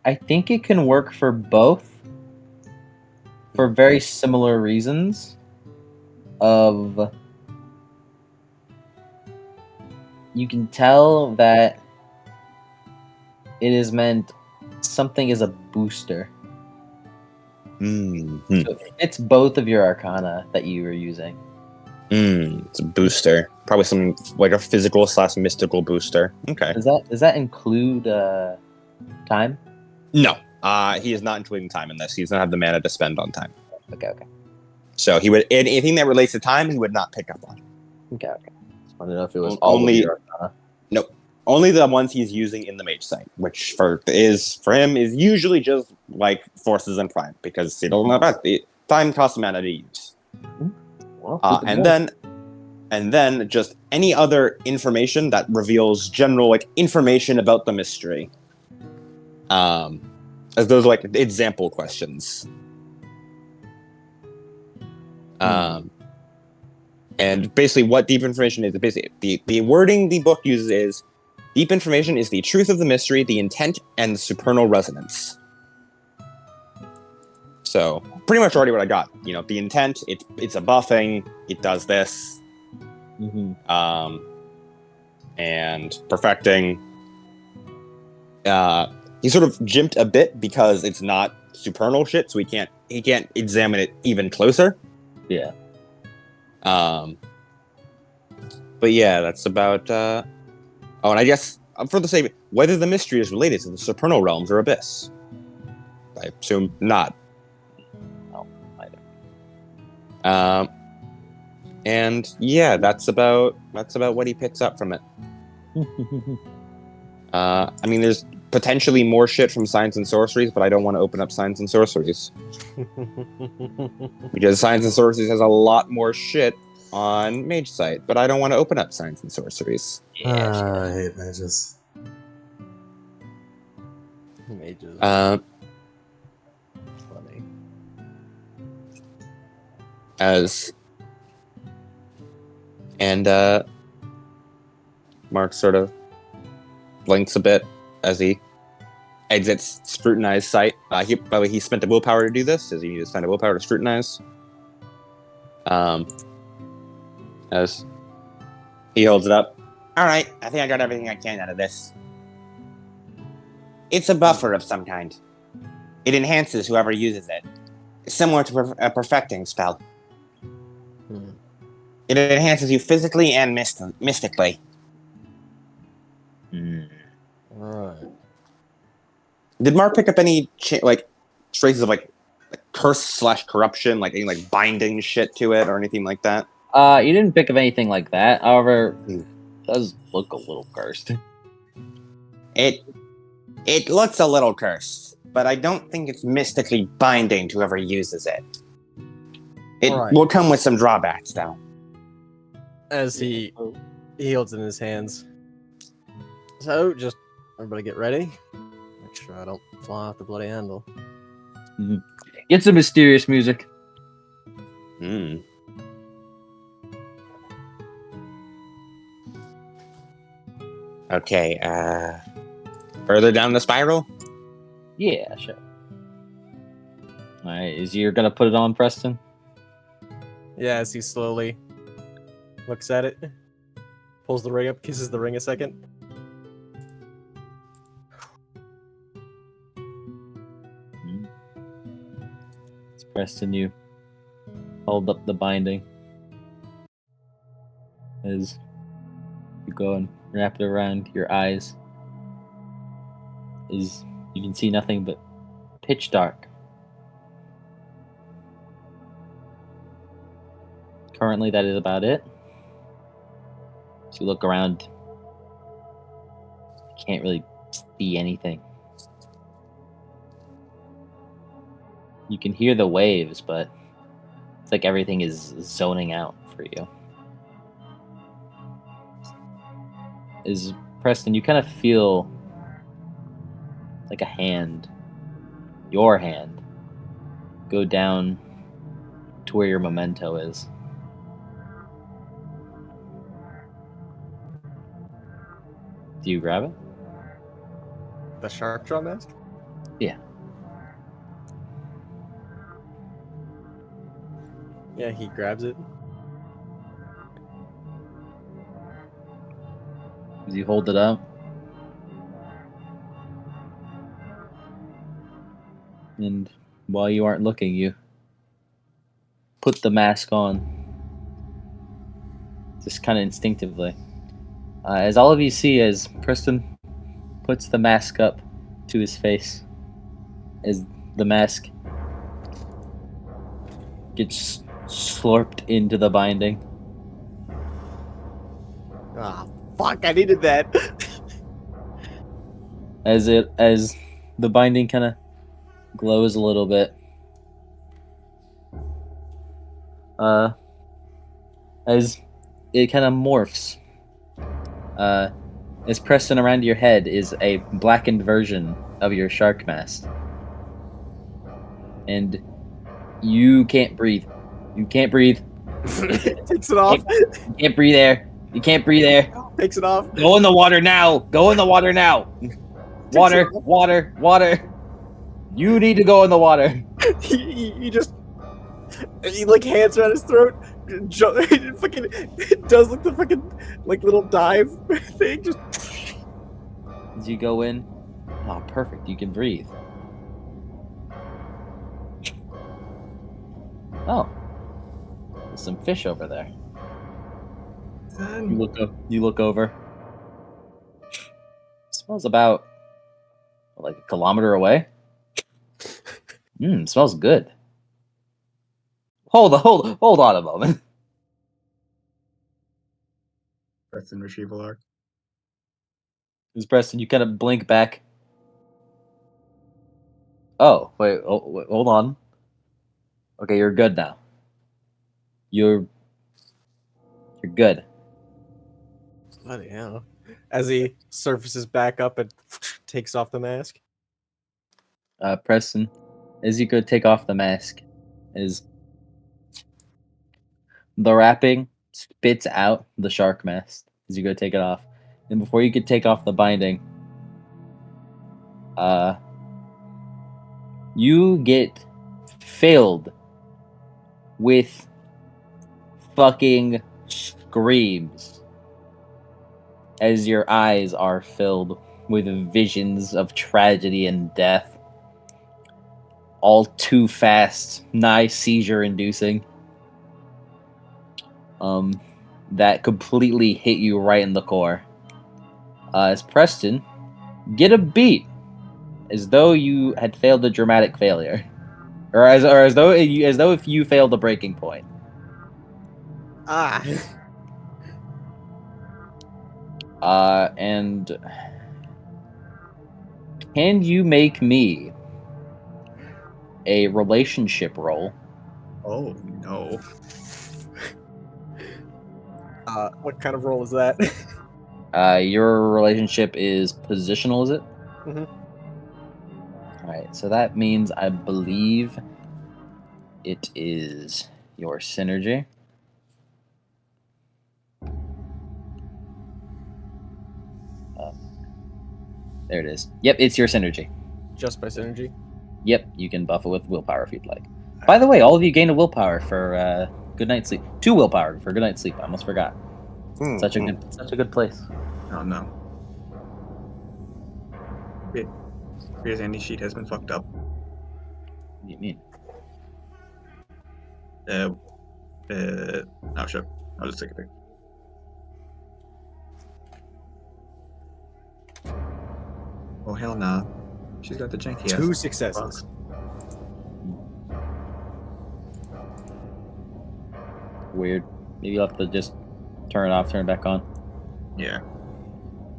I think it can work for both, for very similar reasons. you can tell that it is meant something as a booster. Mm-hmm. So it's both of your arcana that you were using. It's a booster. Probably something like a physical / mystical booster. Okay. Does that include time? No. He is not including time in this. He does not have the mana to spend on time. Okay. So he would anything that relates to time, he would not pick up on. Okay. I don't know if it was Only- all of your arcana. Nope. Only the ones he's using in the mage site, which for him is usually just like forces and prime, because he doesn't have that. Time costs mana to use. Well, And then just any other information that reveals general like information about the mystery. As those like example questions. And basically what deep information is, basically the wording the book uses is deep information is the truth of the mystery, the intent, and the supernal resonance. So pretty much already what I got. You know, the intent, it's a buffing, it does this. And perfecting. He sort of jimped a bit because it's not supernal shit, so he can't examine it even closer. Yeah. But yeah, that's about. Oh, and I guess for the sake, whether the mystery is related to the supernal realms or abyss, I assume not. No, either. And yeah, that's about what he picks up from it. I mean, there's potentially more shit from Science and Sorceries, but I don't want to open up Science and Sorceries because Science and Sorceries has a lot more shit on Mage site, but I don't want to open up Science and Sorceries. I hate mages. Mages. Funny. Mark sort of blinks a bit as he exits scrutinized site. By the way, he spent the willpower to do this. Does he need to spend a willpower to scrutinize? As he holds it up. All right, I think I got everything I can out of this. It's a buffer of some kind. It enhances whoever uses it. It's similar to a perfecting spell. It enhances you physically and mystically. Right. Did Mark pick up any traces of like curse / corruption, like any like binding shit to it or anything like that? You didn't pick up anything like that. However, it does look a little cursed. It looks a little cursed, but I don't think it's mystically binding to whoever uses it. It Right. will come with some drawbacks, though. As he holds it in his hands. So, just everybody get ready. Make sure I don't fly off the bloody handle. Get some mysterious music. Okay, further down the spiral? Yeah, sure. Alright, you're gonna put it on, Preston? Yeah, as he slowly looks at it, pulls the ring up, kisses the ring a second. It's Preston, you hold up the binding as you go and wrap it around your eyes. Is you can see nothing but pitch dark. Currently, that is about it. So you look around, you can't really see anything. You can hear the waves, but it's like everything is zoning out for you. Is Preston, you kind of feel like a hand, your hand, go down to where your memento is. Do you grab it? The shark drum mask? Yeah. Yeah, he grabs it. As you hold it up. And while you aren't looking, you put the mask on. Just kind of instinctively. As all of you see, as Preston puts the mask up to his face, as the mask gets slurped into the binding. Ah, fuck! I needed that. As the binding kind of glows a little bit. As it kind of morphs. As Preston around your head is a blackened version of your shark mask. And you can't breathe. You can't breathe. Takes it off. You can't breathe air. You can't breathe air. Takes it off. Go in the water now. Go in the water now. Water, water, water. You need to go in the water. He just like hands around his throat. Fucking does like the fucking like little dive thing. Just As you go in, oh, perfect. You can breathe. Oh, there's some fish over there. You look over. Smells about like a kilometer away. Smells good. Hold on a moment. Preston retrieval arc. As Preston, you kind of blink back. Oh, wait, hold on. Okay, you're good now. You're good. bloody hell. As he surfaces back up and takes off the mask. Preston, as you go take off the mask, is the wrapping spits out the shark mask as you go take it off. And before you could take off the binding, you get filled with fucking screams as your eyes are filled with visions of tragedy and death. All too fast, nigh seizure inducing. That completely hit you right in the core. As Preston, get a beat as though you had failed a dramatic failure, or as though if you failed a breaking point. Ah. And can you make me a relationship roll? Oh no. What kind of role is that? Your relationship is positional, is it? Mhm. All right, so that means I believe it is your synergy. There it is. Yep, it's your synergy. Just by synergy. Yep, you can buff it with willpower if you'd like. By the way, all of you gain a willpower for good night's sleep. 2 willpower for good night's sleep. I almost forgot. Such a good place. Oh no. Here's Andy's sheet has been fucked up. What do you mean? No, sure. I'll just take a pic. Oh hell nah. She's got the janky ass. 2 successes. Weird. Maybe you'll have to just turn it off, turn it back on. Yeah.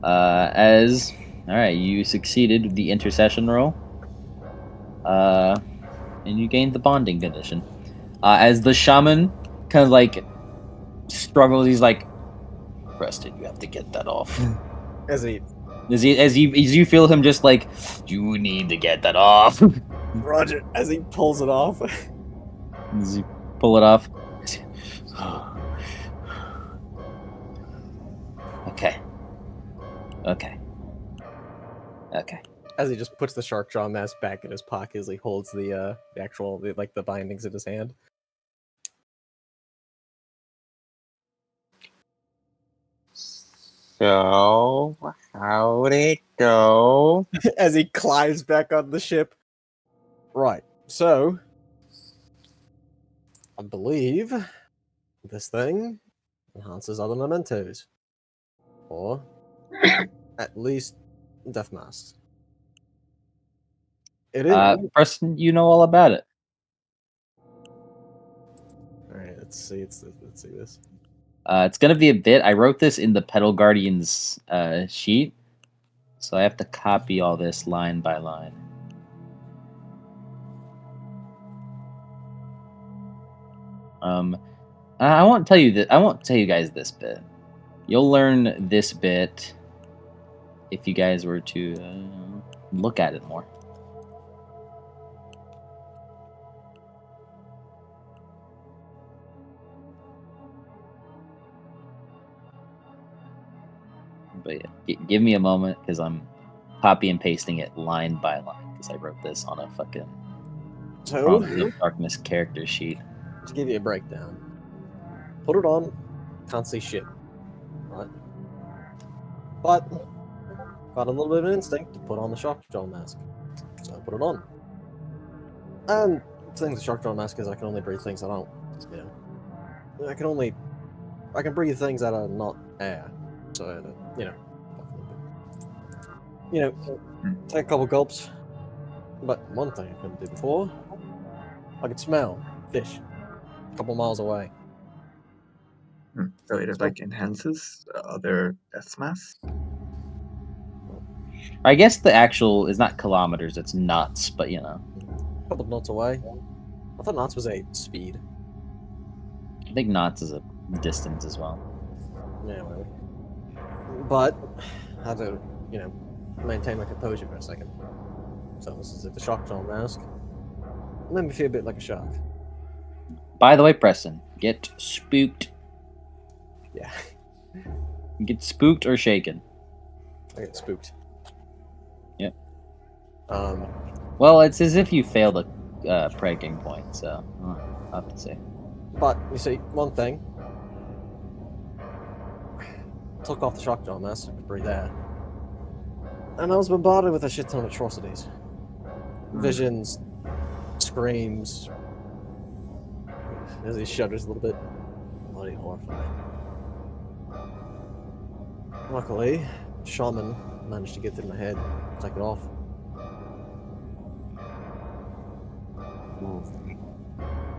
Alright, you succeeded the intercession roll. And you gained the bonding condition. As the shaman kind of like struggles, he's like, Preston, you have to get that off. As he As you feel him just like, you need to get that off. Roger, as he pulls it off. As you pull it off. Okay. As he just puts the shark jaw mask back in his pocket as he holds the actual the bindings in his hand. So, how'd it go? As he climbs back on the ship. Right. So, I believe this thing enhances other mementos. Or at least death masks. It is. Preston, you know all about it. Alright, let's see. Let's see this. It's gonna be a bit. I wrote this in the Pedal Guardians sheet, so I have to copy all this line by line. I won't tell you that. I won't tell you guys this bit. You'll learn this bit if you guys were to look at it more. But yeah, give me a moment because I'm copy and pasting it line by line because I wrote this on a fucking So, Darkness character sheet. to give you a breakdown, put it on, can't see shit. Right? But, got a little bit of an instinct to put on the shock jaw mask. So I put it on. And the thing with the shock jaw mask is I can only breathe things that don't, you know. I can breathe things that are not air. So, take a couple gulps. But one thing I couldn't do before, I could smell fish a couple miles away. So it like enhances other death masks. I guess the actual is not kilometers; it's knots. But you know, A couple knots away. I thought knots was a speed. I think knots is a distance as well. Yeah, whatever. But I had to, maintain my composure for a second. So this is the shock jaw mask. It made me feel a bit like a shark. By the way, Preston, get spooked. Yeah, Get spooked or shaken. I get spooked. Yep. Um, Well, it's as if you failed a breaking point, so I'll have to say. but you see, one thing. Took off the shock jaw mask so I could breathe air. And I was bombarded with a shit ton of atrocities. Visions, screams. As he shudders a little bit. Bloody horrifying. Luckily, Shaman managed to get through my head, take it off.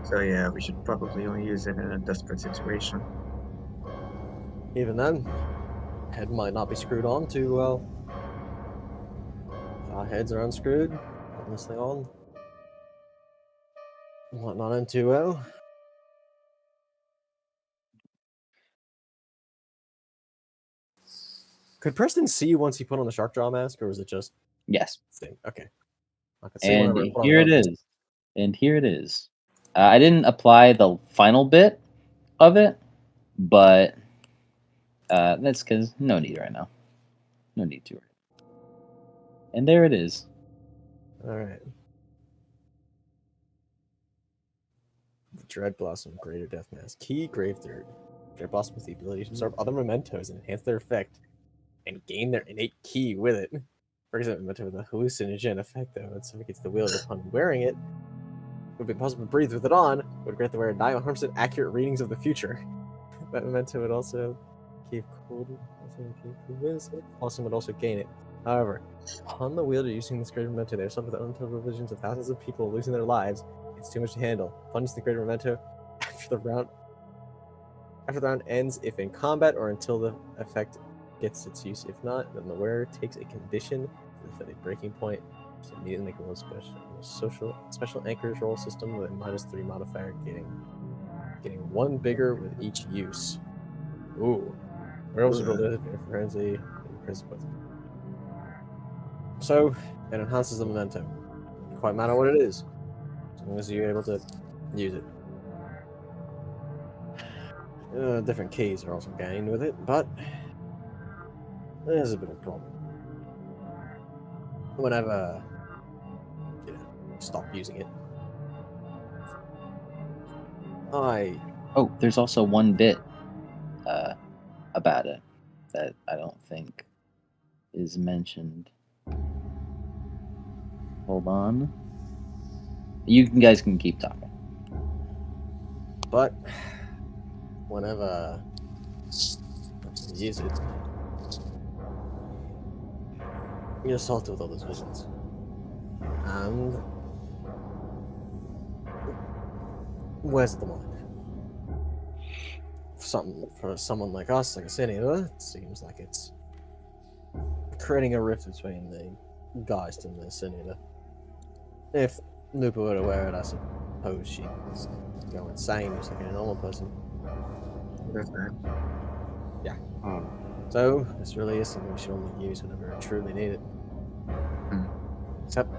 So yeah, we should probably only use it in a desperate situation. Even then, head might not be screwed on too well. If our heads are unscrewed, putting this thing on. Might not end too well. Could Preston see you once he put on the shark jaw mask, or was it just Yes. thing? Okay. I could see And whenever I put on here the it is. And here it is. I didn't apply the final bit of it, but that's because no need right now. No need to. And there it is. Alright. The Dread Blossom, Greater Death Mask. Key Grave Third. Dread Blossom has the ability to absorb other mementos and enhance their effect, and gain their innate key with it. For example, memento with a hallucinogen effect, though, it suffocates the wielder upon wearing it. It would be possible to breathe with it on, would grant the wearer 900% accurate readings of the future. That memento would also keep cold. Blossom would also gain it. However, upon the wielder using this greater memento, they are suffered the untold visions of thousands of people losing their lives. It's too much to handle. Plunge the greater memento after the round ends if in combat or until the effect gets its use. If not, then the wearer takes a condition with a breaking point to immediately make a roll special anchors roll system with a -3 modifier, getting one bigger with each use. Ooh. Werewolves will roll the frenzy principles. So it enhances the momentum. Doesn't quite matter what it is, as long as you're able to use it. Different keys are also gained with it, but there's a bit of a problem. Whenever stop using it, Oh, there's also one bit about it. that I don't think is mentioned. Hold on. You guys can keep talking. But whenever you use it, you're assaulted with all those visions. And where's the mind? For someone like us, like a senator, it seems like it's creating a rift between the Geist and the senator. If Lupa were to wear it, I suppose she'd go insane just like a normal person. That's bad. Hmm. So this really is something we should only use whenever we truly need it. Hmm. Except,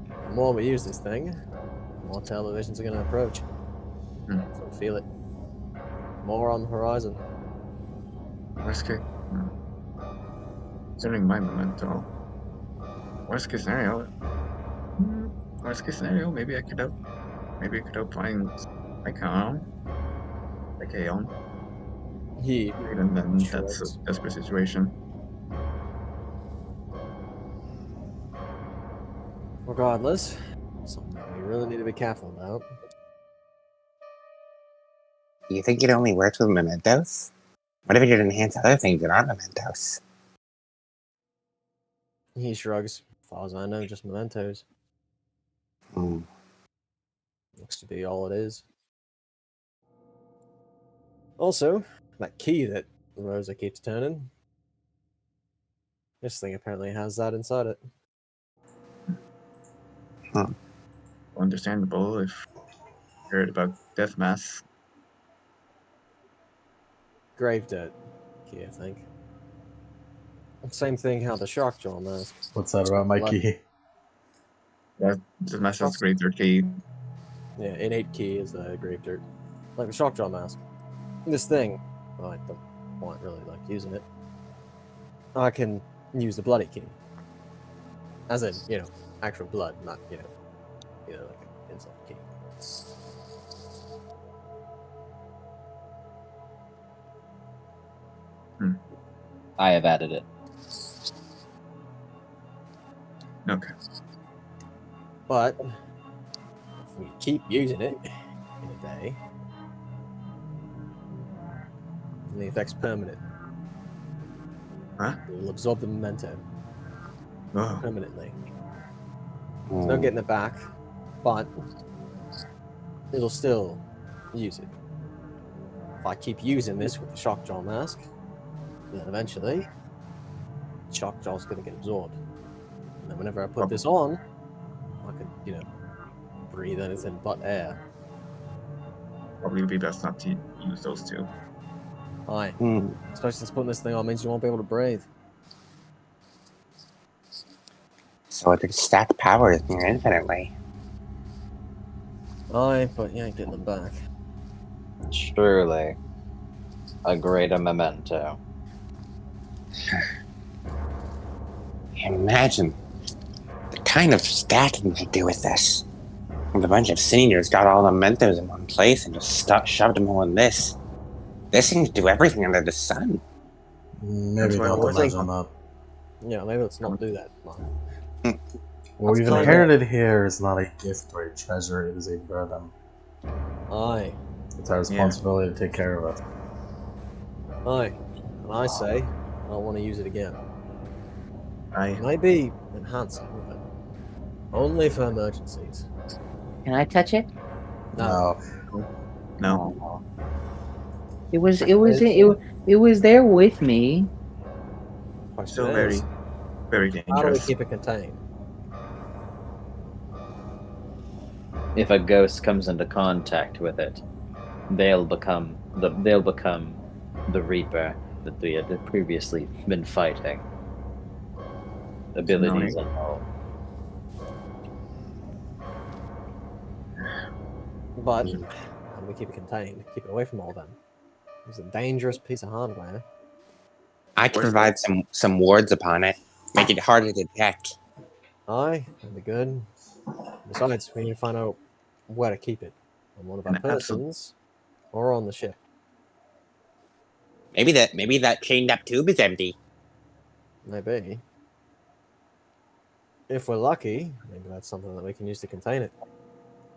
the more we use this thing, the more televisions are going to approach. Hmm. So feel it. More on the horizon. Worst case. Considering my memento. Worst case scenario. Worst case scenario, maybe I could help find, like, I don't know, like Aeon. He And then that's a shrugs. desperate situation. Regardless, something that we really need to be careful about. You think it only works with mementos? What if it could enhance other things that aren't mementos? He shrugs. As far as I know, just mementos. Hmm. Looks to be all it is. Also, that key that Rosa keeps turning. This thing apparently has that inside it. Understandable if you heard about death mass. Grave dirt key, I think. Same thing how the Shockjaw mask. What's that about Mikey? That death mass has great key. Yeah, innate key is the grave dirt. Like the Shockjaw mask. This thing, well, I don't want really like using it. I can use the bloody key. As in, actual blood, not, like an insult key. I have added it. Okay. But if we keep using it in a day, and the effect's permanent. Huh? It'll absorb the memento Oh, permanently. There's no getting it back, but it'll still use it. If I keep using this with the Shockjaw mask, then eventually, Shockjaw's going to get absorbed. And then whenever I put this on, I can, breathe anything but air. probably would be best not to use those two. Aye. Hmm. Especially since putting this thing on means you won't be able to breathe. So it could stack powers near infinitely. Aye, but you ain't getting them back. Truly, a greater memento. Imagine the kind of stacking they do with this. If a bunch of seniors got all the mementos in one place and just shoved them all in this. This seems to do everything under the sun. Maybe why I don't always imagine that. Yeah, maybe let's not do that, Mark. What we've That's kinda- inherited here is not a gift or a treasure, it is a burden. Aye. It's our responsibility to take care of it. Aye. And I say, I don't want to use it again. I Maybe enhancing, but only for emergencies. Can I touch it? No. no. Aw. It was there with me. Question Still is, very how do we dangerous. keep it contained? If a ghost comes into contact with it, they'll become the Reaper that we had previously been fighting. Abilities Annoying. unknown. But how do we keep it contained? Keep it away from all them. It's a dangerous piece of hardware. I could Where's provide some wards upon it, make it harder to detect. Aye, that'd be good. Besides, we need to find out where to keep it. On one of our An absolute persons or on the ship. Maybe that chained up tube is empty. Maybe. If we're lucky, maybe that's something that we can use to contain it.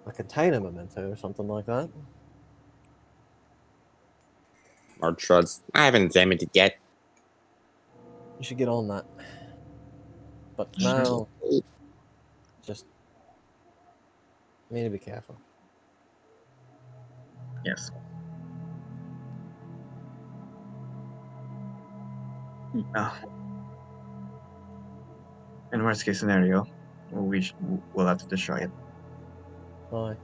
A container memento or something like that. Mark shrugs. I haven't examined it yet. You should get on that. But for now, just need to be careful. Yes. In worst case scenario, we'll have to destroy it. Bye.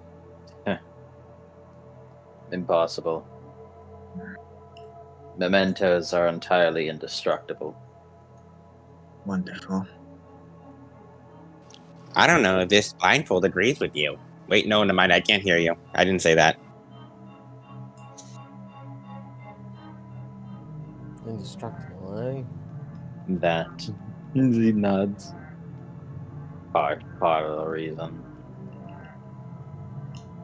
Impossible. Mementos are entirely indestructible. Wonderful. I don't know if this blindfold agrees with you. Wait, no, never mind. I can't hear you. I didn't say that. Indestructible, eh? That he nods. Part of the reason.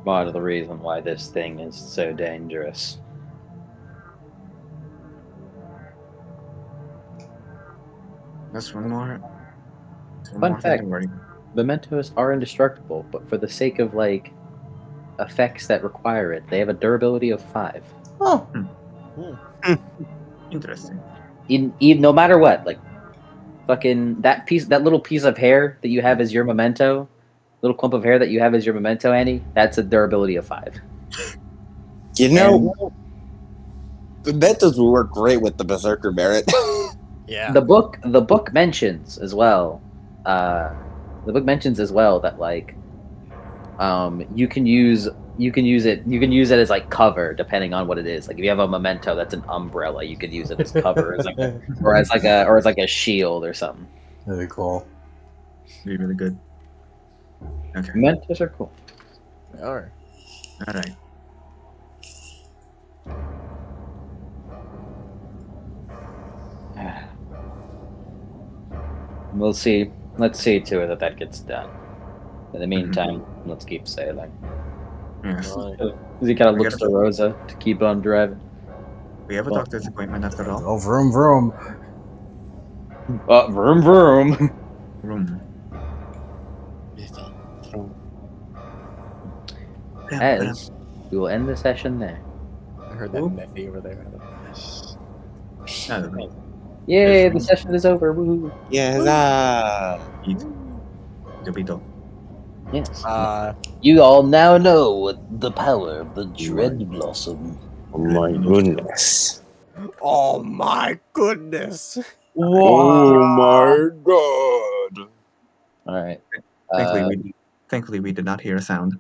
Part of the reason why this thing is so dangerous. That's one more. One Fun more thing fact. to worry. Mementos are indestructible, but for the sake of like effects that require it, they have a durability of 5. Oh, Interesting. In no matter what, like fucking that little piece of hair that you have as your memento, little clump of hair that you have as your memento, Annie, that's a durability of 5. You know, the mementos will work great with the Berserker Barret. Yeah. The book mentions as well. The book mentions as well that like you can use it as like cover depending on what it is. Like if you have a memento that's an umbrella, you could use it as cover as like or as like a shield or something. Really cool. Be really good. Okay. Mementos are cool. They are. All right. We'll see. Let's see to it that gets done. In the meantime, let's keep sailing. Yes. Right. He kind of I looks gotta- to Rosa to keep on driving. We have a doctor's appointment after all. Oh, vroom vroom. Vroom vroom. Room. As we will end the session there. I heard that Neffy over there. Yay, the session is over. Woohoo. Yes. Eat. Dubito. Yes. Uh, You all now know the power of the Dread Blossom. Oh my goodness. oh my goodness. Oh my god. All right. Thankfully, we did not hear a sound.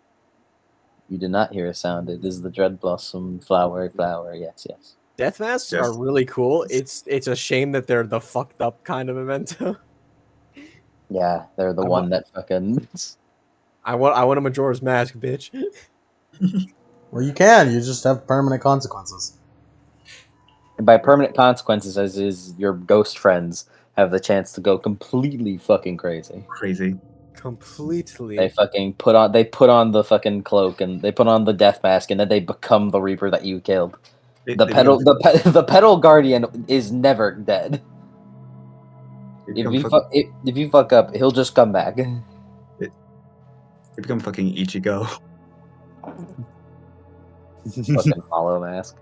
You did not hear a sound. It is the Dread Blossom flower. Yes, yes. Death masks Yes. are really cool. It's a shame that they're the fucked up kind of memento. Yeah, they're the I one want- that fucking. I want a Majora's Mask, bitch. Well, you can. You just have permanent consequences. And by permanent consequences, as is your ghost friends have the chance to go completely fucking crazy. Crazy. Completely. They fucking put on the fucking cloak and they put on the death mask and then they become the Reaper that you killed. The pedal guardian is never dead. If you fuck up, he'll just come back. They become fucking Ichigo. Fucking hollow mask.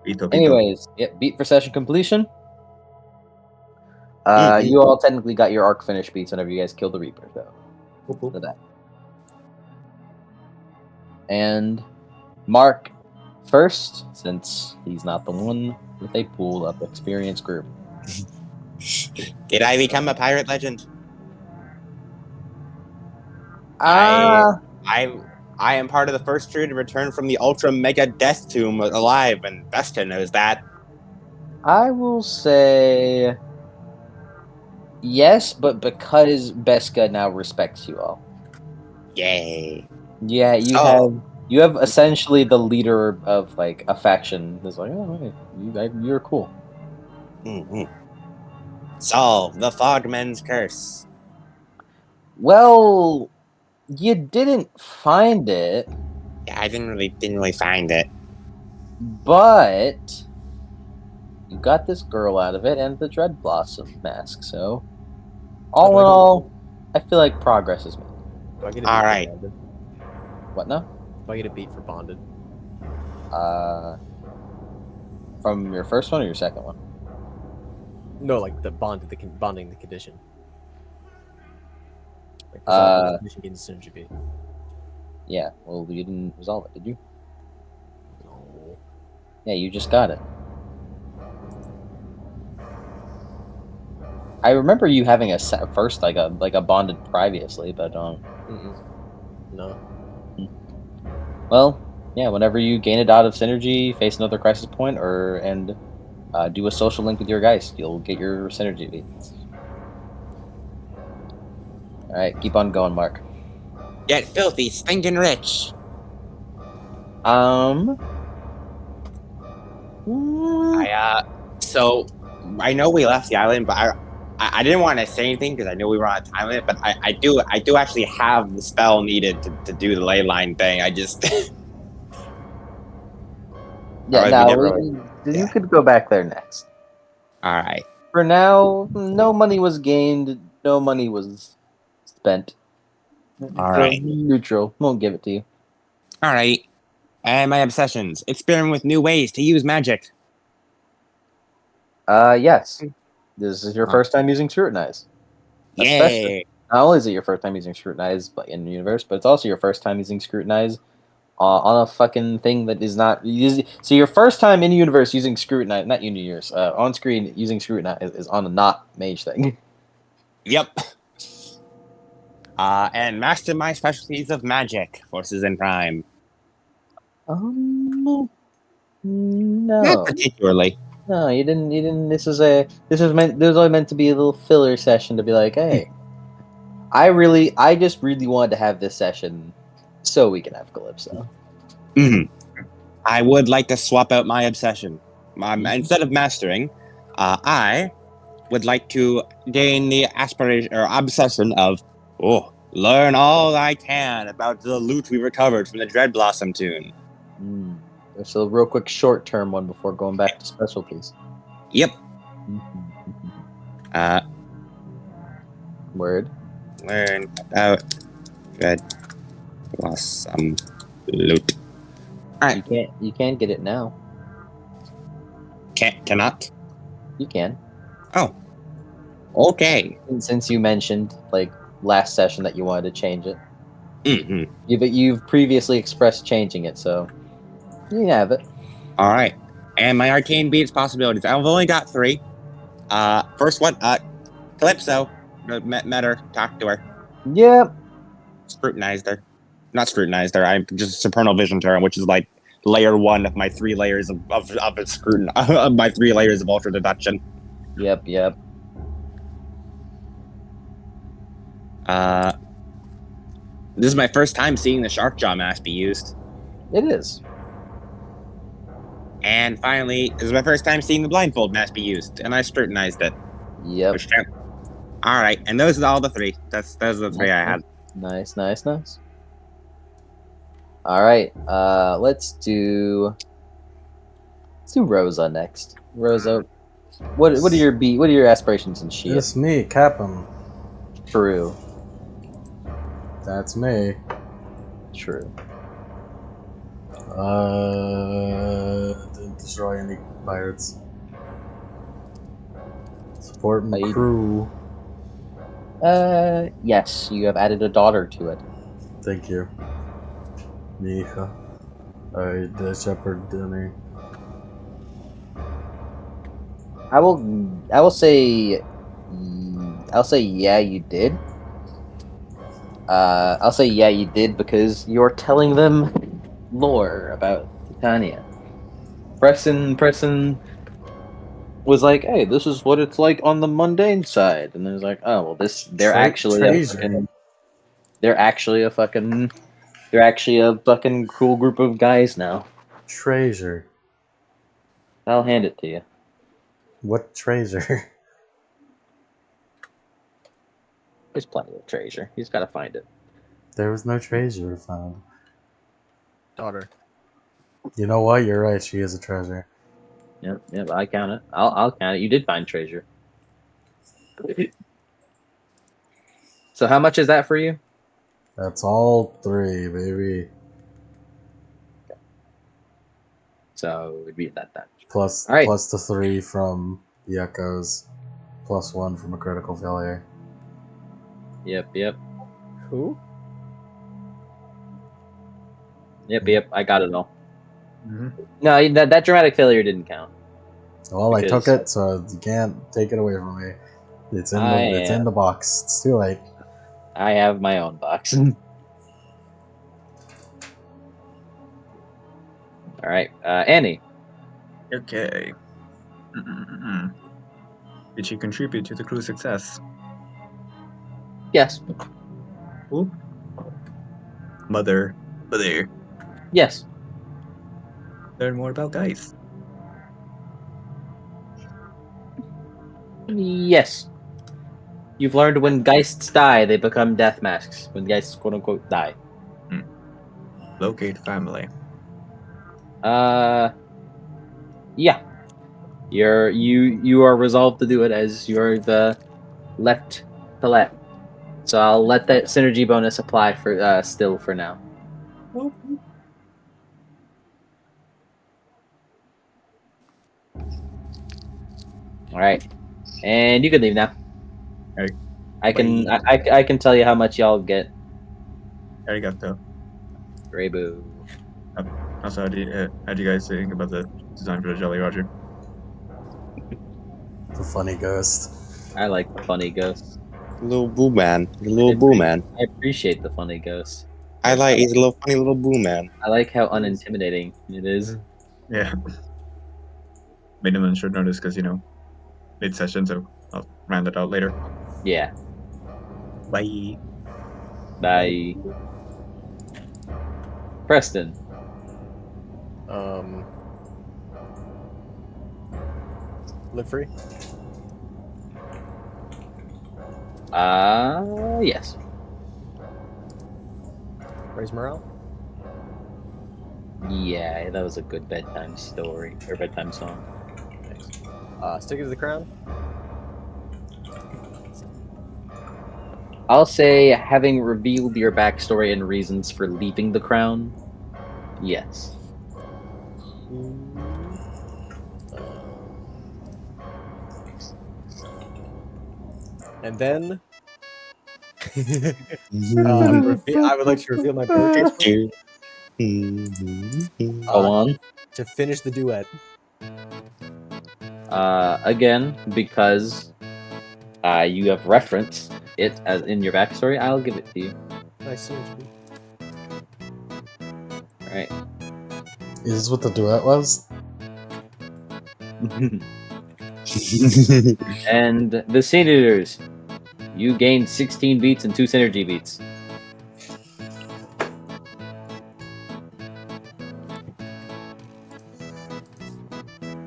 Ito. Anyways, beat for session completion. Mhm. You all technically got your arc finish beats whenever you guys killed the Reaper, though. So that. And Mark first, since he's not the one with a pool of experience group. Did I become a pirate legend? Ah, I am part of the first crew to return from the ultra mega death tomb alive, and Vesta knows that. I will say yes, but because Beska now respects you all. Yay. Yeah, you have essentially the leader of like a faction who's like, oh, hey, you're cool. Mm-hmm. Solve the Fogman's curse. Well, you didn't find it. Yeah, I didn't really find it. But you got this girl out of it and the Dread Blossom mask. So all in all, I feel like progress is made. Do I get a beat All for right. bonded? What now? Do I get a beat for bonded? From your first one or your second one? No, like the bonded, bonding the condition. Like resolving the condition gains a synergy beat. Yeah. Well, you didn't resolve it, did you? No. Yeah, you just got it. I remember you having a first like a bonded previously, but No. well, yeah. Whenever you gain a dot of synergy, face another crisis point, and do a social link with your Geist, you'll get your synergy beats. All right, keep on going, Mark. Get filthy, stinking rich. Mm, So I know we left the island, but I didn't want to say anything because I knew we were on a time limit. But I do actually have the spell needed to do the ley line thing. I just yeah. otherwise we Now didn't really. you Yeah. could go back there next. All right. For now, no money was gained. No money was spent. All So right. neutral. Won't give it to you. All right. And my obsessions. Experiment with new ways to use magic. Yes. This is your first time using Scrutinize. Especially, Yay. not only is it your first time using Scrutinize in the universe, but it's also your first time using Scrutinize on a fucking thing that is not. So your first time in universe using Scrutinize, not universe, on screen using Scrutinize is on a not mage thing. Yep. And master my specialties of magic, forces in prime. No. Not particularly. No, you didn't. You didn't. This was only meant to be a little filler session to be like, hey, I just really wanted to have this session so we can have Calypso. I would like to swap out my obsession. Instead of mastering, I would like to gain the aspiration or obsession of learn all I can about the loot we recovered from the Dread Blossom tune. So a real quick short term one before going back to specialties. Yep. Word. Learn about Dread Blossom loot. Alright. You can't get it now. Cannot? You can. Oh. Okay. Since you mentioned like last session that you wanted to change it. Mm-hmm. You've previously expressed changing it, so you have it. Alright. And my arcane beats possibilities. I've only got 3. First one, Calypso. Met her, talked to her. Yep. Scrutinized her. Not scrutinized her, I'm just supernal vision to her, which is like layer 1 of my 3 layers of of my 3 layers of ultra deduction. Yep. This is my first time seeing the shark jaw mask be used. It is. And finally, this is my first time seeing the blindfold mask be used, and I scrutinized it. Yep. Alright, and those are all the 3. Those are the 3 I had. Nice. All right. Let's do Rosa next. Rosa, what are your aspirations in Shia? It's me, Captain. True. That's me. True. Didn't destroy any pirates. Support my Are you- crew. Yes, you have added a daughter to it. Thank you. Mija. The shepherd dinner. I will say yeah, you did. I'll say yeah, you did because you're telling them lore about Titania. Preston was like, "Hey, this is what it's like on the mundane side," and then it's like, "Oh, well, they're actually a fucking cool group of guys now." Treasure. I'll hand it to you. What treasure? There's plenty of treasure. You just gotta find it. There was no treasure found. Daughter. You know what? You're right. She is a treasure. Yep. I count it. I'll count it. You did find treasure. So how much is that for you? That's all 3, baby. So it'd be that. Plus, All right. plus the 3 from the echoes. Plus 1 from a critical failure. Yep. Who? Yep. I got it all. Mhm. No, that dramatic failure didn't count. Well, I took Because it, so you can't take it away from me. It's in I the it's in am- the box. It's too late. I have my own box. All right, Annie. Okay. Mm-mm-mm. Did she contribute to the crew's success? Yes. Who? Mother. Yes. Learn more about Geist. Yes. You've learned when Geists die, they become death masks. When Geists quote unquote die. Locate family. Yeah. You are resolved to do it as you're the left to left. So I'll let that synergy bonus apply for still for now. Oh. All right, and you can leave now. Hey, I can bye. I can tell you how much y'all get. Arigato. Rebu. Also, how do you guys think about the design for the Jolly Roger? The funny ghost. I like the funny ghost. Little boo man. Little I boo appre- man. I appreciate the funny ghost. He's a little funny little boo man. I like how unintimidating it is. Yeah. Made them on short notice because, mid-session, so I'll round it out later. Yeah. Bye. Bye. Preston. Live free. Yes. Raise morale. Yeah, that was a good bedtime story or bedtime song. Nice. Stick it to the crown. I'll say, having revealed your backstory and reasons for leaving the crown, yes. And then I would like to reveal my barricades Go on. to finish the duet. Again, because you have referenced it as in your backstory, I'll give it to you. Nice synergy. All right. Is this what the duet was? And the Scene Eaters, you gained 16 beats and 2 synergy beats.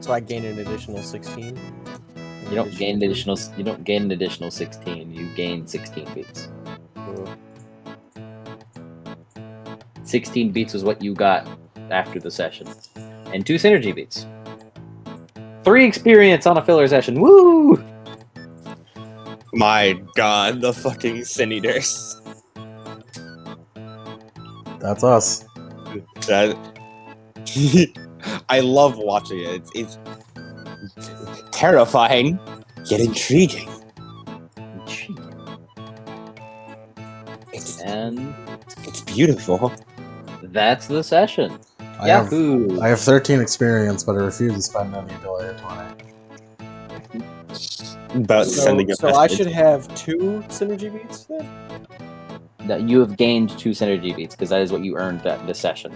So I gained an additional 16. You don't gain an additional. You don't gain an additional 16. You gain 16 beats. Cool. 16 beats was what you got after the session, and 2 synergy beats. 3 experience on a filler session. Woo! My god, the fucking Sin Eaters. That's us. That I love watching it. It's terrifying, yet intriguing. And It's beautiful. that's the session. I have Yahoo! 13 experience, but I refuse to spend any until I hit 20. About sending a So I message. should have 2 synergy beats then? That you have gained 2 synergy beats because that is what you earned that this session.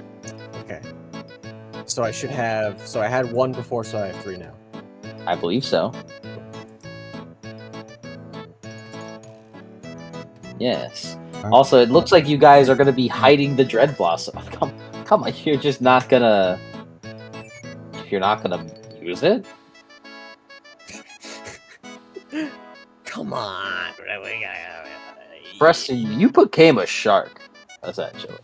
Okay. So I should have. So I had 1 before, so I have 3 now. I believe so. Yes. Also, it looks like you guys are going to be hiding the Dread Blossom. Come on, you're just not gonna. You're not gonna use it. Come on. Preston, you became a shark, essentially.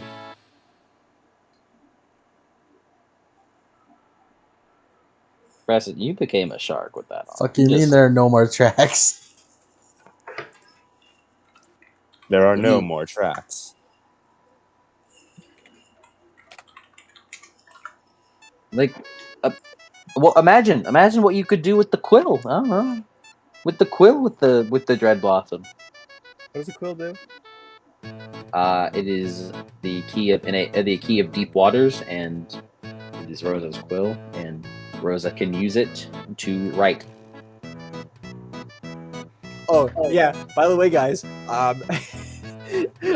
Preston, you became a shark with that on. Fuck you mean there are no more tracks? There are What do no you- more tracks. Like, well, imagine what you could do with the quill. I don't know. With the quill, with the dread blossom. What does a quill do? It is the key of the key of deep waters, and it is Rosa's quill, and Rosa can use it to write. Oh yeah. By the way, guys,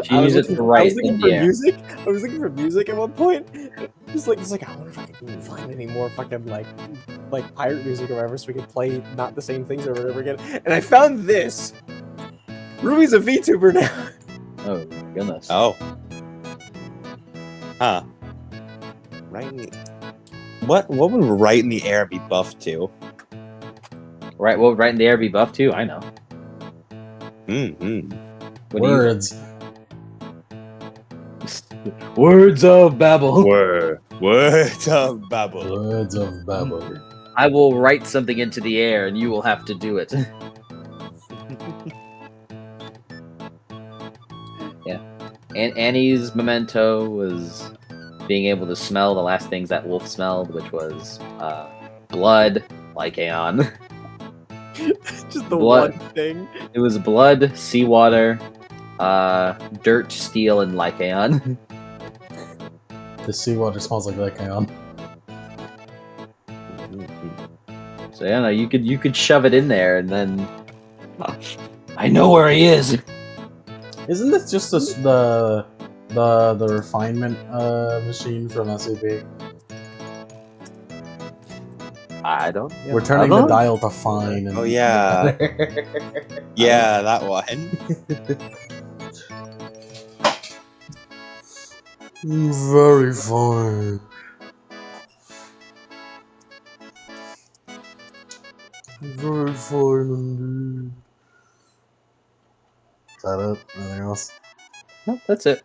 She used it to write in the air. music. I was looking for music at one point. It's like I wonder if I can find any more fucking like pirate music or whatever, so we could play not the same things over and over again. And I found this. Ruby's a VTuber now. Oh goodness. Oh. Huh. Right in the... What would right in the air be buffed to? Right. Well, right in the air be buffed too. I know. Mm-hmm. What do you- Words. Words of babble. Words of babble. Words of babble. I will write something into the air, and you will have to do it. Yeah. And Annie's memento was being able to smell the last things that wolf smelled, which was blood, Lycaon. Just the Blood. one thing. It was blood, seawater, dirt, steel, and Lycaon. The seawater smells like Lycaon. So yeah, no, you could shove it in there, and then I know where he is. Isn't this just the refinement machine from SCP? I don't. We're turning the Other? dial to fine. And Oh, yeah. Yeah, that one. Very fine. Very fine indeed. Is that it? Anything else? No, that's it.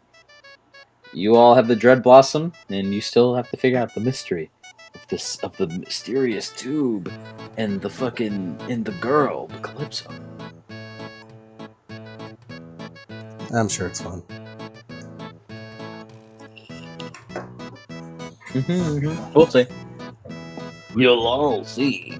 You all have the Dread Blossom, and you still have to figure out the mystery of the mysterious tube and the girl, the Calypso. I'm sure it's fun. We'll see. You'll all see.